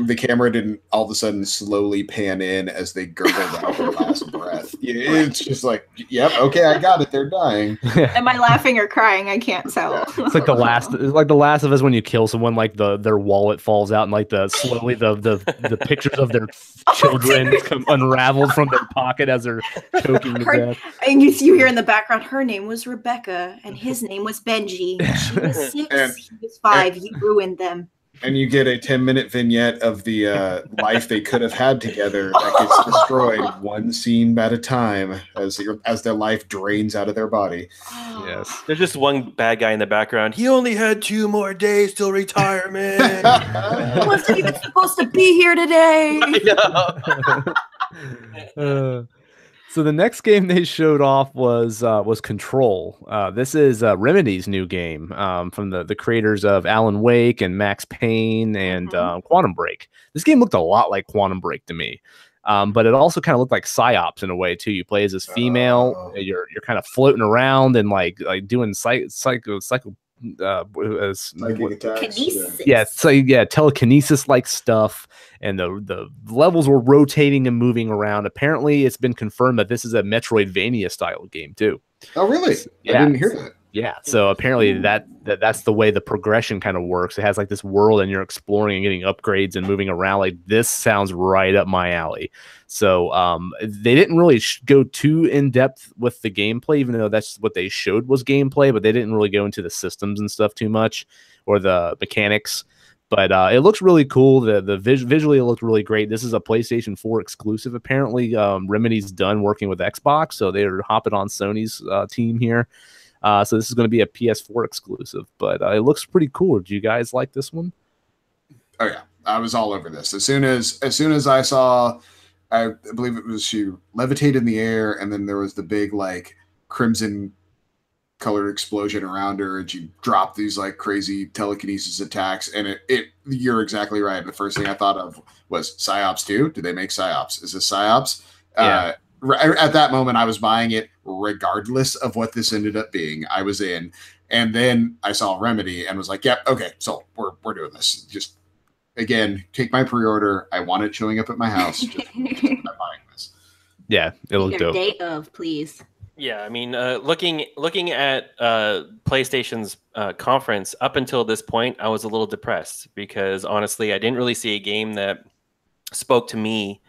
the camera didn't all of a sudden slowly pan in as they gurgled out their last breath. It's just like, yep, okay, I got it. They're dying. Am I laughing or crying? I can't tell. It's like the Last of Us when you kill someone, like their wallet falls out and like slowly the pictures of their children come unraveled from their pocket as they're choking to death. And you hear in the background, her name was Rebecca and his name was Benji. She was 6, he was 5. You ruined them. And you get a 10-minute vignette of the life they could have had together that gets destroyed one scene at a time as their life drains out of their body. Yes. There's just one bad guy in the background. He only had 2 more days till retirement. He wasn't even supposed to be here today. I know. So the next game they showed off was Control. This is Remedy's new game from the creators of Alan Wake and Max Payne and Quantum Break. This game looked a lot like Quantum Break to me, but it also kind of looked like Psyops in a way too. You play as this female, you're kind of floating around and like doing telekinesis like stuff, and the levels were rotating and moving around. Apparently it's been confirmed that this is a Metroidvania style game too. Oh really? I didn't hear that. Yeah, so apparently that's the way the progression kind of works. It has like this world and you're exploring and getting upgrades and moving around. Like, this sounds right up my alley. So they didn't really go too in depth with the gameplay, even though that's what they showed was gameplay, but they didn't really go into the systems and stuff too much or the mechanics. But it looks really cool. Visually, it looked really great. This is a PlayStation 4 exclusive. Apparently, Remedy's done working with Xbox, so they're hopping on Sony's team here. So this is going to be a PS4 exclusive, but it looks pretty cool. Do you guys like this one? Oh yeah, I was all over this. As soon as I saw, I believe it was she levitated in the air, and then there was the big like crimson colored explosion around her, and she dropped these like crazy telekinesis attacks. And you're exactly right. The first thing I thought of was Psyops 2. Did they make Psyops? Is this Psyops? Yeah. At that moment, I was buying it regardless of what this ended up being. I was in, and then I saw Remedy and was like, "Yep, okay, so we're doing this." Just again, take my pre-order. I want it showing up at my house. I'm buying this. Yeah, it looked dope. Date of, please. Yeah, I mean, looking at PlayStation's conference up until this point, I was a little depressed because honestly, I didn't really see a game that spoke to me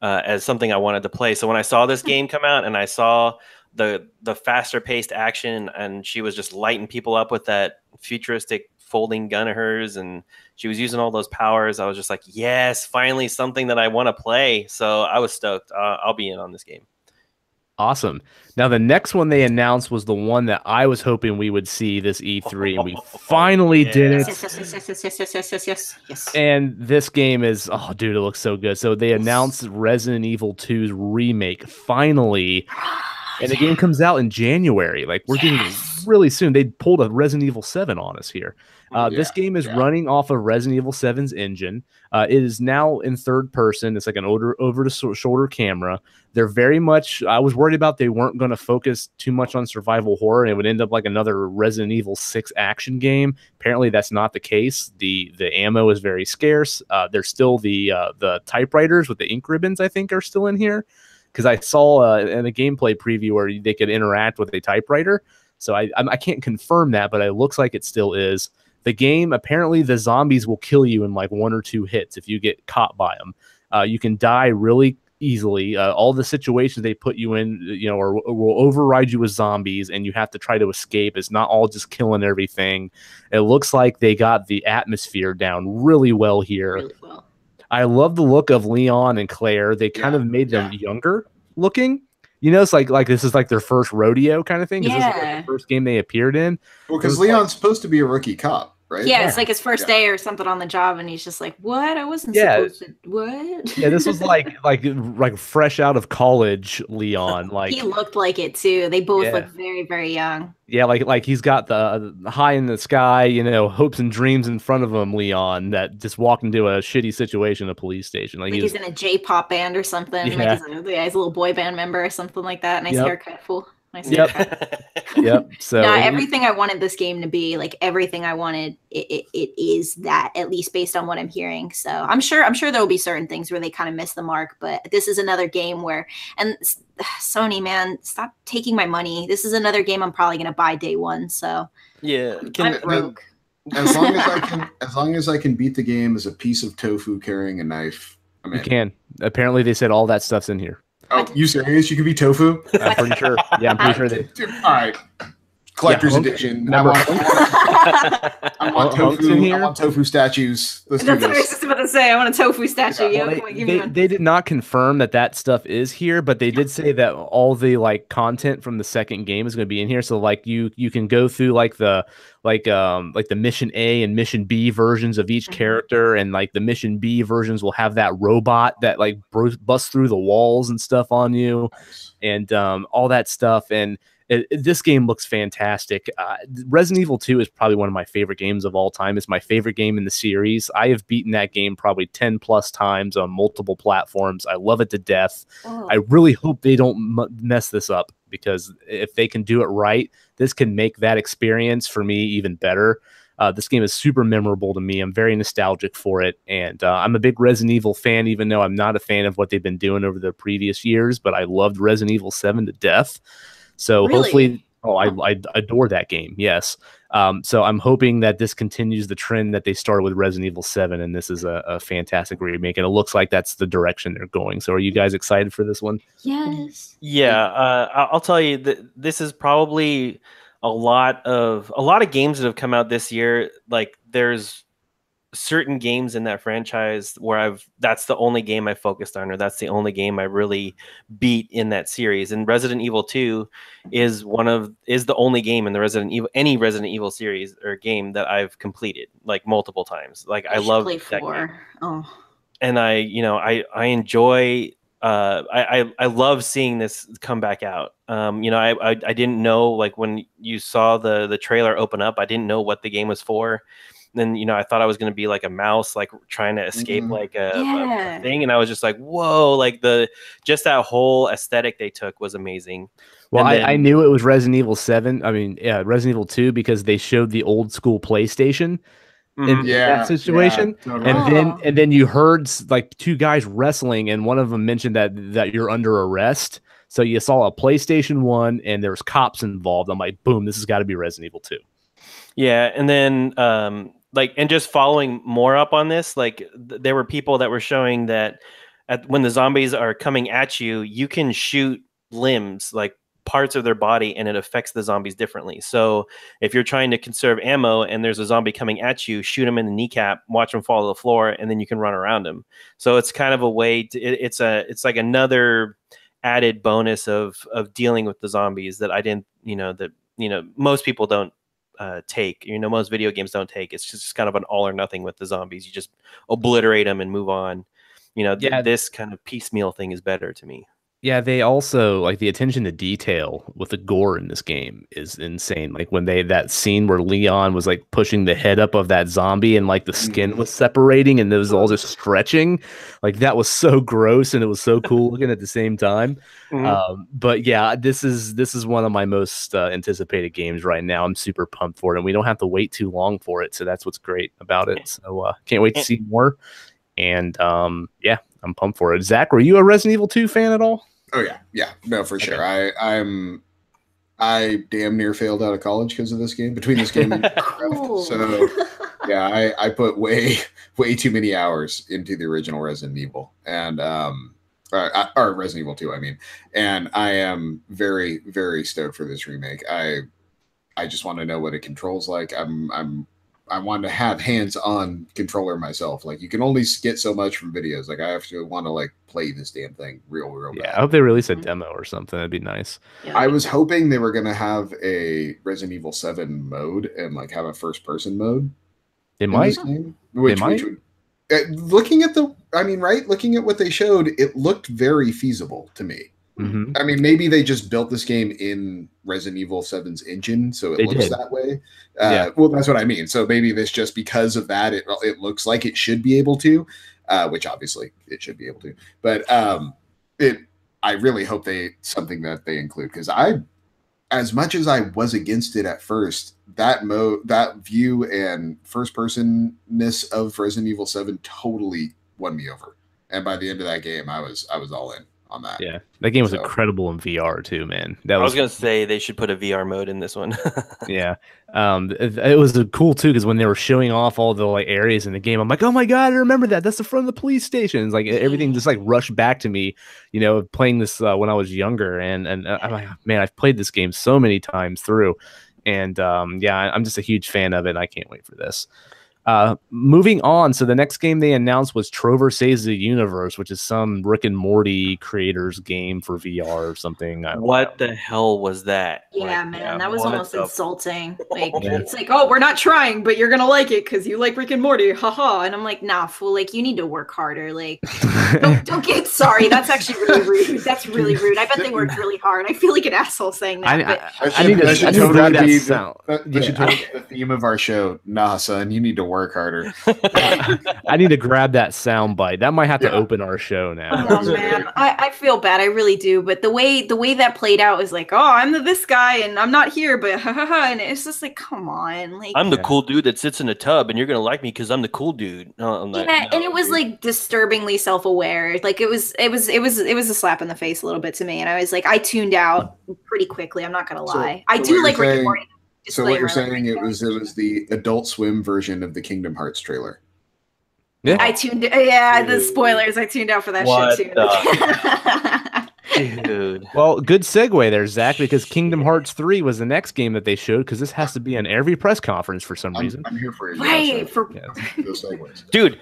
as something I wanted to play. So when I saw this game come out and I saw the faster paced action, and she was just lighting people up with that futuristic folding gun of hers, and she was using all those powers, I was just like, yes, finally something that I want to play. So I was stoked. I'll be in on this game. Awesome. Now, the next one they announced was the one that I was hoping we would see this E3, and we finally did it. Yes. And this game is, oh, dude, it looks so good. So they announced Resident Evil 2's remake, finally. And the game comes out in January. Like, we're getting really soon. They pulled a Resident Evil 7 on us here. This game is running off of Resident Evil 7's engine. It is now in third person. It's like an over-the-shoulder camera. They're very much... I was worried about they weren't going to focus too much on survival horror, and it would end up like another Resident Evil 6 action game. Apparently, that's not the case. The ammo is very scarce. There's still the typewriters with the ink ribbons, I think, are still in here. Because I saw in a gameplay preview where they could interact with a typewriter. So I can't confirm that, but it looks like it still is. The game, apparently the zombies will kill you in like 1 or 2 hits if you get caught by them. You can die really easily. All the situations they put you in, will override you with zombies, and you have to try to escape. It's not all just killing everything. It looks like they got the atmosphere down really well here. Really well. I love the look of Leon and Claire. They kind of made them younger looking. It's like this is like their first rodeo kind of thing. This is like the first game they appeared in. Well, because Leon's supposed to be a rookie cop, right? Yeah, it's like his first day or something on the job, and he's just like, "What? I wasn't supposed to. What?" Yeah, this was like fresh out of college, Leon. Like he looked like it too. They both look very, very young. Yeah, like he's got the high in the sky, hopes and dreams in front of him, Leon, that just walked into a shitty situation, a police station. Like he's in a J-pop band or something. Yeah. Like he's a little boy band member or something like that. Nice haircut, fool. Nice haircut. Yep. So everything I wanted this game to be, like everything I wanted, it is that, at least based on what I'm hearing. So I'm sure there will be certain things where they kind of miss the mark, but this is another game where, and Sony, man, stop taking my money. This is another game I'm probably gonna buy day one. So yeah, I'm broke. As long as I can beat the game as a piece of tofu carrying a knife, you can. Apparently, they said all that stuff's in here. Oh, you serious? You could be tofu? I'm pretty sure. Yeah, I'm pretty sure they. All right. Collector's edition. I want tofu. I want tofu statues. Let's do this. That's what I was just about to say. I want a tofu statue. They did not confirm that stuff is here, but they did say that all the content from the second game is going to be in here. So you can go through the mission A and mission B versions of each character, and the mission B versions will have that robot that busts through the walls and stuff on you, and all that stuff. And this game looks fantastic. Resident Evil 2 is probably one of my favorite games of all time. It's my favorite game in the series. I have beaten that game probably 10 plus times on multiple platforms. I love it to death. Oh. I really hope they don't mess this up, because if they can do it right, this can make that experience for me even better. This game is super memorable to me. I'm very nostalgic for it, and I'm a big Resident Evil fan, even though I'm not a fan of what they've been doing over the previous years, but I loved Resident Evil 7 to death. So hopefully, I adore that game. Yes. So I'm hoping that this continues the trend that they started with Resident Evil 7, and this is a fantastic remake, and it looks like that's the direction they're going. So are you guys excited for this one? Yes. Yeah. I'll tell you that this is probably a lot of games that have come out this year. Like there's certain games in that franchise where that's the only game I focused on, or that's the only game I really beat in that series. And Resident Evil 2 is the only game in the any Resident Evil series or game that I've completed multiple times. I love that game. Oh. And I enjoy I love seeing this come back out. I didn't know, when you saw the trailer open up, I didn't know what the game was for. Then I thought I was going to be like a mouse, trying to escape a thing, and I was just like, whoa! Just that whole aesthetic they took was amazing. Well, I knew it was Resident Evil 7. I mean, Resident Evil 2, because they showed the old school PlayStation in that situation, and then you heard two guys wrestling, and one of them mentioned that you're under arrest. So you saw a PlayStation 1, and there's cops involved. I'm like, boom, this has got to be Resident Evil 2. Yeah, and then and just following more up on this, there were people that were showing that when the zombies are coming at you, you can shoot limbs, parts of their body, and it affects the zombies differently. So if you're trying to conserve ammo and there's a zombie coming at you, shoot him in the kneecap, watch him fall to the floor, and then you can run around him. So it's kind of a way to, it's like another added bonus of dealing with the zombies that I didn't, most people don't take. Most video games don't take. It's just kind of an all or nothing with the zombies. You just obliterate them and move on. This kind of piecemeal thing is better to me. Yeah, they also the attention to detail with the gore in this game is insane. When that scene where Leon was pushing the head up of that zombie, and the skin was separating, and it was all just stretching, that was so gross, and it was so cool looking at the same time. But yeah, this is one of my most anticipated games right now. I'm super pumped for it, and we don't have to wait too long for it, so that's what's great about it. So can't wait to see more. And yeah, I'm pumped for it. Zach, were you a Resident Evil 2 fan at all? Oh yeah, no, for sure. I damn near failed out of college because of this game. Between this game and Minecraft, so yeah, I put way too many hours into the original Resident Evil, and or Resident Evil 2, I mean. And I am very, very stoked for this remake. I just want to know what it controls like. I want to have hands-on controller myself. Like, you can only get so much from videos. Like, I have to want to like play this damn thing real bad. Yeah, I hope they release a demo or something. That'd be nice. Yeah. I was hoping they were gonna have a Resident Evil 7 mode and like have a first-person mode. They might. Which would, looking at looking at what they showed, it looked very feasible to me. Mm-hmm. I mean, maybe they just built this game in Resident Evil 7's engine, so it looks that way. Well, that's what I mean. So maybe this just because of that, it looks like it should be able to, which obviously it should be able to. But I really hope something that they include, because as much as I was against it at first, that view and first personness of Resident Evil 7 totally won me over. And by the end of that game, I was all in on that. Yeah, that game was incredible in VR too, man. I was gonna say they should put a VR mode in this one. Yeah, it was cool too, because when they were showing off all the like areas in the game, I'm like, oh my god, I remember that. That's the front of the police station. It's like everything just like rushed back to me, you know, playing this when I was younger, and I'm like, man, I've played this game so many times through, and yeah, I'm just a huge fan of it. And I can't wait for this. Moving on, so the next game they announced was Trover Saves the Universe, which is some Rick and Morty creators game for VR or something. What the hell was that? Yeah, man, that was almost insulting. Like, it's like, oh, we're not trying, but you're gonna like it because you like Rick and Morty, haha. And I'm like, nah, fool. Like, you need to work harder. Like, don't get sorry. That's actually really rude. That's really rude. I bet they worked really hard. I feel like an asshole saying that. That should totally be the theme of our show. Nah, son, you need to work harder. I need to grab that sound bite. That might have to open our show now. Oh man, I feel bad. I really do. But the way that played out was like, oh, I'm this guy and I'm not here, but ha ha ha. And it's just like, come on, like I'm the cool dude that sits in a tub, and you're gonna like me because I'm the cool dude. And it was like disturbingly self-aware. Like it was a slap in the face a little bit to me, and I was like, I tuned out pretty quickly. I'm not gonna lie. I do like Rick and Morty. So what you're saying, it was the Adult Swim version of the Kingdom Hearts trailer. Yeah, I tuned. Yeah, the spoilers. I tuned out for that shit too. Dude. Well, good segue there, Zach, because Kingdom Hearts 3 was the next game that they showed, because this has to be on every press conference for some reason. I'm here for you. Right. Those segues. Dude,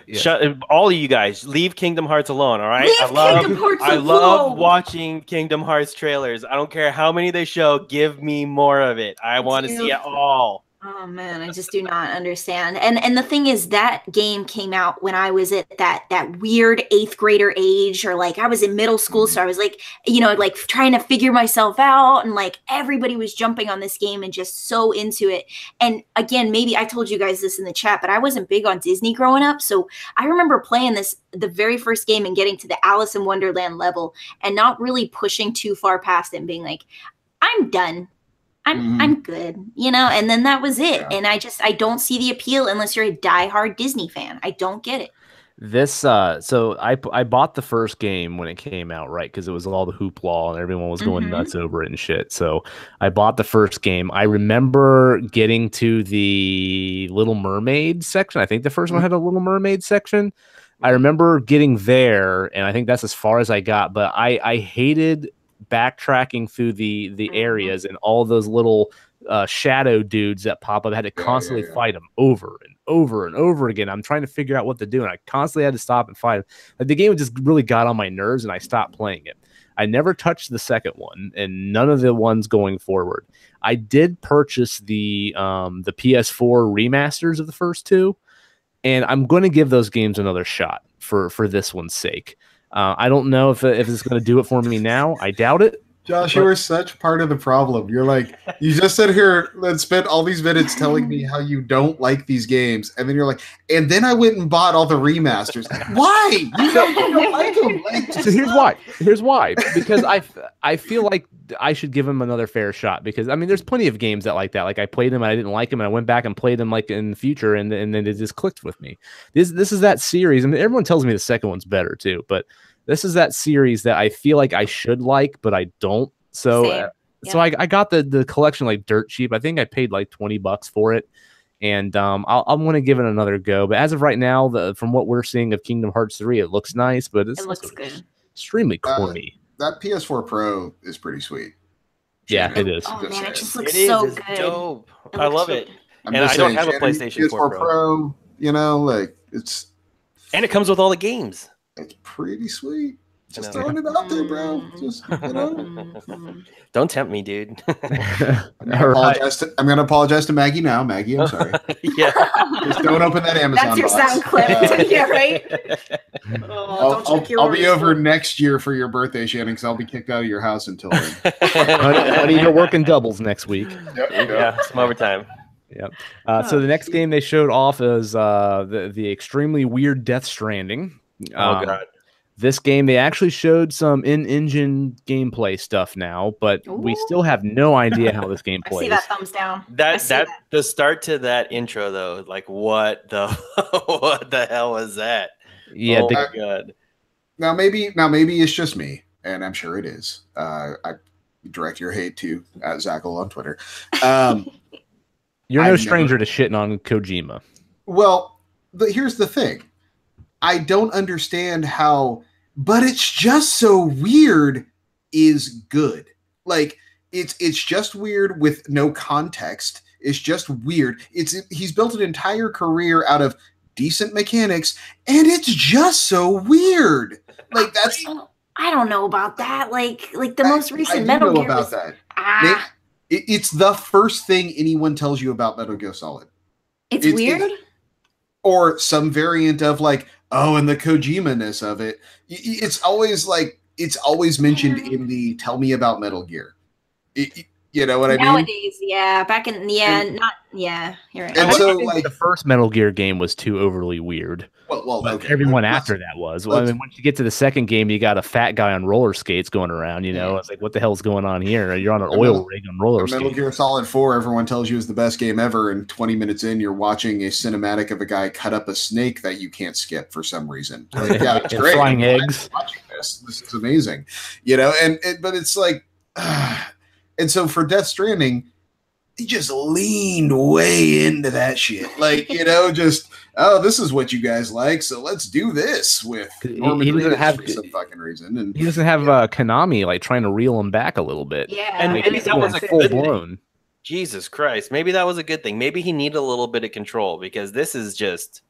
all of you guys, leave Kingdom Hearts alone, all right? I love watching Kingdom Hearts trailers. I don't care how many they show. Give me more of it. I want to see it all. Oh man, I just do not understand. And the thing is, that game came out when I was at that weird 8th grader age, or like I was in middle school, so I was like, you know, like trying to figure myself out, and like everybody was jumping on this game and just so into it. And again, maybe I told you guys this in the chat, but I wasn't big on Disney growing up, so I remember playing the very first game and getting to the Alice in Wonderland level and not really pushing too far past it and being like, I'm done. I'm good, you know, and then that was it. Yeah. And I don't see the appeal unless you're a diehard Disney fan. I don't get it. This so I bought the first game when it came out, right? Because it was all the hoopla and everyone was going nuts over it and shit. So I bought the first game. I remember getting to the Little Mermaid section. I think the first one had a Little Mermaid section. I remember getting there, and I think that's as far as I got. But I hated backtracking through the areas and all those little shadow dudes that pop up. I had to constantly fight them over and over and over again. I'm trying to figure out what to do, and I constantly had to stop and fight them. Like, the game just really got on my nerves, and I stopped playing it. I never touched the second one, and none of the ones going forward. I did purchase the PS4 remasters of the first two, and I'm going to give those games another shot for this one's sake. I don't know if it's going to do it for me now. I doubt it. Josh, you are such part of the problem. You're like, you just sit here and spent all these minutes telling me how you don't like these games, and then you're like, and then I went and bought all the remasters. Why? You don't like them. Like, so here's why. Because I feel like I should give them another fair shot, because I mean, there's plenty of games that like that. Like, I played them and I didn't like them, and I went back and played them like in the future, and then it just clicked with me. This is that series. I mean, everyone tells me the second one's better too, but this is that series that I feel like I should like, but I don't. So so I got the collection like dirt cheap. I think I paid like $20 for it, and I'm going to give it another go. But as of right now, from what we're seeing of Kingdom Hearts 3, it looks nice, but it looks good. extremely corny. That PS4 Pro is pretty sweet. Yeah, it is. Oh man, it just looks It so is. It's good. dope. It I looks love so it. good. I'm And just I don't saying, have a Shannon, PlayStation 4 Pro. You know, like it's And it comes with all the games. it's pretty sweet. Just know. throwing it out there, bro. Just Don't tempt me, dude. I'm gonna apologize to Maggie now. Maggie, I'm sorry. Yeah. Just don't open that Amazon That's your box. sound clip. Yeah, right? Oh, don't check your I'll be orders. over next year for your birthday, Shannon, because I'll be kicked out of your house until then. Honey, you're working doubles next week. Yeah, some overtime. Yep. So the next game they showed off is the extremely weird Death Stranding. Oh god. This game, they actually showed some in-engine gameplay stuff now, but we still have no idea how this game I plays. see that thumbs down. That the start to that intro though, like what the what the hell was that? Yeah, my god. Now maybe it's just me, and I'm sure it is. I direct your hate to @Zackle on Twitter. You're no stranger to shitting on Kojima. Well, here's the thing. I don't understand how, but it's just so weird is good. Like it's just weird with no context. It's just weird. He's built an entire career out of decent mechanics, and it's just so weird. Like that's I don't know about that. Like the most recent Metal Gear about was, that. It's the first thing anyone tells you about Metal Gear Solid. It's weird. Or some variant of like, oh, and the Kojima-ness of it. It's always mentioned in the "Tell me about Metal Gear." You know what I mean? Nowadays, yeah. Back in you're right. And so, like, the first Metal Gear game was too overly weird. Well, but okay. Everyone after that was. Well, I mean, once you get to the second game, you got a fat guy on roller skates going around. You know, it's like, what the hell's going on here? You're on an oil rig on roller skates. Metal Gear Solid 4, everyone tells you is the best game ever, and 20 minutes in, you're watching a cinematic of a guy cut up a snake that you can't skip for some reason. Like, yeah, it's great. Flying eggs. Watching this is amazing. You know, but it's like, and so for Death Stranding, he just leaned way into that shit. Like, you know, just, oh, this is what you guys like, so let's do this with Norman Reedus for some fucking reason. And he doesn't have Konami like trying to reel him back a little bit. Yeah, and maybe that was full blown. Jesus Christ, maybe that was a good thing. Maybe he needed a little bit of control because this is just.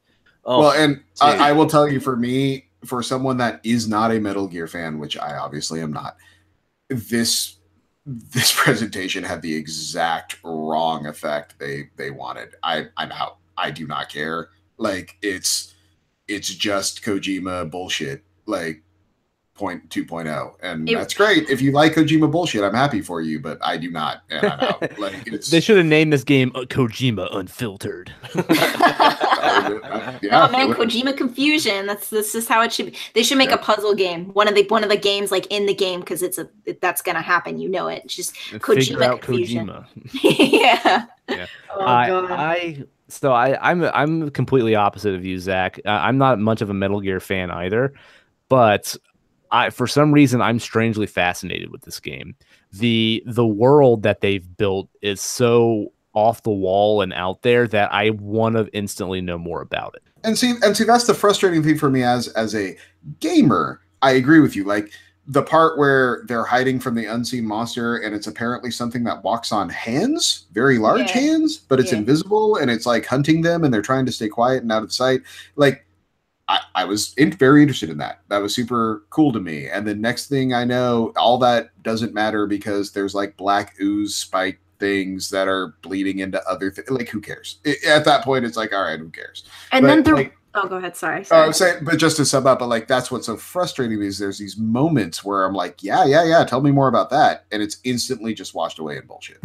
Oh, well, and I will tell you, for me, for someone that is not a Metal Gear fan, which I obviously am not, this presentation had the exact wrong effect they wanted. I'm out. I do not care. Like it's just Kojima bullshit. Like 2.0, and that's great. If you like Kojima bullshit, I'm happy for you, but I do not, and I'm out. Like they should have named this game Kojima Unfiltered. Yeah, oh man, Kojima Confusion. This is how it should be. They should make a puzzle game. One of the games like in the game, because that's gonna happen. You know it. It's just Kojima Confusion. Yeah. Oh, God. I'm completely opposite of you, Zach. I'm not much of a Metal Gear fan either, but for some reason I'm strangely fascinated with this game. The world that they've built is so off the wall and out there that I want to instantly know more about it. And see, that's the frustrating thing for me as a gamer. I agree with you. Like the part where they're hiding from the unseen monster, and it's apparently something that walks on hands, very large hands, but it's invisible, and it's like hunting them, and they're trying to stay quiet and out of sight. Like I was very interested in that. That was super cool to me. And the next thing I know, all that doesn't matter because there's like black ooze spike things that are bleeding into other things. Like, who cares? At that point, it's like, all right, who cares? And then oh, go ahead. Sorry. I'm saying, but just to sum up, but like that's what's so frustrating is there's these moments where I'm like, yeah, tell me more about that, and it's instantly just washed away in bullshit.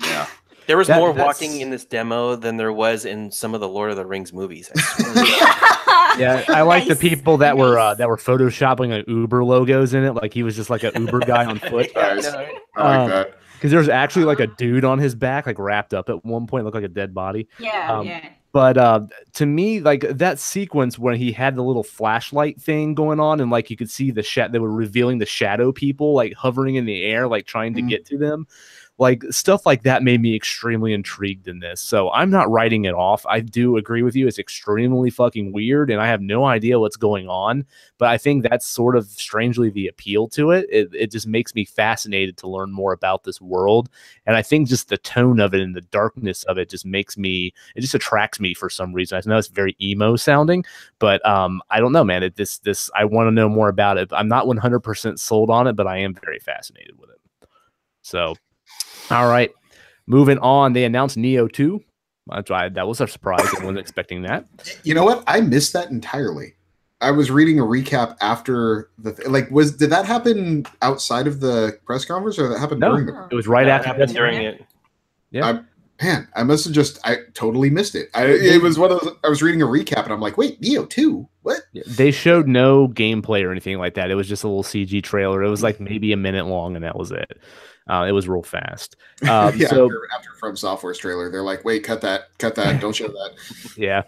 Yeah. There was more walking in this demo than there was in some of the Lord of the Rings movies. Yeah, I like the people that were photoshopping like Uber logos in it. Like he was just like an Uber guy on foot. I like that. Because there's actually like a dude on his back, like wrapped up at one point, looked like a dead body. Yeah. But to me, like that sequence when he had the little flashlight thing going on, and like you could see they were revealing the shadow people like hovering in the air, like trying to get to them. like stuff like that made me extremely intrigued in this. So I'm not writing it off. I do agree with you. It's extremely fucking weird and I have no idea what's going on, but I think that's sort of strangely the appeal to it. It just makes me fascinated to learn more about this world. And I think just the tone of it and the darkness of it just it just attracts me for some reason. I know it's very emo sounding, but I don't know, man. I want to know more about it. I'm not 100% sold on it, but I am very fascinated with it. So, all right, moving on. They announced Neo 2. That was a surprise. I wasn't expecting that. You know what? I missed that entirely. I was reading a recap after did that happen outside of the press conference or that happened during the? It was right after during it. Yeah. I must have I totally missed it. It was one of those, I was reading a recap and I'm like, wait, Neo 2? What? Yeah, they showed no gameplay or anything like that. It was just a little CG trailer. It was like maybe a minute long and that was it. It was real fast. So after From Software's trailer, they're like, wait, cut that, don't show that. Yeah.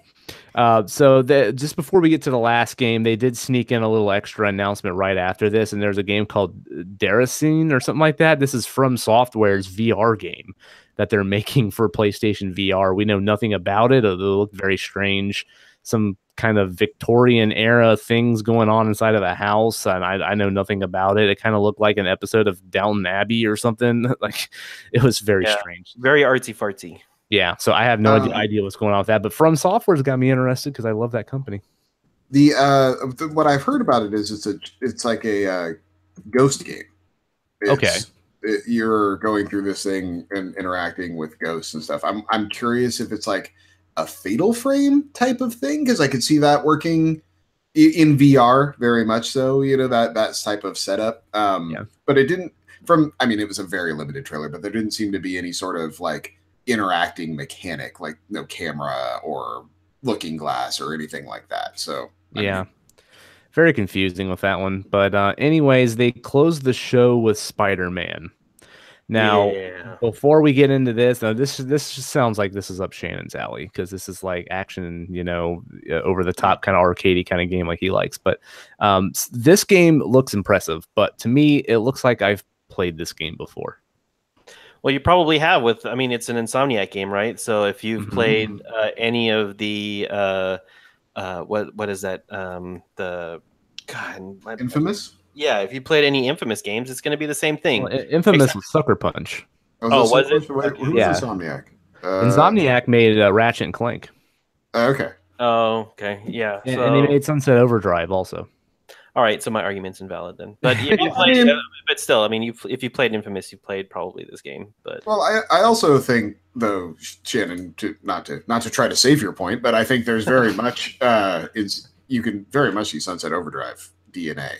Just before we get to the last game, they did sneak in a little extra announcement right after this, and there's a game called Daracine or something like that. This is From Software's VR game that they're making for PlayStation VR. We know nothing about it. It looked very strange. Some kind of Victorian era things going on inside of a house, and I know nothing about it. It kind of looked like an episode of Downton Abbey or something. Like it was very strange, very artsy fartsy. Yeah, so I have no idea what's going on with that, but From Software's got me interested because I love that company. What I've heard about it is it's like a ghost game. You're going through this thing and interacting with ghosts and stuff. I'm curious if it's like a Fatal Frame type of thing, because I could see that working in VR very much so, that type of setup. But it didn't it was a very limited trailer, but there didn't seem to be any sort of like interacting mechanic, like no camera or looking glass or anything like that. So very confusing with that one. But anyways, they closed the show with Spider-Man. Now, before we get into this, now this just sounds like this is up Shannon's alley because this is like action, over the top kind of arcadey kind of game like he likes. But this game looks impressive, but to me, it looks like I've played this game before. Well, you probably have it's an Insomniac game, right? So if you've played any of the what is that? Infamous? Yeah, if you played any Infamous games, it's going to be the same thing. Well, Infamous was Sucker Punch. Was it? Who's Insomniac? Insomniac made Ratchet and Clank. Okay. Oh, okay. Yeah. And they made Sunset Overdrive also. All right, so my argument's invalid then. But if you played, but still, if you played Infamous, you played probably this game. But I also think, though, Shannon, not to try to save your point, but I think there's very much you can very much see Sunset Overdrive DNA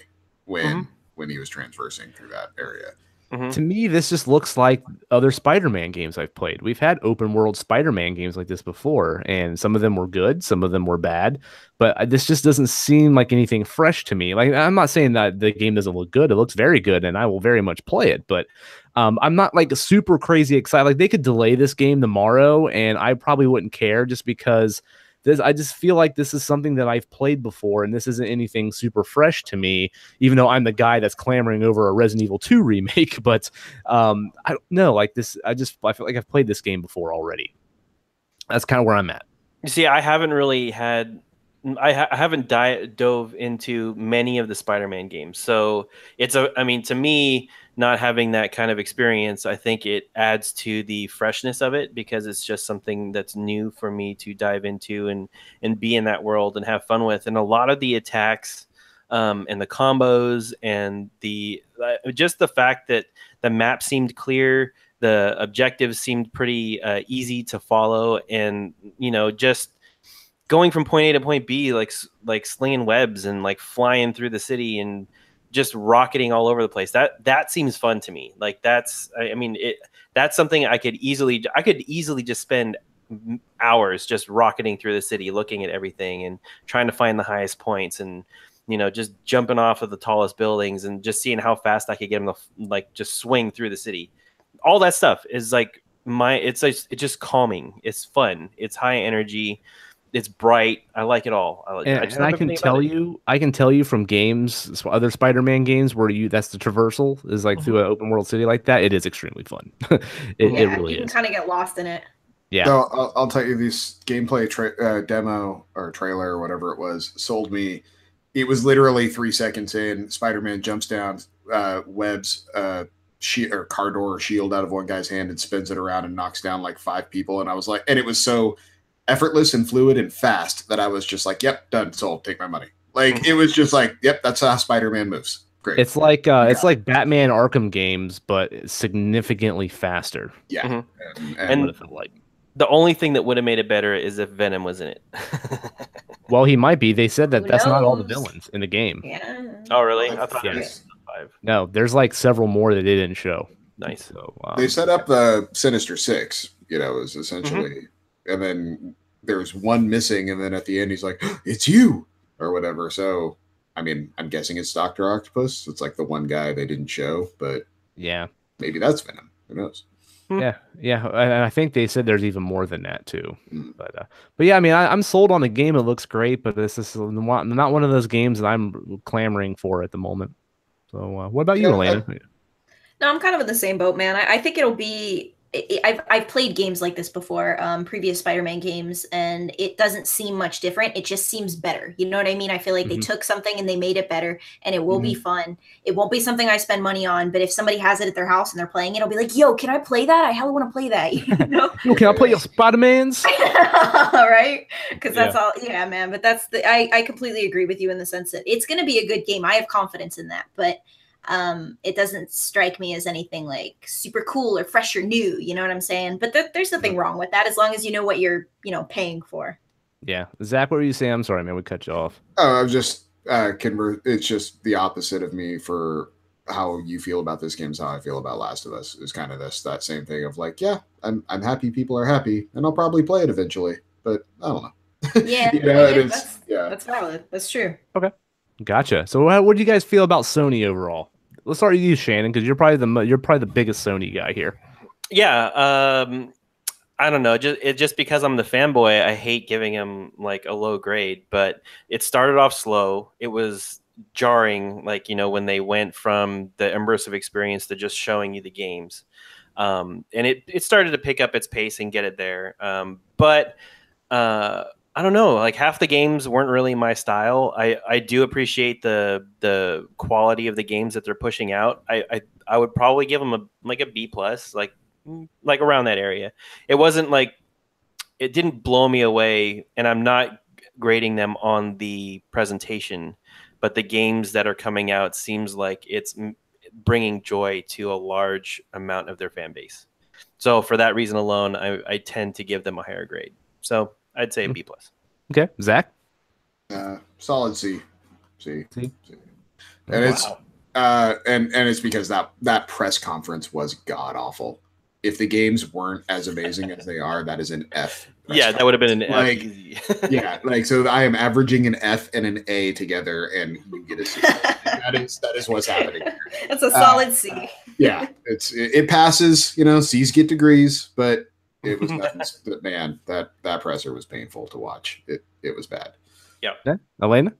when he was traversing through that area. To me, this just looks like other Spider-Man games I've played. We've had open world Spider-Man games like this before, and some of them were good, some of them were bad, but this just doesn't seem like anything fresh to me. Like, I'm not saying that the game doesn't look good. It looks very good, and I will very much play it, but I'm not like super crazy excited. Like, they could delay this game tomorrow, and I probably wouldn't care just because I just feel like this is something that I've played before, and this isn't anything super fresh to me, even though I'm the guy that's clamoring over a Resident Evil 2 remake. But I don't know, like this, I feel like I've played this game before already. That's kind of where I'm at. You see, I haven't really had, I haven't dove into many of the Spider-Man games, so to me, not having that kind of experience, I think it adds to the freshness of it because it's just something that's new for me to dive into and be in that world and have fun with. And a lot of the attacks and the combos and just the fact that the map seemed clear, the objectives seemed pretty easy to follow, and just going from point A to point B, like slinging webs and like flying through the city and just rocketing all over the place. That seems fun to me. Like that's something I could easily just spend hours just rocketing through the city, looking at everything and trying to find the highest points and just jumping off of the tallest buildings and just seeing how fast I could get them to just swing through the city. All that stuff is it's just calming. It's fun. It's high energy. it's bright. I like it all. I just And love I can everything about it. I can tell you from games, other Spider-Man games where that's the traversal is like through an open world city like that. It is extremely fun. It Yeah, really you can is. kind of get lost in it. Yeah. So I'll tell you, this gameplay demo or trailer or whatever it was sold me. It was literally 3 seconds in. Spider-Man jumps down, webs or car door or shield out of one guy's hand and spins it around and knocks down like 5 people. And I was like, and it was so effortless and fluid and fast that I was just like, yep, done, sold, take my money. Like it was just like, yep, that's how Spider-Man moves. Great. It's like Batman Arkham games, but significantly faster. Yeah. And what it felt like. the only thing that would have made it better is if Venom was in it. Well, he might be. They said that Who that's not all the knows? villains in the game. Yeah. Oh, really? I thought it Yes. was 5. No, there's like several more that they didn't show. Nice. So They set up the Sinister Six, is essentially, and then there's one missing, and then at the end he's like, "It's you," or whatever. So, I mean, I'm guessing it's Doctor Octopus. It's like the one guy they didn't show, but yeah, maybe that's Venom. Who knows? yeah. I think they said there's even more than that too. But yeah, I mean, I'm sold on the game. It looks great, but this is not one of those games that I'm clamoring for at the moment. So, what about you, Elena? No, I'm kind of in the same boat, man. I think it'll be. I've played games like this before, previous Spider-Man games, and it doesn't seem much different. It just seems better. You know what I mean? I feel like they took something and they made it better, and it will be fun. It won't be something I spend money on, but if somebody has it at their house and they're playing it, I'll be like, "Yo, can I play that? I hella want to play that." You know? Yo, can I play your Spider-Mans? Right? Because that's all. Yeah, man. But I completely agree with you in the sense that it's going to be a good game. I have confidence in that, but. It doesn't strike me as anything like super cool or fresh or new, you know what I'm saying? But there's nothing wrong with that as long as you know what you're, paying for. Yeah. Zach, what were you saying? I'm sorry, man, we cut you off. Oh, I'm just it's just the opposite of me for how you feel about this game is how I feel about Last of Us. Is kind of that same thing of like, yeah, I'm happy people are happy, and I'll probably play it eventually, but I don't know. Yeah, that's valid. That's true. Okay. Gotcha. So what do you guys feel about Sony overall? Let's start with you, Shannon, because you're probably the biggest Sony guy here. Yeah, I don't know. Just because I'm the fanboy, I hate giving him like a low grade. But it started off slow. It was jarring, like when they went from the immersive experience to just showing you the games, and it started to pick up its pace and get it there. But I don't know. Like half the games weren't really my style. I do appreciate the quality of the games that they're pushing out. I would probably give them a B plus, like around that area. It wasn't like it didn't blow me away, and I'm not grading them on the presentation, but the games that are coming out seems like it's bringing joy to a large amount of their fan base. So for that reason alone, I tend to give them a higher grade. So I'd say B plus. Okay, Zach. Solid C. And Oh, it's wow. and it's because that press conference was god awful. If the games weren't as amazing as they are, that is an F. Yeah, that would have been an F. Yeah, so I am averaging an F and an A together, and you get a C. that is what's happening here. That's a solid C. Yeah, it passes. C's get degrees, but. It was nothing. Man, that presser was painful to watch. It was bad. Yeah. Elena?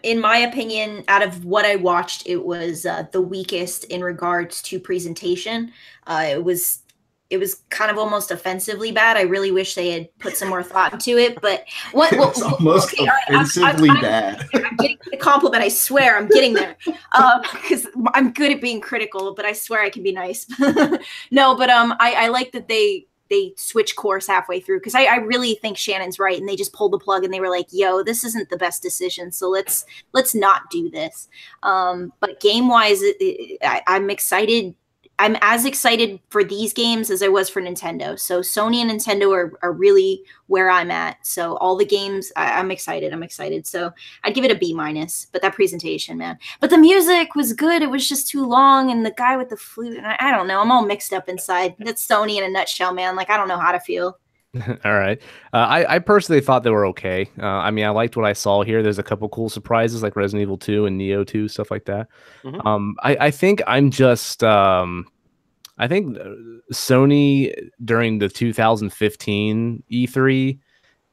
In my opinion, out of what I watched, it was the weakest in regards to presentation. It was kind of almost offensively bad. I really wish they had put some more thought into it. But it's almost offensively bad. I'm getting a compliment. I swear, I'm getting there because I'm good at being critical. But I swear I can be nice. No, but I like that they switch course halfway through because I really think Shannon's right, and they just pulled the plug and they were like, "Yo, this isn't the best decision, so let's not do this." But game wise, I'm excited. I'm as excited for these games as I was for Nintendo. So Sony and Nintendo are really where I'm at. So all the games, I'm excited. So I'd give it a B minus, but that presentation, man. But the music was good. It was just too long. And the guy with the flute, and I don't know. I'm all mixed up inside. That's Sony in a nutshell, man. Like, I don't know how to feel. All right. I personally thought they were okay. I mean, I liked what I saw here. There's a couple cool surprises like Resident Evil 2 and Neo 2, stuff like that. I think I'm just I think Sony during the 2015 E3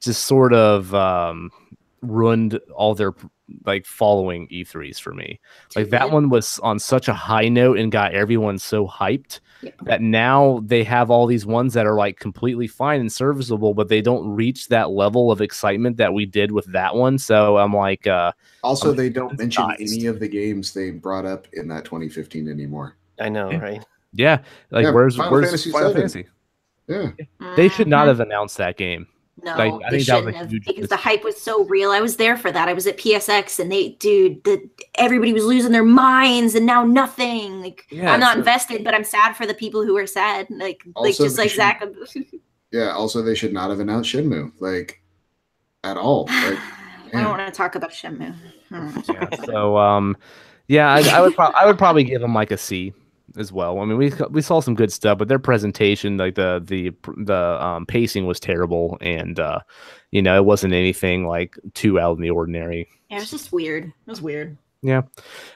just sort of ruined all their like following E3s for me. Like that one was on such a high note and got everyone so hyped that now they have all these ones that are like completely fine and serviceable, but they don't reach that level of excitement that we did with that one. So I'm like, also they don't mention any of the games they brought up in that 2015 anymore. I know, right? Yeah, like where's Final Fantasy? Yeah, they should not have announced that game. No, like, I they think that was shouldn't a have, huge because mistake. the hype was so real. I was there for that. I was at PSX, and everybody was losing their minds, and now nothing. Like, I'm not invested, but I'm sad for the people who are sad. Zach. Yeah. Also, they should not have announced Shenmue, like, at all. Like, I don't want to talk about Shenmue. I would probably give them like a C as well. I mean, we saw some good stuff, but their presentation, like the pacing was terrible, and it wasn't anything like too out in the ordinary. Yeah, it was just weird. It was weird. Yeah.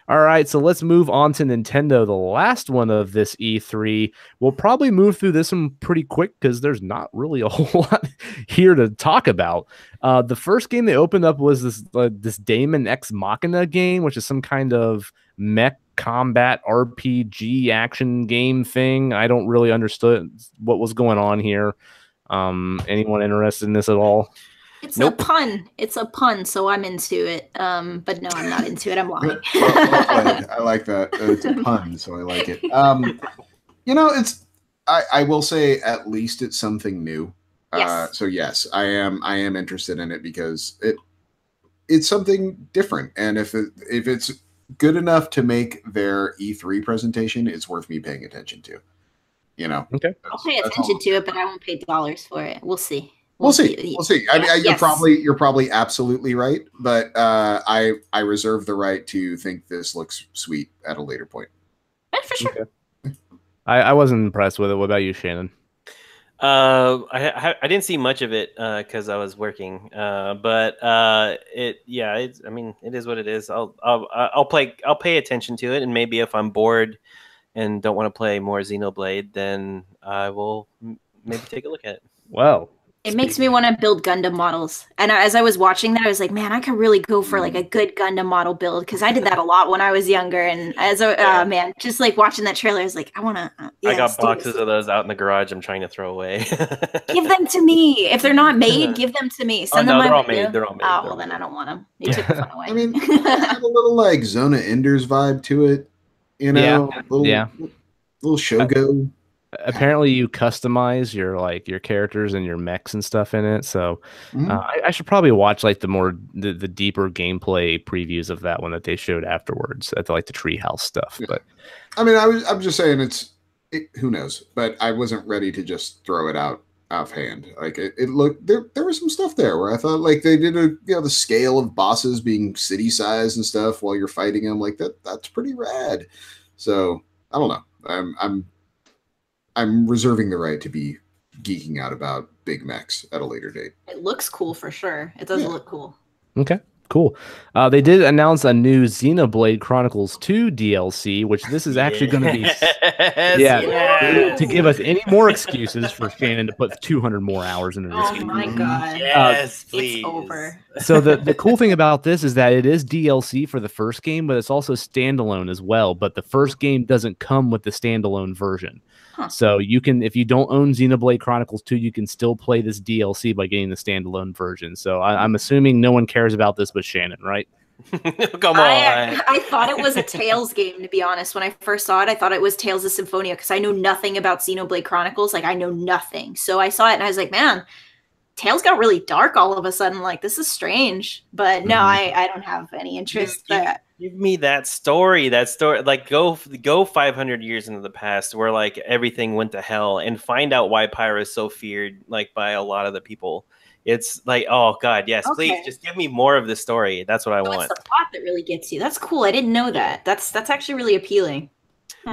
All right, so let's move on to Nintendo, the last one of this E3. We'll probably move through this one pretty quick because there's not really a whole lot here to talk about. The first game they opened up was this Daemon Ex Machina game, which is some kind of mech combat RPG action game thing. I don't really understand what was going on here. Anyone interested in this at all? It's a pun. It's a pun, so I'm into it. But no, I'm not into it. I'm lying. I like that. It's a pun, so I like it. I will say at least it's something new. Yes. So yes, I am interested in it because it's something different, and if it's good enough to make their E3 presentation, it's worth me paying attention to. Okay. I'll pay attention to it, but I won't pay dollars for it. We'll see. We'll see. I mean, you're probably absolutely right, but I reserve the right to think this looks sweet at a later point. Yeah, for sure. Okay. I wasn't impressed with it. What about you, Shannon? I didn't see much of it because I was working. But it is what it is. I'll pay attention to it, and maybe if I'm bored and don't want to play more Xenoblade, then I will maybe take a look at it. Well. It makes me want to build Gundam models. And as I was watching that, I was like, man, I could really go for like a good Gundam model build, because I did that a lot when I was younger. And just like watching that trailer, I was like, I want to. I got boxes of those out in the garage I'm trying to throw away. Give them to me. If they're not made, give them to me. Send them my they're all way. made. They're all made. Oh, well, then I don't want them. You took the fun away. I mean, I have a little like Zona Enders vibe to it. Little Shogo. Apparently you customize your characters and your mechs and stuff in it, so I should probably watch like the deeper gameplay previews of that one that they showed afterwards at the treehouse stuff. But I mean, I'm just saying who knows, but I wasn't ready to just throw it out offhand. Like it looked there was some stuff there where I thought like they did the scale of bosses being city size and stuff while you're fighting them, like that's pretty rad. So I don't know. I'm reserving the right to be geeking out about big mechs at a later date. It looks cool for sure. It does look cool. Okay, cool. They did announce a new Xenoblade Chronicles 2 DLC, which this is actually going to be to give us any more excuses for Shannon to put 200 more hours into this game. Oh my god. Yes, please. It's over. So the cool thing about this is that it is DLC for the first game, but it's also standalone as well. But the first game doesn't come with the standalone version. So you can, if you don't own Xenoblade Chronicles 2, you can still play this DLC by getting the standalone version. So I'm assuming no one cares about this but Shannon, right? Come on. I thought it was a Tales game, to be honest. When I first saw it, I thought it was Tales of Symphonia, because I know nothing about Xenoblade Chronicles. Like, I know nothing. So I saw it and I was like, man, Tales got really dark all of a sudden. Like, this is strange. But no, I don't have any interest. Give me that story. Like, go 500 years into the past where like everything went to hell, and find out why Pyra is so feared like by a lot of the people. It's like, oh god, yes, okay. Please just give me more of the story. That's what I want. It's the plot that really gets you. That's cool. I didn't know that. That's actually really appealing.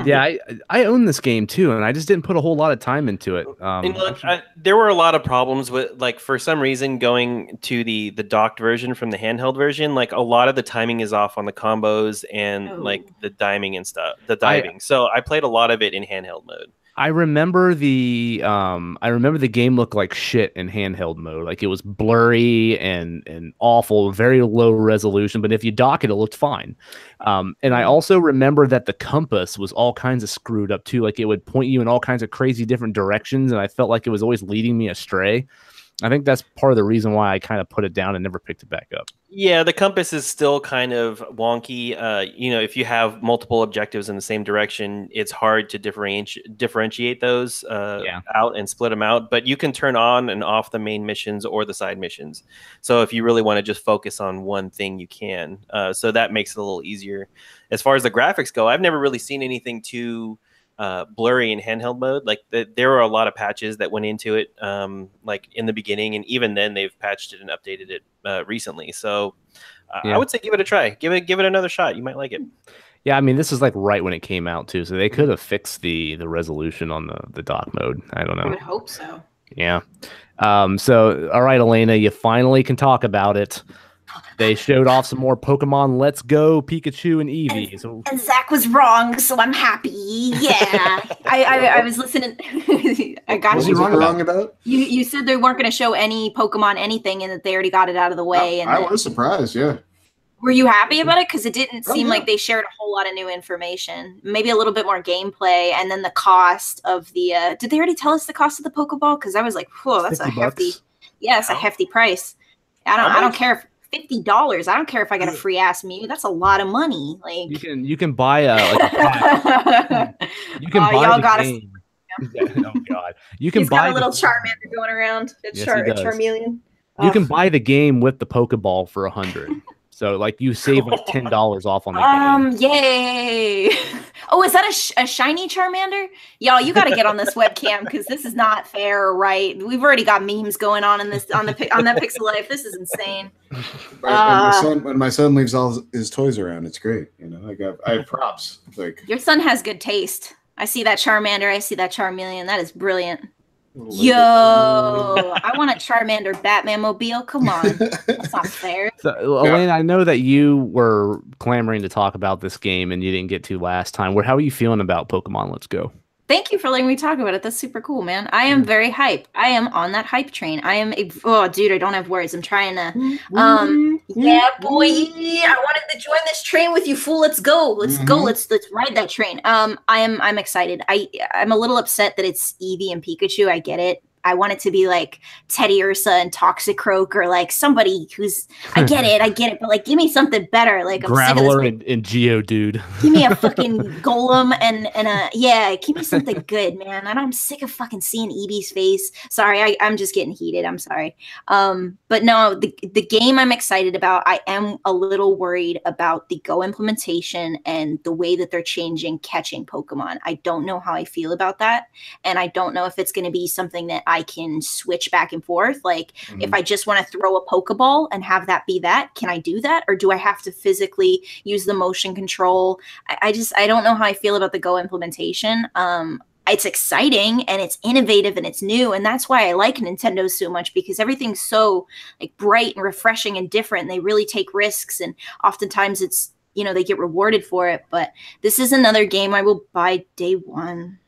Yeah, I own this game too, and I just didn't put a whole lot of time into it. And look, there were a lot of problems with, like, for some reason going to the docked version from the handheld version. Like, a lot of the timing is off on the combos and like the diving and stuff. So I played a lot of it in handheld mode. I remember the game looked like shit in handheld mode. Like it was blurry and awful, very low resolution. But if you dock it, it looked fine. And I also remember that the compass was all kinds of screwed up too. Like it would point you in all kinds of crazy different directions, and I felt like it was always leading me astray. I think that's part of the reason why I kind of put it down and never picked it back up. Yeah, the compass is still kind of wonky. If you have multiple objectives in the same direction, it's hard to differentiate those out and split them out. But you can turn on and off the main missions or the side missions. So if you really want to just focus on one thing, you can. So that makes it a little easier. As far as the graphics go, I've never really seen anything too blurry in handheld mode. Like there were a lot of patches that went into it like in the beginning, and even then they've patched it and updated it recently. So I would say give it a try. Give it another shot. You might like it. Yeah, I mean, this is like right when it came out too, so they could have fixed the resolution on the dock mode. I don't know. I would hope so. Yeah. So all right, Elena, you finally can talk about it. They showed off some more Pokemon Let's Go, Pikachu, and Eevee. And Zach was wrong, so I'm happy. Yeah. I was listening. I got What you. was he wrong about? You said they weren't going to show any Pokemon anything and that they already got it out of the way. I was surprised, yeah. Were you happy about it? Because it didn't seem like they shared a whole lot of new information. Maybe a little bit more gameplay, and then the cost of the... did they already tell us the cost of the Pokeball? Because I was like, whoa, that's a hefty... Yeah, it's a hefty price. I don't care if... $50. I don't care if I get a free ass Mew. That's a lot of money. Like you can buy a you can buy y'all the got game. Oh God! You can He's buy got a little Charmander going around. It's Charmeleon. You can buy the game with the Pokeball for $100. So like you save like $10 off on the game. Yay! Oh, is that a shiny Charmander? Y'all, you got to get on this webcam because this is not fair or right. We've already got memes going on in this on that Pixel Life. This is insane. When my son leaves all his toys around, it's great. You know, I have props. Like your son has good taste. I see that Charmander. I see that Charmeleon. That is brilliant. Yo, I want a Charmander Batman mobile. Come on. That's not fair. So, Elena, I know that you were clamoring to talk about this game and you didn't get to last time. How are you feeling about Pokemon Let's Go? Thank you for letting me talk about it. That's super cool, man. I am very hype. I am on that hype train. Oh, dude, I don't have words. I'm trying to. Yeah, boy. I wanted to join this train with you, fool. Let's go. Let's go. Let's ride that train. I'm excited. I'm a little upset that it's Eevee and Pikachu. I get it. I want it to be like Teddy Ursa and Toxicroak or like somebody who's I get it, but like give me something better. Like Graveler and Geodude. Give me a fucking Golem and give me something good, man. I'm sick of fucking seeing Eevee's face. Sorry, I'm just getting heated. I'm sorry. But no, the game I'm excited about. I am a little worried about the Go implementation and the way that they're changing catching Pokemon. I don't know how I feel about that, and I don't know if it's going to be something that I can switch back and forth. Like if I just want to throw a Pokeball and have that be that, can I do that? Or do I have to physically use the motion control? I don't know how I feel about the Go implementation. It's exciting and it's innovative and it's new. And that's why I like Nintendo so much, because everything's so like bright and refreshing and different. And they really take risks. And oftentimes it's, they get rewarded for it. But this is another game I will buy day one.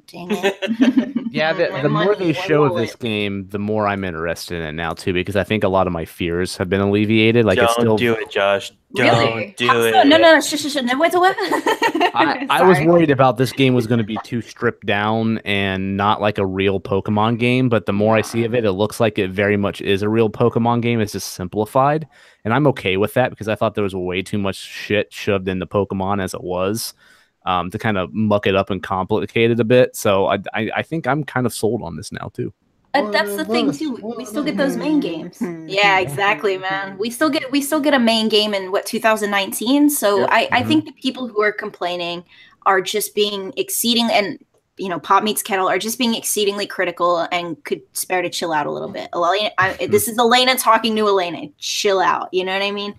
Dang it. Yeah, the more they show of this game, the more I'm interested in it now too, because I think a lot of my fears have been alleviated. Like, don't do it, Josh. Don't do it. No. Shush. No, wait. I was worried about this game was going to be too stripped down and not like a real Pokemon game, but the more I see of it, it looks like it very much is a real Pokemon game. It's just simplified, and I'm okay with that because I thought there was way too much shit shoved into Pokemon as it was. To kind of muck it up and complicate it a bit. So I think I'm kind of sold on this now too. That's the thing too. We still get those main games. Yeah, exactly, man. We still get a main game in 2019. So I think the people who are complaining are just being exceedingly critical and could spare to chill out a little bit. This is Elena talking to Elena. Chill out. You know what I mean?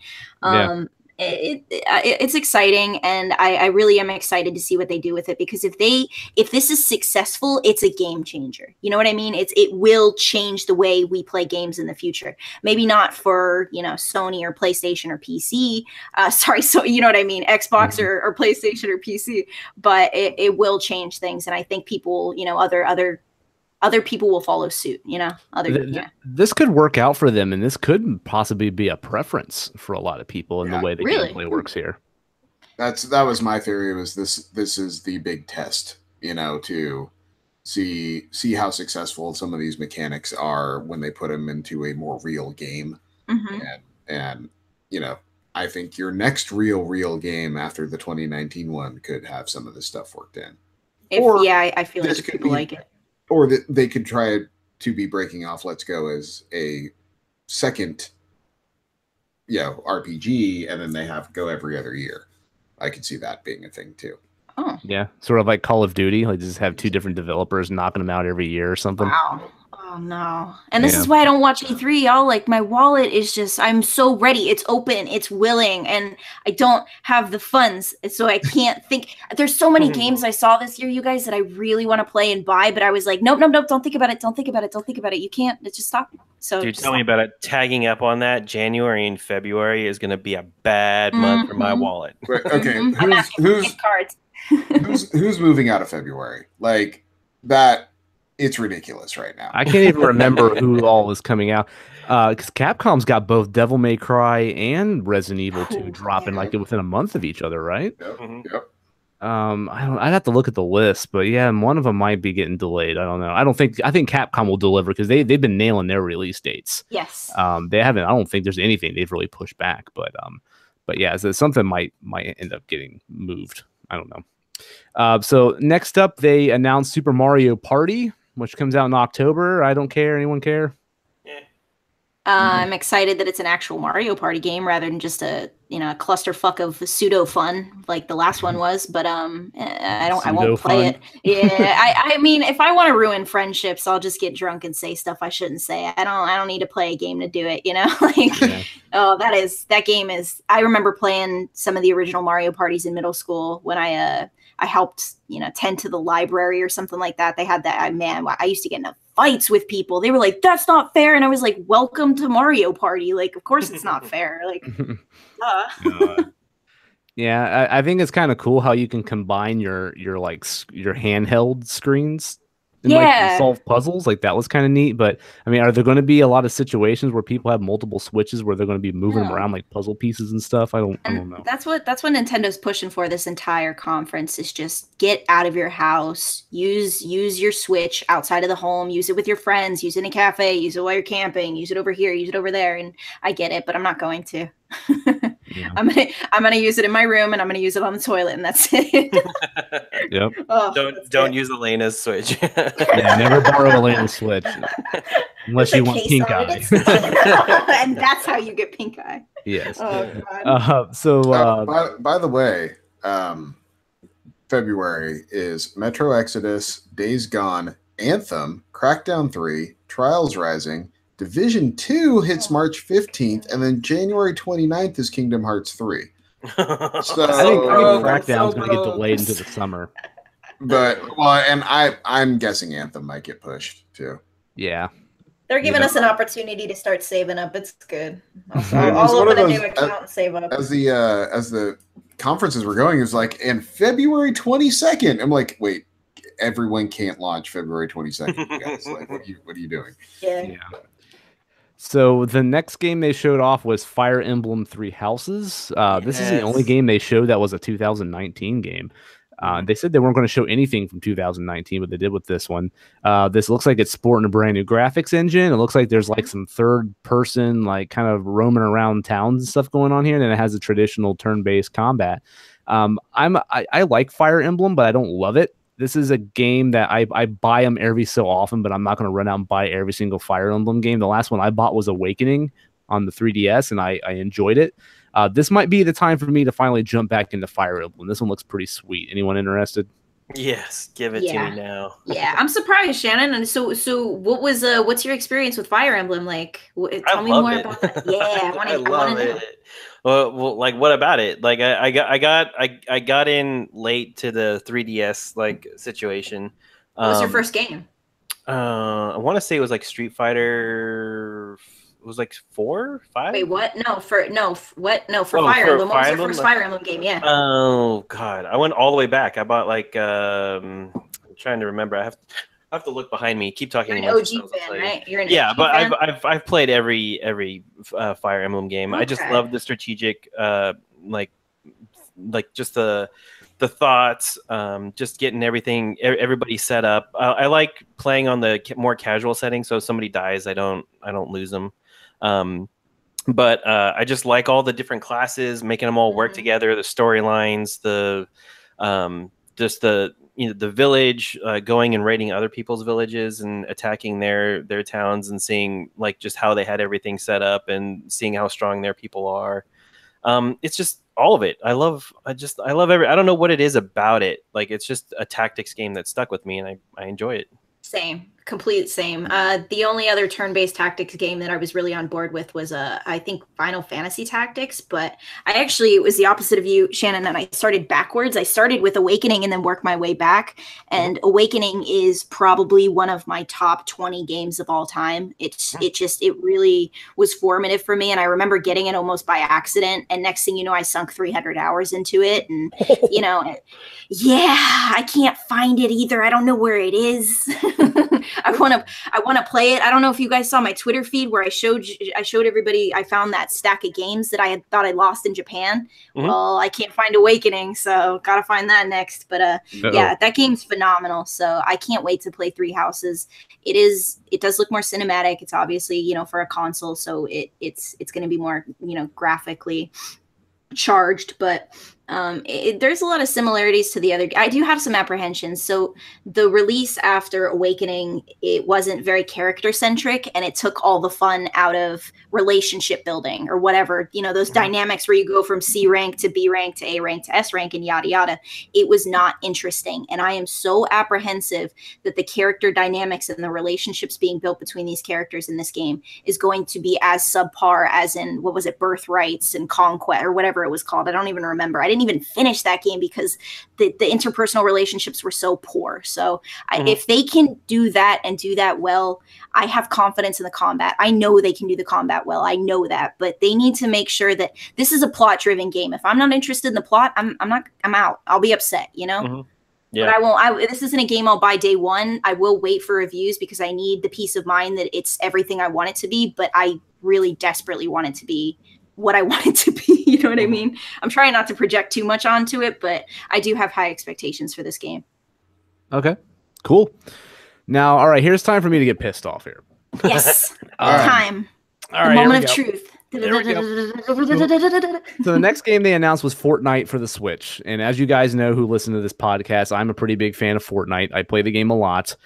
It's exciting, and I really am excited to see what they do with it, because if this is successful, it's a game changer. You know what I mean? It will change the way we play games in the future. Maybe not for Sony or PlayStation or PC. Sorry, so you know what I mean, Xbox or PlayStation or PC, but it will change things, and I think people, other people will follow suit, This could work out for them, and this could possibly be a preference for a lot of people in the way the gameplay works here. That was my theory, was this is the big test, to see how successful some of these mechanics are when they put them into a more real game. And I think your next real game after the 2019 one could have some of this stuff worked in. I feel like people like it. Or that they could try to be breaking off Let's Go as a second, RPG, and then they have Go every other year. I could see that being a thing too. Oh, yeah, sort of like Call of Duty, like just have two different developers knocking them out every year or something. Wow. Oh no. And this is why I don't watch E3, y'all. Like, my wallet is just, I'm so ready. It's open, it's willing, and I don't have the funds. So I can't think. There's so many games I saw this year, you guys, that I really want to play and buy, but I was like, nope, don't think about it. Don't think about it. You can't. It's just stop. So dude, tell me about it. Tagging up on that, January and February is going to be a bad month for my wallet. Right, okay. Who's moving out of February? Like that. It's ridiculous right now. I can't even remember who all was coming out, because Capcom's got both Devil May Cry and Resident Evil 2 dropping like within a month of each other, right? Yep. I'd have to look at the list, but yeah, one of them might be getting delayed. I don't know. I think Capcom will deliver, because they've been nailing their release dates. Yes. They haven't. I don't think there's anything they've really pushed back, but yeah, so something might end up getting moved. I don't know. So next up, they announced Super Mario Party, which comes out in October. I don't care. Anyone care? I'm excited that it's an actual Mario Party game rather than just a clusterfuck of pseudo fun like the last one was. But I won't play it. Yeah, I mean, if I want to ruin friendships, I'll just get drunk and say stuff I shouldn't say. I don't need to play a game to do it. That game is. I remember playing some of the original Mario parties in middle school when I helped tend to the library or something like that. They had that. I used to get into fights with people. They were like, "That's not fair," and I was like, "Welcome to Mario Party." Like, of course it's not fair. Like, yeah, I think it's kind of cool how you can combine your handheld screens and solve puzzles. Like, that was kind of neat. But I mean, are there going to be a lot of situations where people have multiple switches where they're going to be moving them around like puzzle pieces and stuff? I don't know. That's what Nintendo's pushing for this entire conference, is just get out of your house, use your Switch outside of the home, use it with your friends, use it in a cafe, use it while you're camping, use it over here, use it over there. And I get it, but I'm not going to. Yeah. I'm gonna use it in my room, and I'm gonna use it on the toilet, and that's it. Yep. Don't use Elena's Switch. Yeah, never borrow Elena's Switch unless you want pink eye. And that's how you get pink eye. Yes. Oh, by the way, February is Metro Exodus, Days Gone, Anthem, Crackdown 3, Trials Rising. Division 2 hits March 15th, and then January 29th is Kingdom Hearts 3. So I think Crackdown's going to get delayed into the summer. But and I'm guessing Anthem might get pushed too. Yeah, they're giving us an opportunity to start saving up. It's good. I'll open a new account and save up. As the conferences were going, it was like, and February 22nd. I'm like, wait, everyone can't launch February 22nd. Guys. Like, what are you doing? Yeah. So the next game they showed off was Fire Emblem Three Houses. This is the only game they showed that was a 2019 game. They said they weren't going to show anything from 2019, but they did with this one. This looks like it's sporting a brand new graphics engine. It looks like there's like some third person, like kind of roaming around towns and stuff going on here. And then it has a traditional turn-based combat. I like Fire Emblem, but I don't love it. This is a game that I buy them every so often, but I'm not going to run out and buy every single Fire Emblem game. The last one I bought was Awakening on the 3DS, and I enjoyed it. This might be the time for me to finally jump back into Fire Emblem. This one looks pretty sweet. Anyone interested? Yes, give it to me now. Yeah, I'm surprised, Shannon. And so what's your experience with Fire Emblem like? Tell me more about that. Yeah, I want to. Well, like, what about it? Like, I got in late to the 3DS like situation. What was your first game? I want to say it was like Street Fighter. It was like 4, 5. Wait, what? No, for Oh, Fire for Emblem. What was Fire your first Emblem? Fire Emblem game? Yeah. Oh God, I went all the way back. I bought like I'm trying to remember. I have to look behind me. Keep talking. You're an OG fan, right? You're an OG but fan? I've played every Fire Emblem game. I just Okay. love the strategic like just the thoughts, just getting everybody set up. I like playing on the more casual setting, so if somebody dies, I don't lose them. But I just like all the different classes, making them all work together, the storylines, the just the the village, going and raiding other people's villages and attacking their towns and seeing like just how they had everything set up and seeing how strong their people are. It's just all of it. I love I don't know what it is about it. Like, it's just a tactics game that stuck with me, and I enjoy it. Same, complete same. The only other turn-based tactics game that I was really on board with was I think Final Fantasy Tactics, but it was the opposite of you, Shannon, and I started backwards. I started with Awakening and then worked my way back. And Awakening is probably one of my top 20 games of all time. It really was formative for me, and I remember getting it almost by accident. And next thing you know, I sunk 300 hours into it, and I can't find it either. I don't know where it is. I want to play it. I don't know if you guys saw my Twitter feed where I showed everybody I found that stack of games that I had thought I lost in Japan. Well, I can't find Awakening, so gotta find that next. But yeah, that game's phenomenal. So I can't wait to play Three Houses. It does look more cinematic. It's obviously for a console, so it's going to be more graphically charged, but there's a lot of similarities to the other. I do have some apprehensions. So the release after Awakening, it wasn't very character centric, and it took all the fun out of relationship building or whatever, those dynamics where you go from C rank to B rank to A rank to S rank and yada yada. It was not interesting, and I am so apprehensive that the character dynamics and the relationships being built between these characters in this game is going to be as subpar as in, what was it, Birthrights and Conquest or whatever it was called. I don't even remember. I didn't even finish that game because the interpersonal relationships were so poor. So if they can do that and do that well, I have confidence in the combat. I know they can do the combat well. I know that, but they need to make sure that this is a plot driven game. If I'm not interested in the plot, I'm out. I'll be upset, Yeah. But I won't. This isn't a game I'll buy day one. I will wait for reviews because I need the peace of mind that it's everything I want it to be, but I really desperately want it to be what I want it to be. You know what I mean? I'm trying not to project too much onto it, but I do have high expectations for this game. Okay, cool. Now, all right, here's time for me to get pissed off here. Yes, time. All the right, moment of truth. There we go. So the next game they announced was Fortnite for the Switch. And as you guys know who listen to this podcast, I'm a pretty big fan of Fortnite. I play the game a lot.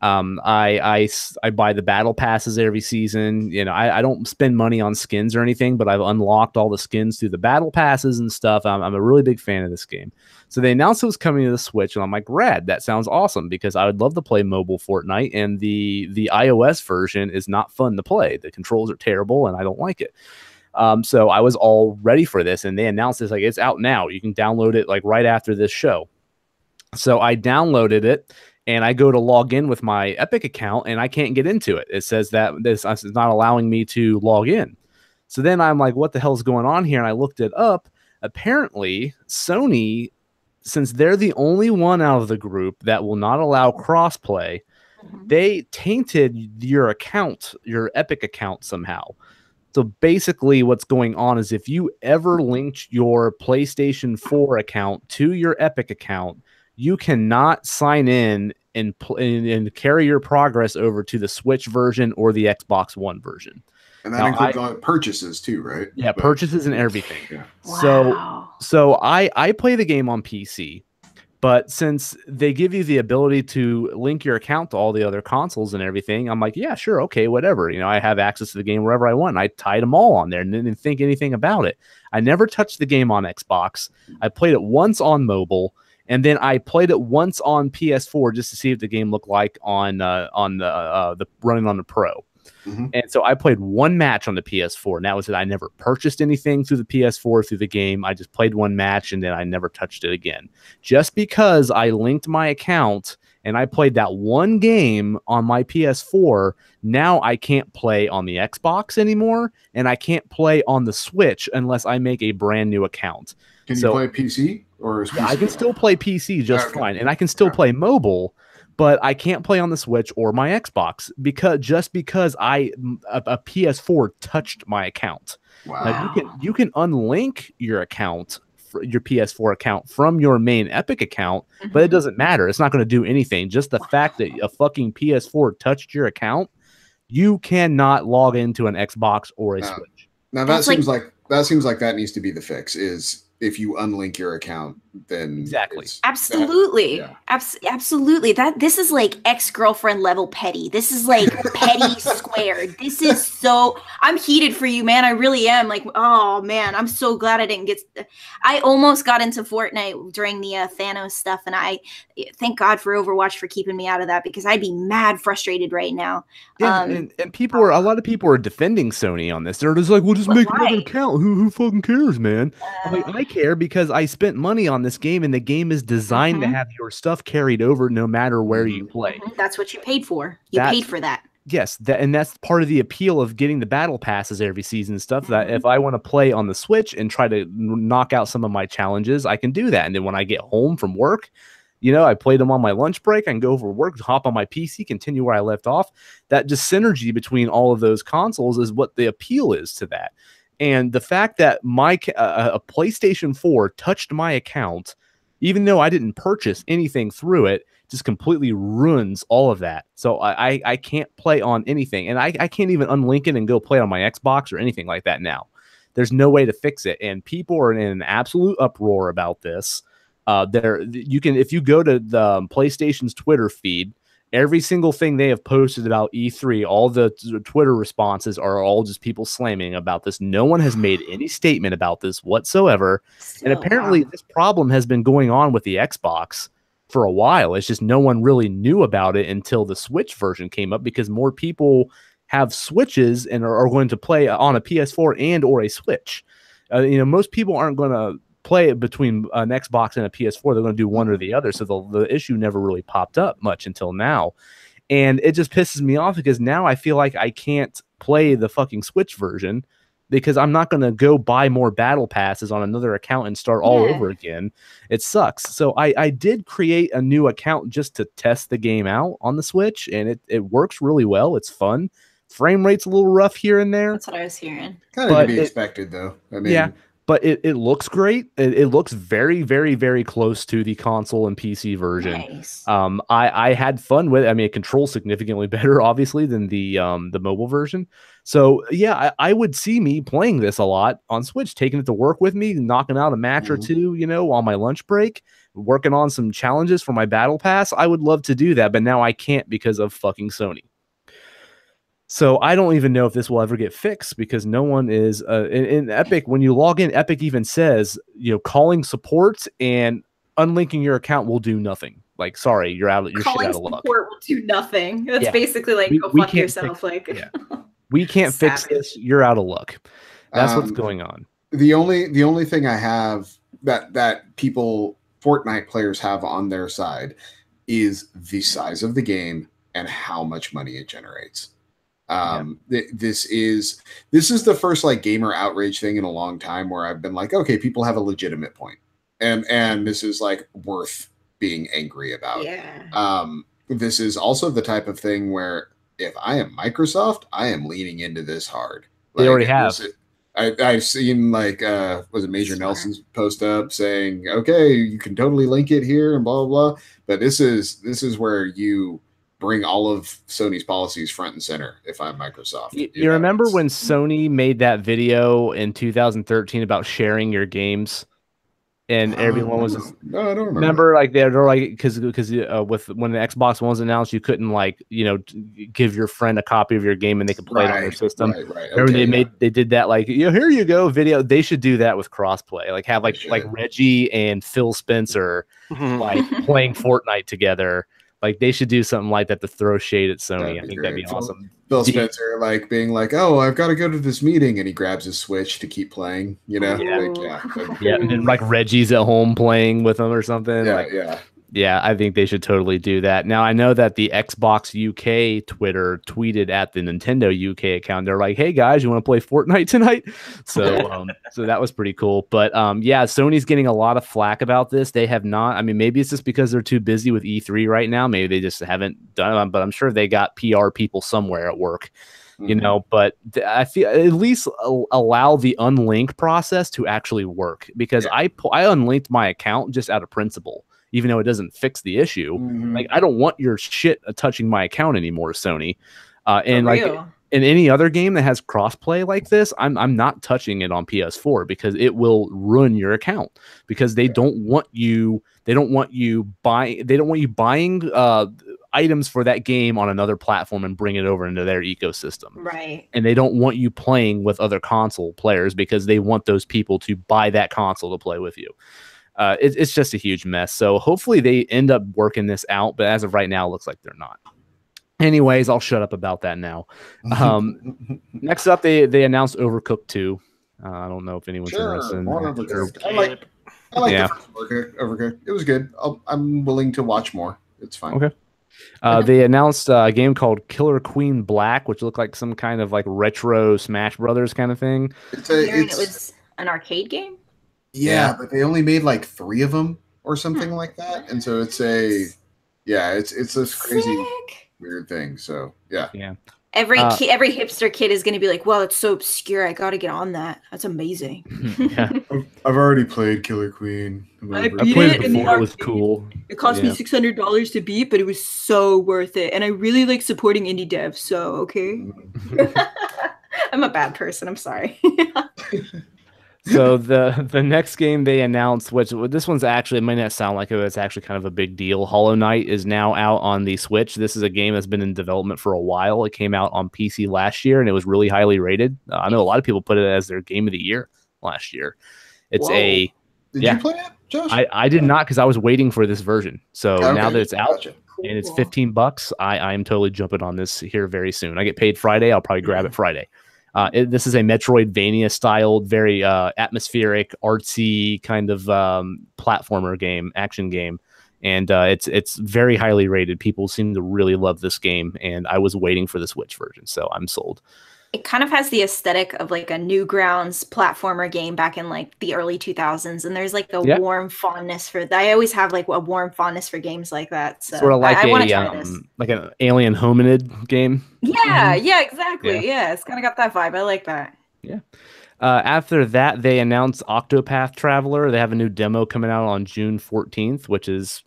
I buy the battle passes every season. I don't spend money on skins or anything, but I've unlocked all the skins through the battle passes and stuff. I'm a really big fan of this game. So they announced it was coming to the Switch, and I'm like, rad, that sounds awesome, because I would love to play mobile Fortnite, and the iOS version is not fun to play. The controls are terrible, and I don't like it. So I was all ready for this, and they announced this, like, it's out now. You can download it like right after this show. So I downloaded it, and I go to log in with my Epic account, and I can't get into it. It says that this is not allowing me to log in. So then I'm like, what the hell is going on here? And I looked it up. Apparently, Sony, since they're the only one out of the group that will not allow crossplay, they tainted your account, your Epic account somehow. So basically what's going on is if you ever linked your PlayStation 4 account to your Epic account, you cannot sign in and carry your progress over to the Switch version or the Xbox One version. And that includes all purchases too, right? Yeah, purchases and everything. Yeah. Wow. So I play the game on PC, but since they give you the ability to link your account to all the other consoles and everything, I'm like, yeah, sure, okay, whatever. I have access to the game wherever I want. I tied them all on there and didn't think anything about it. I never touched the game on Xbox. I played it once on mobile. And then I played it once on PS4 just to see if the game looked like on the running on the Pro. And so I played one match on the PS4, and that was it. I never purchased anything through the PS4 through the game. I just played one match, and then I never touched it again. Just because I linked my account and I played that one game on my PS4, now I can't play on the Xbox anymore, and I can't play on the Switch unless I make a brand new account. Can you play PC? Or is PC I can still play PC just fine, and I can still play mobile, but I can't play on the Switch or my Xbox because a PS4 touched my account. Wow. Now, you can unlink your account, your PS4 account, from your main Epic account, but it doesn't matter. It's not going to do anything. Just the fact that a fucking PS4 touched your account, you cannot log into an Xbox or a Switch. Now that seems like that needs to be the fix. Is if you unlink your account, then exactly, absolutely, absolutely. This is like ex-girlfriend level petty. This is like petty squared. This is so. I'm heated for you, man. I really am. Like, oh man, I'm so glad I didn't get. I almost got into Fortnite during the Thanos stuff, and I thank God for Overwatch for keeping me out of that because I'd be mad frustrated right now. Yeah, and a lot of people are defending Sony on this. They're just like, "We'll just make another account. Who fucking cares, man?" I'm like, I care because I spent money on this game, and the game is designed to have your stuff carried over no matter where you play. That's what you paid for. You paid for that. Yes, and that's part of the appeal of getting the battle passes every season and stuff. That if I want to play on the Switch and try to knock out some of my challenges, I can do that. And then when I get home from work, I played them on my lunch break. I can go over work, hop on my PC, continue where I left off. That just synergy between all of those consoles is what the appeal is to that. And the fact that a PlayStation 4 touched my account, even though I didn't purchase anything through it, just completely ruins all of that. So I can't play on anything. And I can't even unlink it and go play on my Xbox or anything like that now. There's no way to fix it. And people are in an absolute uproar about this. If you go to the PlayStation's Twitter feed, every single thing they have posted about E3, all the Twitter responses are all just people slamming about this. No one has made any statement about this whatsoever. And apparently this problem has been going on with the Xbox for a while. It's just no one really knew about it until the Switch version came up because more people have Switches and are going to play on a PS4 and or a Switch. Most people aren't going to play it between an Xbox and a PS4. They're going to do one or the other. So the issue never really popped up much until now. And it just pisses me off because now I feel like I can't play the fucking Switch version because I'm not going to go buy more battle passes on another account and start all over again. It sucks. So I did create a new account just to test the game out on the Switch, and it works really well. It's fun. Frame rate's a little rough here and there. That's what I was hearing. Kind of to be expected, though. I mean, yeah. But it looks great. It looks very, very, very close to the console and PC version. Nice. I had fun with it. I mean, it controls significantly better, obviously, than the mobile version. So, yeah, I would see me playing this a lot on Switch, taking it to work with me, knocking out a match or two, on my lunch break, working on some challenges for my Battle Pass. I would love to do that, but now I can't because of fucking Sony. So I don't even know if this will ever get fixed because no one is in Epic. When you log in, Epic even says, calling support and unlinking your account will do nothing. Like, sorry, you're shit out of luck. Support will do nothing. That's basically like, go fuck yourself. We can't fix this. You're out of luck. That's what's going on. The only thing I have that people, Fortnite players, have on their side is the size of the game and how much money it generates. This is the first gamer outrage thing in a long time where I've been like, okay, people have a legitimate point, and this is worth being angry about. This is also the type of thing where if I am Microsoft, I am leaning into this hard. They already have. I've seen was it Major Nelson's post up saying, okay, you can totally link it here and blah blah blah, but this is where you bring all of Sony's policies front and center if I'm Microsoft. You remember when Sony made that video in 2013 about sharing your games? And everyone was no, I don't remember. They're because with when the Xbox One was announced, you couldn't give your friend a copy of your game and they could play it on their system. Right. Remember they did that here you go video. They should do that with crossplay. Have Reggie and Phil Spencer playing Fortnite together. Like they should do something like that to throw shade at Sony. I think great. that'd be awesome. Phil Spencer like being like, "Oh, I've got to go to this meeting," and he grabs his Switch to keep playing. You know, Yeah, and then like Reggie's at home playing with him or something. Yeah. Yeah, I think they should totally do that. Now, I know that the Xbox UK Twitter tweeted at the Nintendo UK account. They're like, "Hey guys, you want to play Fortnite tonight?" So, so that was pretty cool. But yeah, Sony's getting a lot of flack about this. They have not. I mean, maybe it's just because they're too busy with E3 right now. Maybe they just haven't done it. But I'm sure they got PR people somewhere at work. You know, but I feel at least allow the unlink process to actually work, because I unlinked my account just out of principle. Even though it doesn't fix the issue, like I don't want your shit touching my account anymore, Sony. And like in any other game that has crossplay like this, I'm not touching it on PS4 because it will ruin your account, because they don't want you buying items for that game on another platform and bring it over into their ecosystem. Right. And they don't want you playing with other console players because they want those people to buy that console to play with you. It's just a huge mess. So hopefully they end up working this out. But as of right now, it looks like they're not. Anyways, I'll shut up about that now. Next up, they announced Overcooked 2. I don't know if anyone's interested. I like the first Overcooked. It was good. I'm willing to watch more. It's fine. Okay. They announced a game called Killer Queen Black, which looked like some kind of like retro Smash Brothers kind of thing. It was an arcade game? Yeah, but they only made like 3 of them or something like that, and so it's this crazy weird thing. So yeah. Every hipster kid is going to be like, "Wow, it's so obscure. I got to get on that. That's amazing." I've already played Killer Queen. I played it before. It was cool. It cost me $600 to beat, but it was so worth it. And I really like supporting indie devs. So okay, I'm a bad person. I'm sorry. So the next game they announced, which this one's actually, it might not sound like it, but it's actually kind of a big deal. Hollow Knight is now out on the Switch. This is a game that's been in development for a while. It came out on PC last year, and it was really highly rated. I know a lot of people put it as their game of the year last year. It's Did you play it, Josh? I did not, because I was waiting for this version. So now that it's out and it's $15, I'm totally jumping on this here very soon. I get paid Friday. I'll probably grab it Friday. This is a Metroidvania styled, very atmospheric, artsy kind of platformer game, action game, and it's very highly rated. People seem to really love this game, and I was waiting for the Switch version, so I'm sold. It kind of has the aesthetic of like a Newgrounds platformer game back in like the early 2000s, and there's like a warm fondness for that. I always have like a warm fondness for games like that. So sort of like like an Alien Hominid game. Yeah, exactly. Yeah, it's kind of got that vibe. I like that. Yeah. After that, they announced Octopath Traveler. They have a new demo coming out on June 14th, which is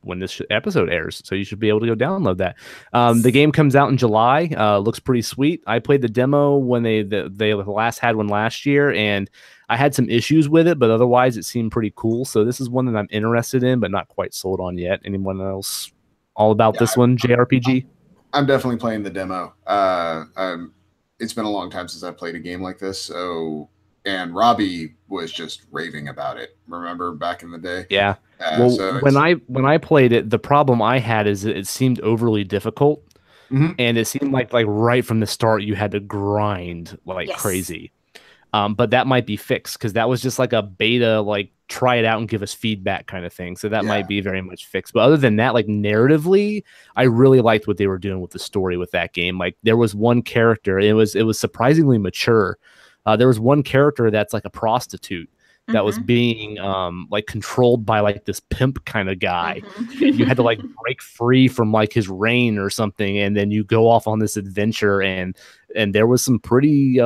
when this episode airs, so you should be able to go download that. The game comes out in July. Looks pretty sweet. I played the demo when they last had one last year, and I had some issues with it, but otherwise it seemed pretty cool. So this is one that I'm interested in, but not quite sold on yet. Anyone else all about this one, JRPG? I'm definitely playing the demo. It's been a long time since I played a game like this, and Robbie was just raving about it. Remember back in the day? Yeah. Well, when I played it, the problem I had is it seemed overly difficult, and it seemed like right from the start you had to grind like crazy. But that might be fixed, because that was just like a beta, like try it out and give us feedback kind of thing. So that might be very much fixed. But other than that, like narratively, I really liked what they were doing with the story with that game. Like there was one character, it was surprisingly mature. There was one character that's like a prostitute that was being like controlled by like this pimp kind of guy. You had to like break free from like his reign or something, and then you go off on this adventure, and there was some pretty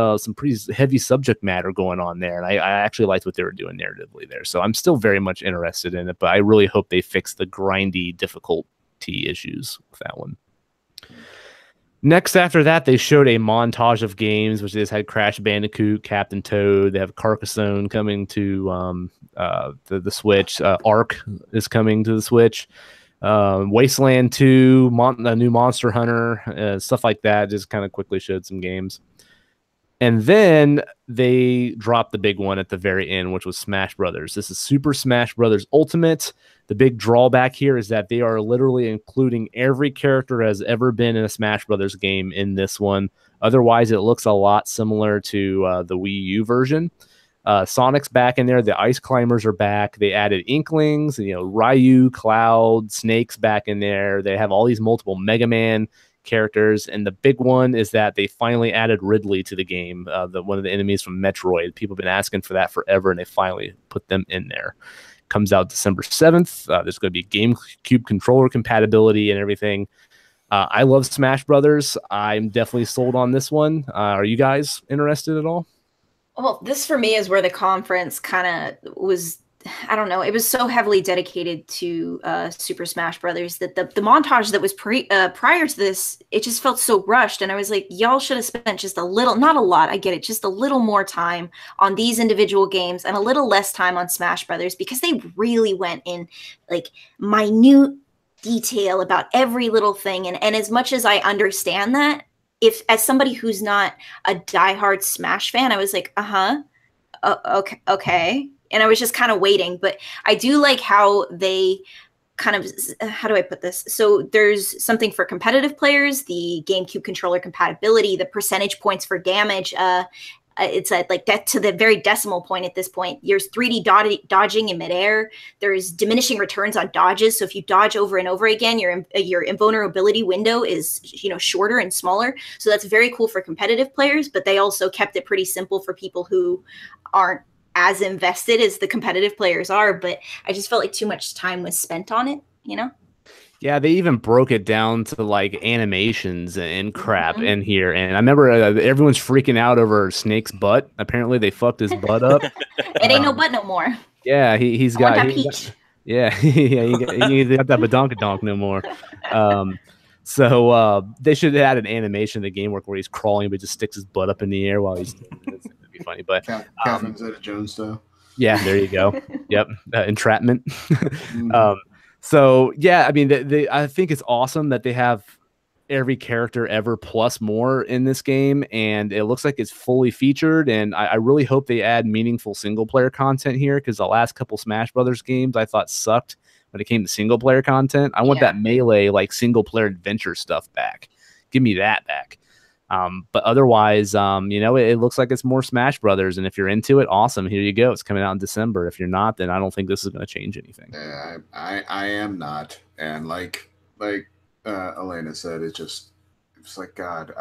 heavy subject matter going on there, and I actually liked what they were doing narratively there. So I'm still very much interested in it, but I really hope they fix the grindy difficulty issues with that one. Next, after that, they showed a montage of games, which just had Crash Bandicoot, Captain Toad. They have Carcassonne coming to the Switch. Ark is coming to the Switch. Wasteland 2, a new Monster Hunter, stuff like that. Just kind of quickly showed some games. And then they dropped the big one at the very end, which was Smash Brothers. This is Super Smash Brothers Ultimate. The big drawback here is that they are literally including every character has ever been in a Smash Brothers game in this one. Otherwise, it looks a lot similar to the Wii U version. Sonic's back in there. The Ice Climbers are back. They added Inklings, Ryu, Cloud, Snake's back in there. They have all these multiple Mega Man characters, and the big one is that they finally added Ridley to the game, one of the enemies from Metroid. People have been asking for that forever, and they finally put them in there. Comes out December 7th. There's going to be GameCube controller compatibility and everything. I love Smash Brothers. I'm definitely sold on this one. Are you guys interested at all? Well, this for me is where the conference kind of was, I don't know, it was so heavily dedicated to Super Smash Brothers that the montage that was prior to this, it just felt so rushed. And I was like, y'all should have spent just a little, not a lot, I get it, just a little more time on these individual games and a little less time on Smash Brothers, because they really went in like minute detail about every little thing. And as much as I understand that, if as somebody who's not a diehard Smash fan, I was like, okay. And I was just kind of waiting. But I do like how they kind of, how do I put this? So there's something for competitive players, the GameCube controller compatibility, the percentage points for damage. It's like that to the very decimal point at this point. There's 3D dodging in midair. There's diminishing returns on dodges. So if you dodge over and over again, your invulnerability window is shorter and smaller. So that's very cool for competitive players. But they also kept it pretty simple for people who aren't as invested as the competitive players are. But I just felt like too much time was spent on it. Yeah, they even broke it down to like animations and crap in here. And I remember everyone's freaking out over Snake's butt. Apparently, they fucked his butt up. It ain't no butt no more. Yeah, he's I got want that peach. Yeah, he got that badonkadonk no more. So they should have had an animation in the game where he's crawling, but just sticks his butt up in the air while he's. That'd be funny, but Catherine Zeta-Jones style. Yeah, there you go. Yep, entrapment. So yeah, I mean, I think it's awesome that they have every character ever plus more in this game, and it looks like it's fully featured. And I really hope they add meaningful single player content here, because the last couple Smash Brothers games I thought sucked when it came to single player content. I want that melee like single player adventure stuff back. Give me that back. But otherwise, it looks like it's more Smash Brothers, and if you're into it, awesome. Here you go. It's coming out in December. If you're not, then I don't think this is going to change anything. Yeah, I am not, and like Elena said, it's like, God,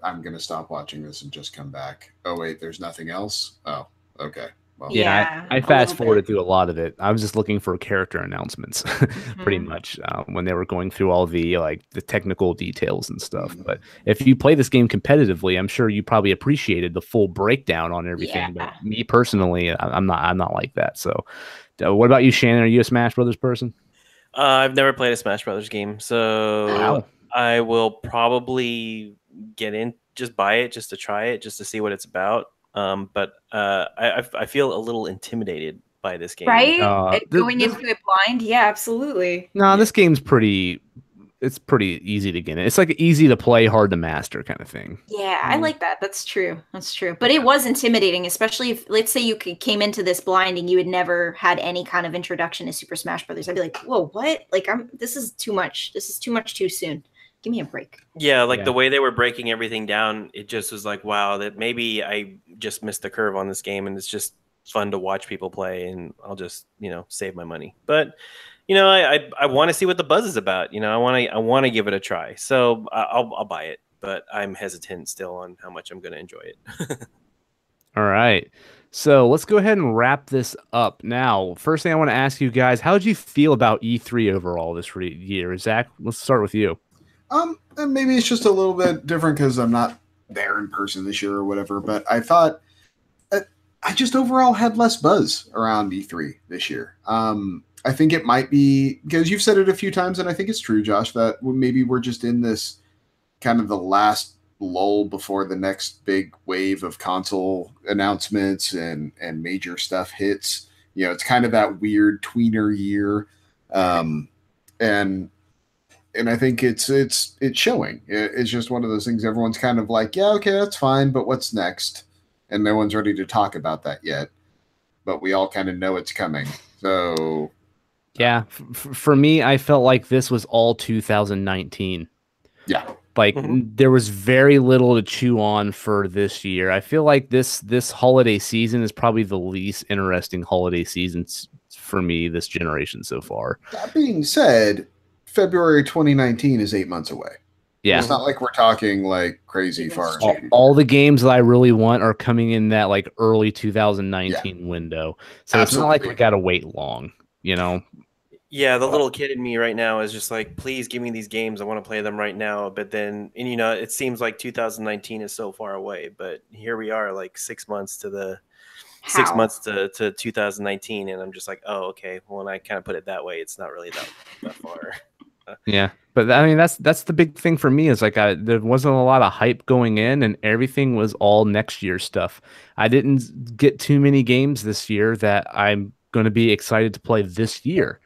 I'm going to stop watching this and just come back. Oh wait, there's nothing else. Oh, okay. Well, yeah, I fast forwarded through a lot of it. I was just looking for character announcements, pretty much, when they were going through all the the technical details and stuff. But if you play this game competitively, I'm sure you probably appreciated the full breakdown on everything. Yeah. But me personally, I'm not like that. So, what about you, Shannon? Are you a Smash Brothers person? I've never played a Smash Brothers game, so I will probably just buy it, just to try it, just to see what it's about. But I feel a little intimidated by this game. Right? Going into it blind? Yeah, absolutely. No, this game's pretty easy to get in. It's like easy to play, hard to master kind of thing. Yeah, I like that. That's true. But it was intimidating, especially if, let's say you came into this blind and you had never had any kind of introduction to Super Smash Brothers. I'd be like, whoa, what? Like, this is too much. This is too much too soon. Give me a break. Yeah, the way they were breaking everything down, it just was like, wow, that maybe I just missed the curve on this game, and it's just fun to watch people play, and I'll just, save my money. But, I want to see what the buzz is about. I want to give it a try. So I'll buy it, but I'm hesitant still on how much I'm going to enjoy it. All right. So let's go ahead and wrap this up. Now, first thing I want to ask you guys, how did you feel about E3 overall this year? Zach, let's start with you. And maybe it's just a little bit different because I'm not there in person this year or whatever, but I thought I just overall had less buzz around E3 this year. I think it might be because you've said it a few times, and I think it's true, Josh, that maybe we're just in this kind of the last lull before the next big wave of console announcements and major stuff hits. It's kind of that weird tweener year. And I think it's showing. It's just one of those things everyone's kind of like, yeah, okay, that's fine, but what's next? And no one's ready to talk about that yet. But we all kind of know it's coming. So Yeah, for me, I felt like this was all 2019. Yeah. Like there was very little to chew on for this year. I feel like this holiday season is probably the least interesting holiday season for me this generation so far. That being said, February 2019 is 8 months away. Yeah. It's not like we're talking like crazy far. All the games that I really want are coming in that like early 2019 window. So It's not like we got to wait long, you know? Yeah, the little kid in me right now is just like, please give me these games. I want to play them right now. But then, and you know, it seems like 2019 is so far away. But here we are, like 6 months to 6 months to 2019, and I'm just like, oh, okay. Well, when I kind of put it that way, it's not really that far. Yeah, but I mean that's the big thing for me is like there wasn't a lot of hype going in, and everything was all next year stuff. I didn't get too many games this year that I'm going to be excited to play this year.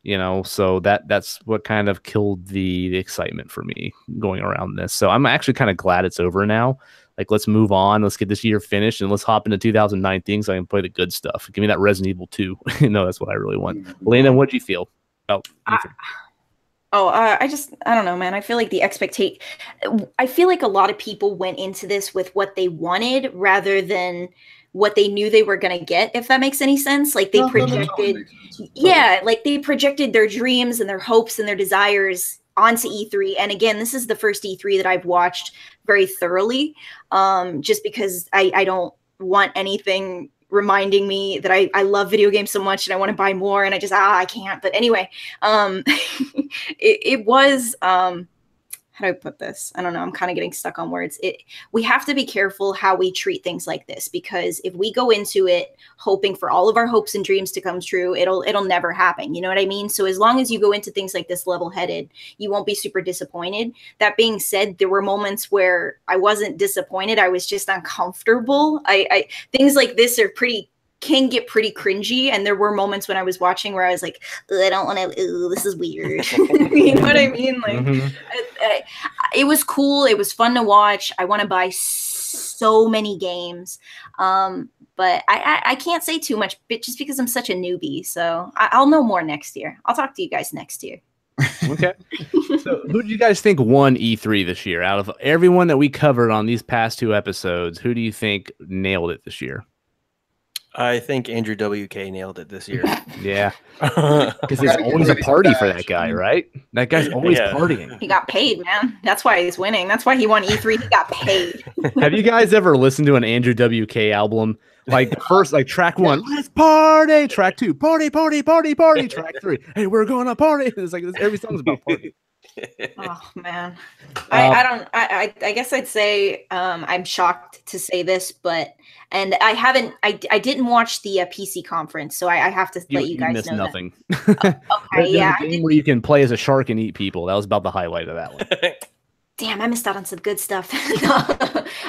You know, so that's what kind of killed the excitement for me going around this. So I'm actually kind of glad it's over now. Like, let's move on. Let's get this year finished and let's hop into 2019 so I can play the good stuff. Give me that Resident Evil 2. You know, that's what I really want. Elena, what do you feel about anything? I don't know, man. I feel like I feel like a lot of people went into this with what they wanted rather than what they knew they were going to get, if that makes any sense. Like they projected, like they projected their dreams and their hopes and their desires onto E3. And again, this is the first E3 that I've watched very thoroughly, just because I don't want anything reminding me that I love video games so much and I want to buy more, and I can't. But anyway, it was, how do I put this? I don't know. I'm kind of getting stuck on words. We have to be careful how we treat things like this, because if we go into it hoping for all of our hopes and dreams to come true, it'll never happen. You know what I mean? So as long as you go into things like this level-headed, you won't be super disappointed. That being said, there were moments where I wasn't disappointed. I was just uncomfortable. Things like this can get pretty cringy, and there were moments when I was watching where I was like, I don't want to, this is weird. You know what I mean? Like, it was cool. It was fun to watch. I want to buy so many games, but I can't say too much just because I'm such a newbie. So I'll know more next year. I'll talk to you guys next year. Okay. So who do you guys think won E3 this year? Out of everyone that we covered on these past two episodes, who do you think nailed it this year? I think Andrew WK nailed it this year. Yeah. Because there's always a party for that guy, right? That guy's always partying. He got paid, man. That's why he's winning. That's why he won E3. He got paid. Have you guys ever listened to an Andrew WK album? Like first, like track 1, let's party. Track 2, party, party, party, party. Track 3, hey, we're gonna party. It's like every song's about party. Oh man, I guess I'd say I'm shocked to say this, but I didn't watch the PC conference, so I have to let you guys missed know nothing. Okay, yeah, a game where you can play as a shark and eat people. That was about the highlight of that one. Damn, I missed out on some good stuff.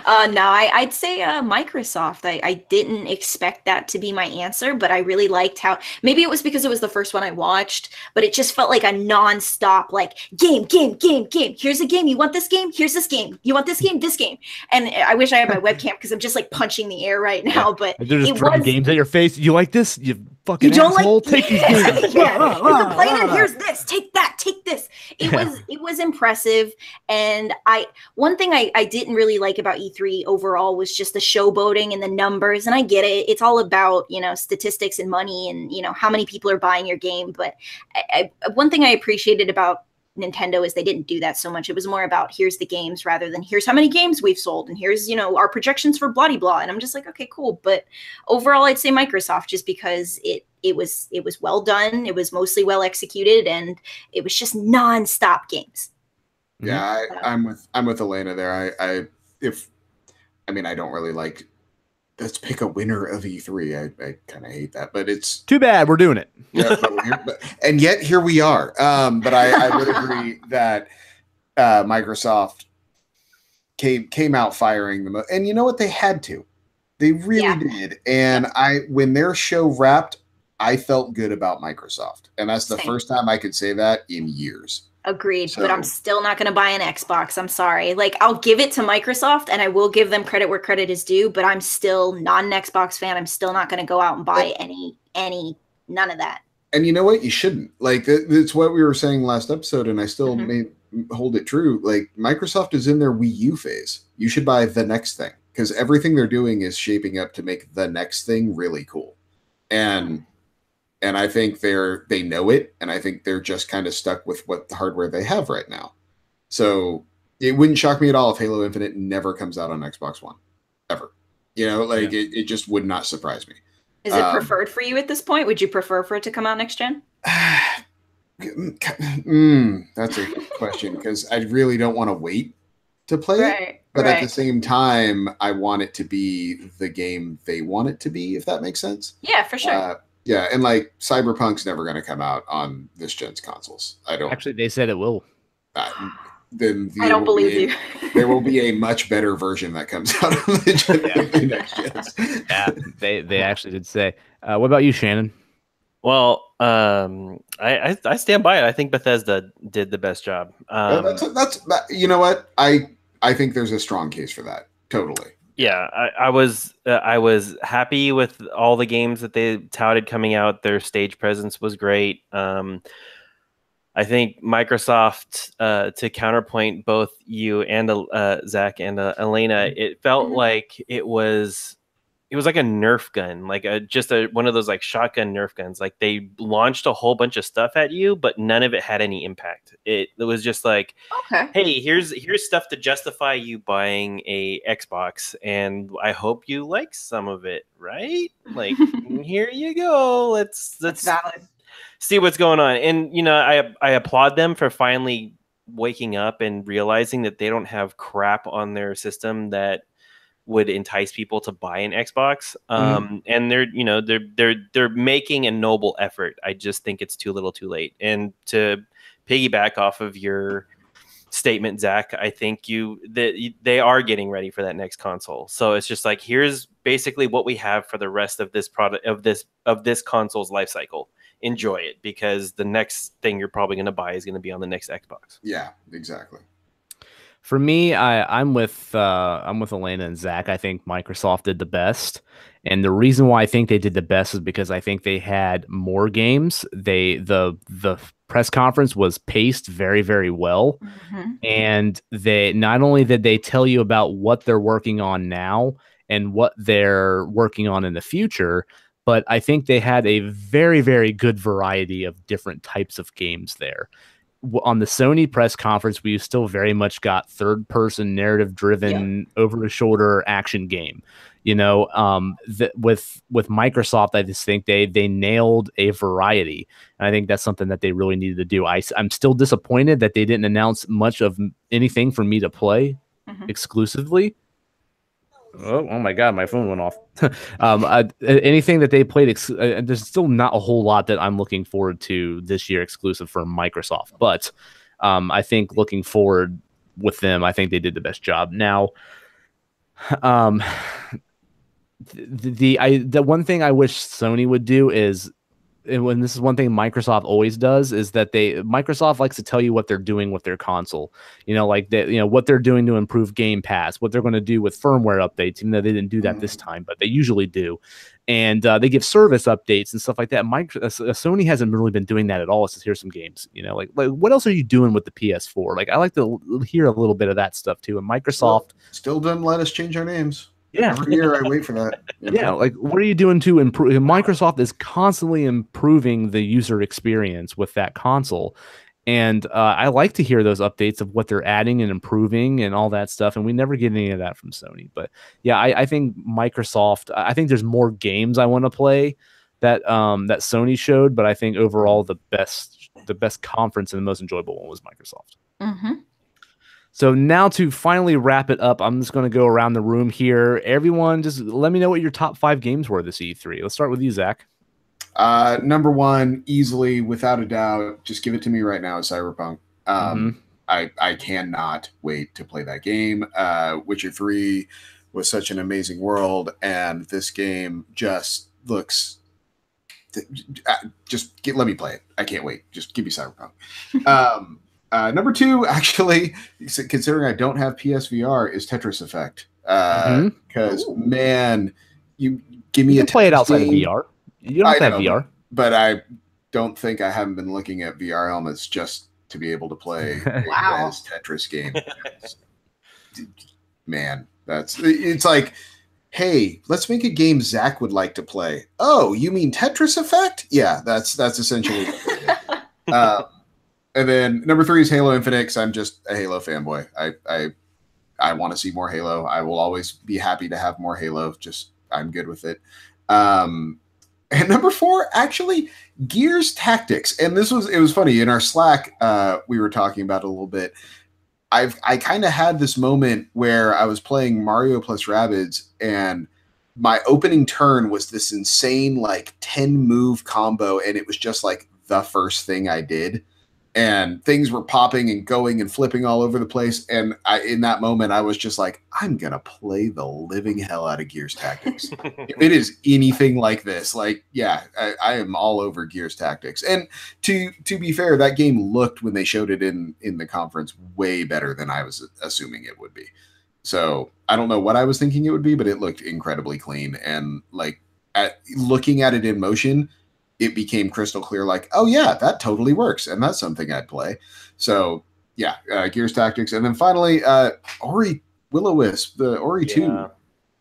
I'd say Microsoft. I didn't expect that to be my answer, but I really liked how, maybe it was because it was the first one I watched, but it just felt like a non-stop, like game. Here's a game. You want this game? Here's this game. You want this game? This game. And I wish I had my webcam because I'm just like punching the air right now, but they're just throwing games at your face. You like this? You fucking asshole. Take these games. Yeah. You're complaining. Here's this. Take that. Take this. It was impressive. And one thing I didn't really like about E3 overall was just the showboating and the numbers. And I get it. It's all about, statistics and money and, how many people are buying your game. But one thing I appreciated about Nintendo is they didn't do that so much. It was more about here's the games rather than here's how many games we've sold and here's, our projections for blah, blah. And I'm just like, okay, cool. But overall, I'd say Microsoft, just because it was well done. It was mostly well executed, and it was just nonstop games. Yeah, I'm with Elena there. I don't really like, let's pick a winner of E3. I kind of hate that, but it's too bad we're doing it. Yeah, and yet here we are. But I would agree that Microsoft came out firing the most, and you know what? They had to. They really did. And when their show wrapped, I felt good about Microsoft, and that's the first time I could say that in years. Agreed, but I'm still not going to buy an Xbox. I'm sorry. Like, I'll give it to Microsoft, and I will give them credit where credit is due, but I'm still not an Xbox fan. I'm still not going to go out and buy any, none of that. And you know what? You shouldn't. Like, it's what we were saying last episode, and I still may hold it true. Like, Microsoft is in their Wii U phase. You should buy the next thing, because everything they're doing is shaping up to make the next thing really cool. And I think they know it, and I think they're just kind of stuck with what the hardware they have right now. So it wouldn't shock me at all if Halo Infinite never comes out on Xbox One, ever. You know, like it just would not surprise me. Is it preferred for you at this point? Would you prefer for it to come out next gen? That's a good question, because I really don't want to wait to play it. But at the same time, I want it to be the game they want it to be, if that makes sense. Yeah, for sure. Yeah, and like Cyberpunk's never going to come out on this gen's consoles. I don't. Actually, they said it will. Then I don't believe you. There will be a much better version that comes out on the next gens. Yeah, they actually did say. What about you, Shannon? Well, I stand by it. I think Bethesda did the best job. That's you know what, I think there's a strong case for that. Totally. Yeah, I was happy with all the games that they touted coming out. Their stage presence was great. I think Microsoft, to counterpoint both you and Zach and Elena, it felt like it was like a Nerf gun, like one of those like shotgun Nerf guns. Like they launched a whole bunch of stuff at you, but none of it had any impact. It was just like, hey, here's stuff to justify you buying a Xbox, and I hope you like some of it, right? Like, here you go. Let's valid. See what's going on. And, you know, I applaud them for finally waking up and realizing that they don't have crap on their system that would entice people to buy an Xbox. And they're making a noble effort. I just think it's too little too late. And to piggyback off of your statement, Zach, I think they are getting ready for that next console. So it's just like, here's basically what we have for the rest of this product of this console's life cycle. Enjoy it, because the next thing you're probably going to buy is going to be on the next Xbox. Yeah, exactly. For me, I'm with Elena and Zach. I think Microsoft did the best, and the reason why I think they did the best is because I think they had more games. The press conference was paced very, very well, and they not only did they tell you about what they're working on now and what they're working on in the future, but I think they had a very, very good variety of different types of games there. On the Sony press conference, we still very much got third-person, narrative-driven, over-the-shoulder action game. You know, with Microsoft, I just think they nailed a variety, and I think that's something that they really needed to do. I'm still disappointed that they didn't announce much of anything for me to play exclusively. Oh my God, my phone went off. Anything that they played, there's still not a whole lot that I'm looking forward to this year exclusive for Microsoft. But I think looking forward with them, I think they did the best job. Now, the one thing I wish Sony would do is, and this is one thing Microsoft always does, is that Microsoft likes to tell you what they're doing with their console. You know, like what they're doing to improve Game Pass, what they're going to do with firmware updates, even though they didn't do that this time, but they usually do. And they give service updates and stuff like that. Sony hasn't really been doing that at all. It's just, here's some games. You know, like what else are you doing with the PS4? Like, I like to hear a little bit of that stuff too. And Microsoft still doesn't let us change our names. Yeah. Every year I wait for that. Yeah, like what are you doing to improve? Microsoft is constantly improving the user experience with that console. And I like to hear those updates of what they're adding and improving and all that stuff. And we never get any of that from Sony. But yeah, I think Microsoft, I think there's more games I want to play that that Sony showed. But I think overall the best conference and the most enjoyable one was Microsoft. So now to finally wrap it up, I'm just going to go around the room here. Everyone, just let me know what your top 5 games were this E3. Let's start with you, Zach. Number one, easily, without a doubt, just give it to me right now, is Cyberpunk. I cannot wait to play that game. Witcher 3 was such an amazing world, and this game just looks... let me play it. I can't wait. Just give me Cyberpunk. Number 2, actually, considering I don't have PSVR, is Tetris Effect. Because, man, you give me you can play it outside of VR. You don't have to have VR. But don't think I haven't been looking at VR helmets just to be able to play Wow. a Res Tetris game. Man, it's like, hey, let's make a game Zach would like to play. Oh, you mean Tetris Effect? Yeah, that's essentially what we did. And then number 3 is Halo Infinite, because I'm just a Halo fanboy. I want to see more Halo. I will always be happy to have more Halo. Just I'm good with it. And number 4, actually, Gears Tactics. And it was funny in our Slack. We were talking about it a little bit. I kind of had this moment where I was playing Mario plus Rabbids, and my opening turn was this insane like 10 move combo, and it was just like the first thing I did. And things were popping and going and flipping all over the place. And in that moment, I was just like, I'm going to play the living hell out of Gears Tactics. If it is anything like this, like, yeah, I am all over Gears Tactics. And to be fair, that game looked, when they showed it in the conference, way better than I was assuming it would be. So I don't know what I was thinking it would be, but it looked incredibly clean. And like looking at it in motion, it became crystal clear, like, oh yeah, that totally works, and that's something I'd play. So yeah, Gears Tactics, and then finally, Ori Will-O-Wisp, the Ori 2.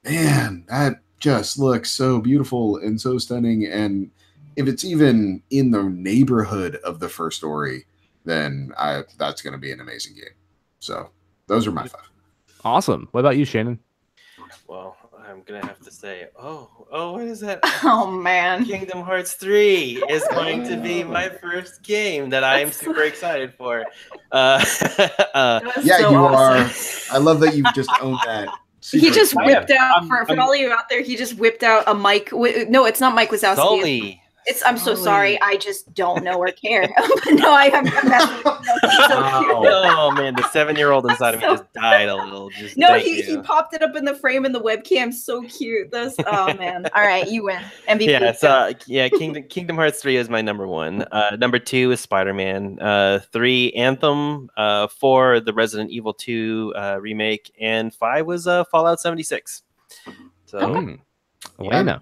Man, that just looks so beautiful and so stunning. And if it's even in the neighborhood of the first Ori, then that's going to be an amazing game. So those are my 5. Awesome. What about you, Shannon? Well, I'm gonna have to say, what is that? Oh man, Kingdom Hearts 3 is going to be my first game that I am super excited for. Yeah, so you awesome. are. I love that you've just owned that. He just whipped out, for I'm- all of you out there, he just whipped out a Mike. No, it's not Mike Wazowski. Sully. I'm so sorry. I just don't know or care. But no, I'm messing with him. He's so cute. Oh man, the 7-year-old inside of me just died a little. Just No, thank he you. popped it up in the frame in the webcam. So cute. Oh man. All right, you win. MVP. Yeah, so Kingdom Hearts 3 is my number 1. Number 2 is Spider-Man. 3, Anthem. 4, the Resident Evil 2 remake, and 5 was Fallout 76. So, Elena.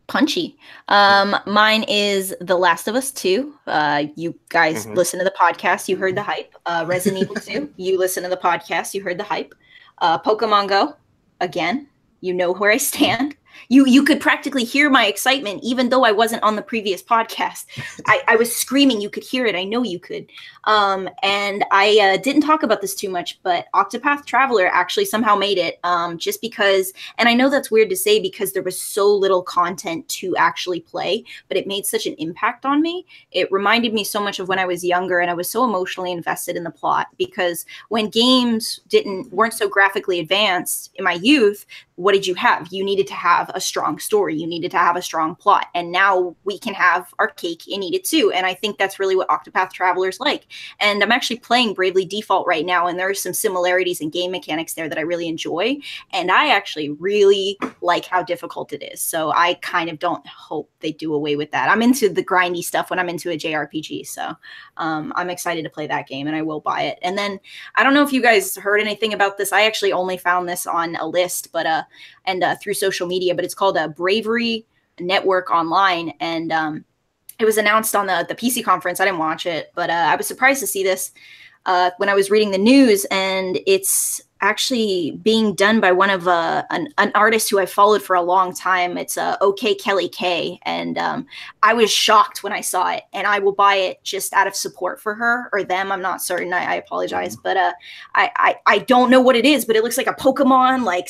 Punchy. Mine is The Last of Us 2. You guys listen to the podcast, you heard the hype. Resident Evil 2, you listen to the podcast, you heard the hype. Pokemon Go, again, you know where I stand. You could practically hear my excitement, even though I wasn't on the previous podcast. I was screaming. You could hear it. I know you could. And I didn't talk about this too much, but Octopath Traveler actually somehow made it just because, and I know that's weird to say because there was so little content to actually play, but it made such an impact on me. It reminded me so much of when I was younger, and I was so emotionally invested in the plot, because when games weren't so graphically advanced in my youth, what did you have? You needed to have a strong story. You needed to have a strong plot. And now we can have our cake and eat it too. And I think that's really what Octopath Traveler is like. And I'm actually playing Bravely Default right now, and there are some similarities in game mechanics there that I really enjoy. And I actually really like how difficult it is. So I kind of don't hope they do away with that. I'm into the grindy stuff when I'm into a JRPG. So I'm excited to play that game, and I will buy it. And then I don't know if you guys heard anything about this. I actually only found this on a list, but through social media, but it's called a Bravery Network Online. And it was announced on the PC conference. I didn't watch it, but I was surprised to see this when I was reading the news, and it's actually being done by one of an artist who I followed for a long time. It's OK Kelly K, and I was shocked when I saw it, and I will buy it just out of support for her or them. I'm not certain. I apologize, but I don't know what it is, but it looks like a Pokemon, like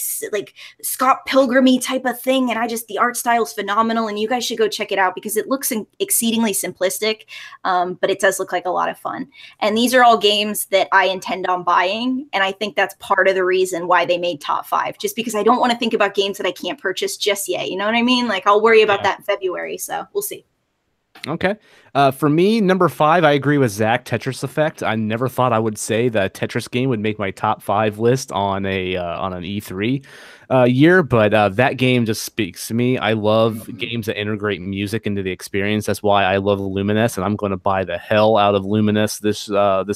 Scott Pilgrim-y type of thing, and the art style is phenomenal, and you guys should go check it out because it looks exceedingly simplistic, but it does look like a lot of fun. And these are all games that I intend on buying, and I think that's part of the reason why they made top 5, just because I don't want to think about games that I can't purchase just yet. You know what I mean? Like, I'll worry about that in February, so we'll see. Okay. For me, number 5, I agree with Zach, Tetris Effect. I never thought I would say the Tetris game would make my top 5 list on an E3 year, but that game just speaks to me. I love games that integrate music into the experience. That's why I love Luminous, and I'm going to buy the hell out of Luminous this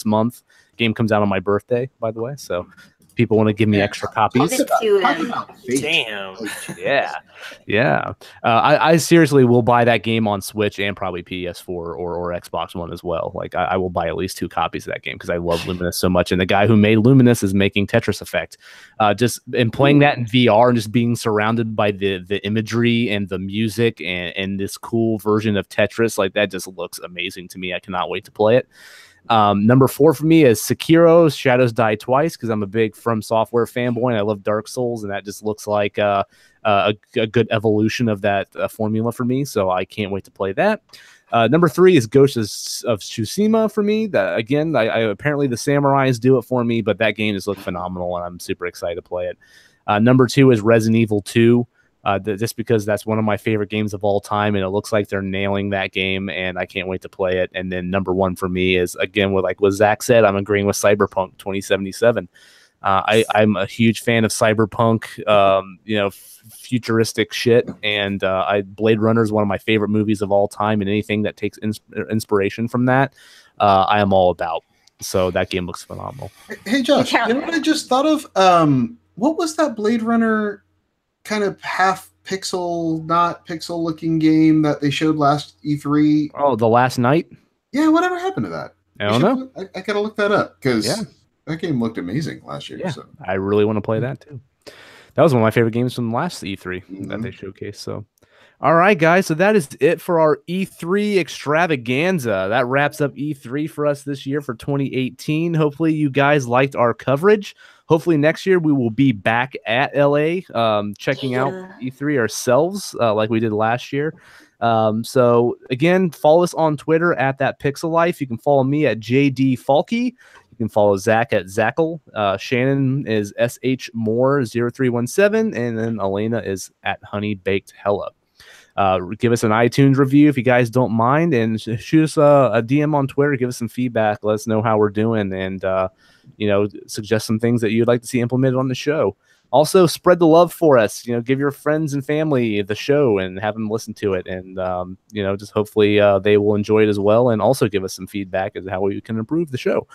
month. Game comes out on my birthday, by the way, so people want to give me extra copies. Give it to them. Damn. Yeah. I seriously will buy that game on Switch and probably PS4 or Xbox One as well. Like I will buy at least 2 copies of that game because I love Luminous so much. And the guy who made Luminous is making Tetris Effect. Just in playing that in VR and just being surrounded by the imagery and the music and this cool version of Tetris, like that just looks amazing to me. I cannot wait to play it. Number 4 for me is Sekiro Shadows Die Twice because I'm a big From Software fanboy and I love Dark Souls, and that just looks like a good evolution of that formula for me. So I can't wait to play that. Number 3 is Ghost of Tsushima for me. That again, I apparently the samurais do it for me, but that game just looked phenomenal and I'm super excited to play it. Number 2 is Resident Evil 2. Just because that's one of my favorite games of all time, and it looks like they're nailing that game, and I can't wait to play it. And then number 1 for me is, again, what Zach said, I'm agreeing with Cyberpunk 2077. I'm a huge fan of Cyberpunk, futuristic shit, and Blade Runner is one of my favorite movies of all time, and anything that takes inspiration from that, I am all about. So that game looks phenomenal. Hey, Josh, you know what I just thought of? What was that Blade Runner kind of half pixel, not pixel looking game that they showed last E3? Oh, The Last Night? Yeah, whatever happened to that? I don't know. I gotta look that up because that game looked amazing last year. Yeah, so. I really want to play that too. That was one of my favorite games from last E3 that they showcased. So, all right, guys. So that is it for our E3 extravaganza. That wraps up E3 for us this year for 2018. Hopefully, you guys liked our coverage. Hopefully next year we will be back at LA checking out E3 ourselves like we did last year. So again, follow us on Twitter at That Pixel Life. You can follow me at JD Falky. You can follow Zach at Zackle. Shannon is SHMore0317. And then Elena is at Honey Baked Hella. Give us an iTunes review if you guys don't mind, and shoot us a DM on Twitter. Give us some feedback. Let us know how we're doing, and suggest some things that you'd like to see implemented on the show. Also, spread the love for us. Give your friends and family the show and have them listen to it, and just hopefully they will enjoy it as well, and also give us some feedback as to how we can improve the show.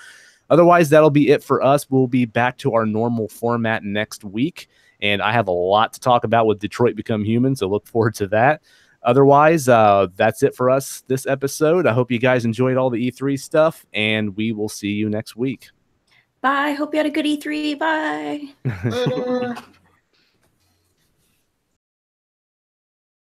Otherwise, that'll be it for us. We'll be back to our normal format next week. And I have a lot to talk about with Detroit Become Human, so look forward to that. Otherwise, that's it for us this episode. I hope you guys enjoyed all the E3 stuff, and we will see you next week. Bye. Hope you had a good E3. Bye. Later.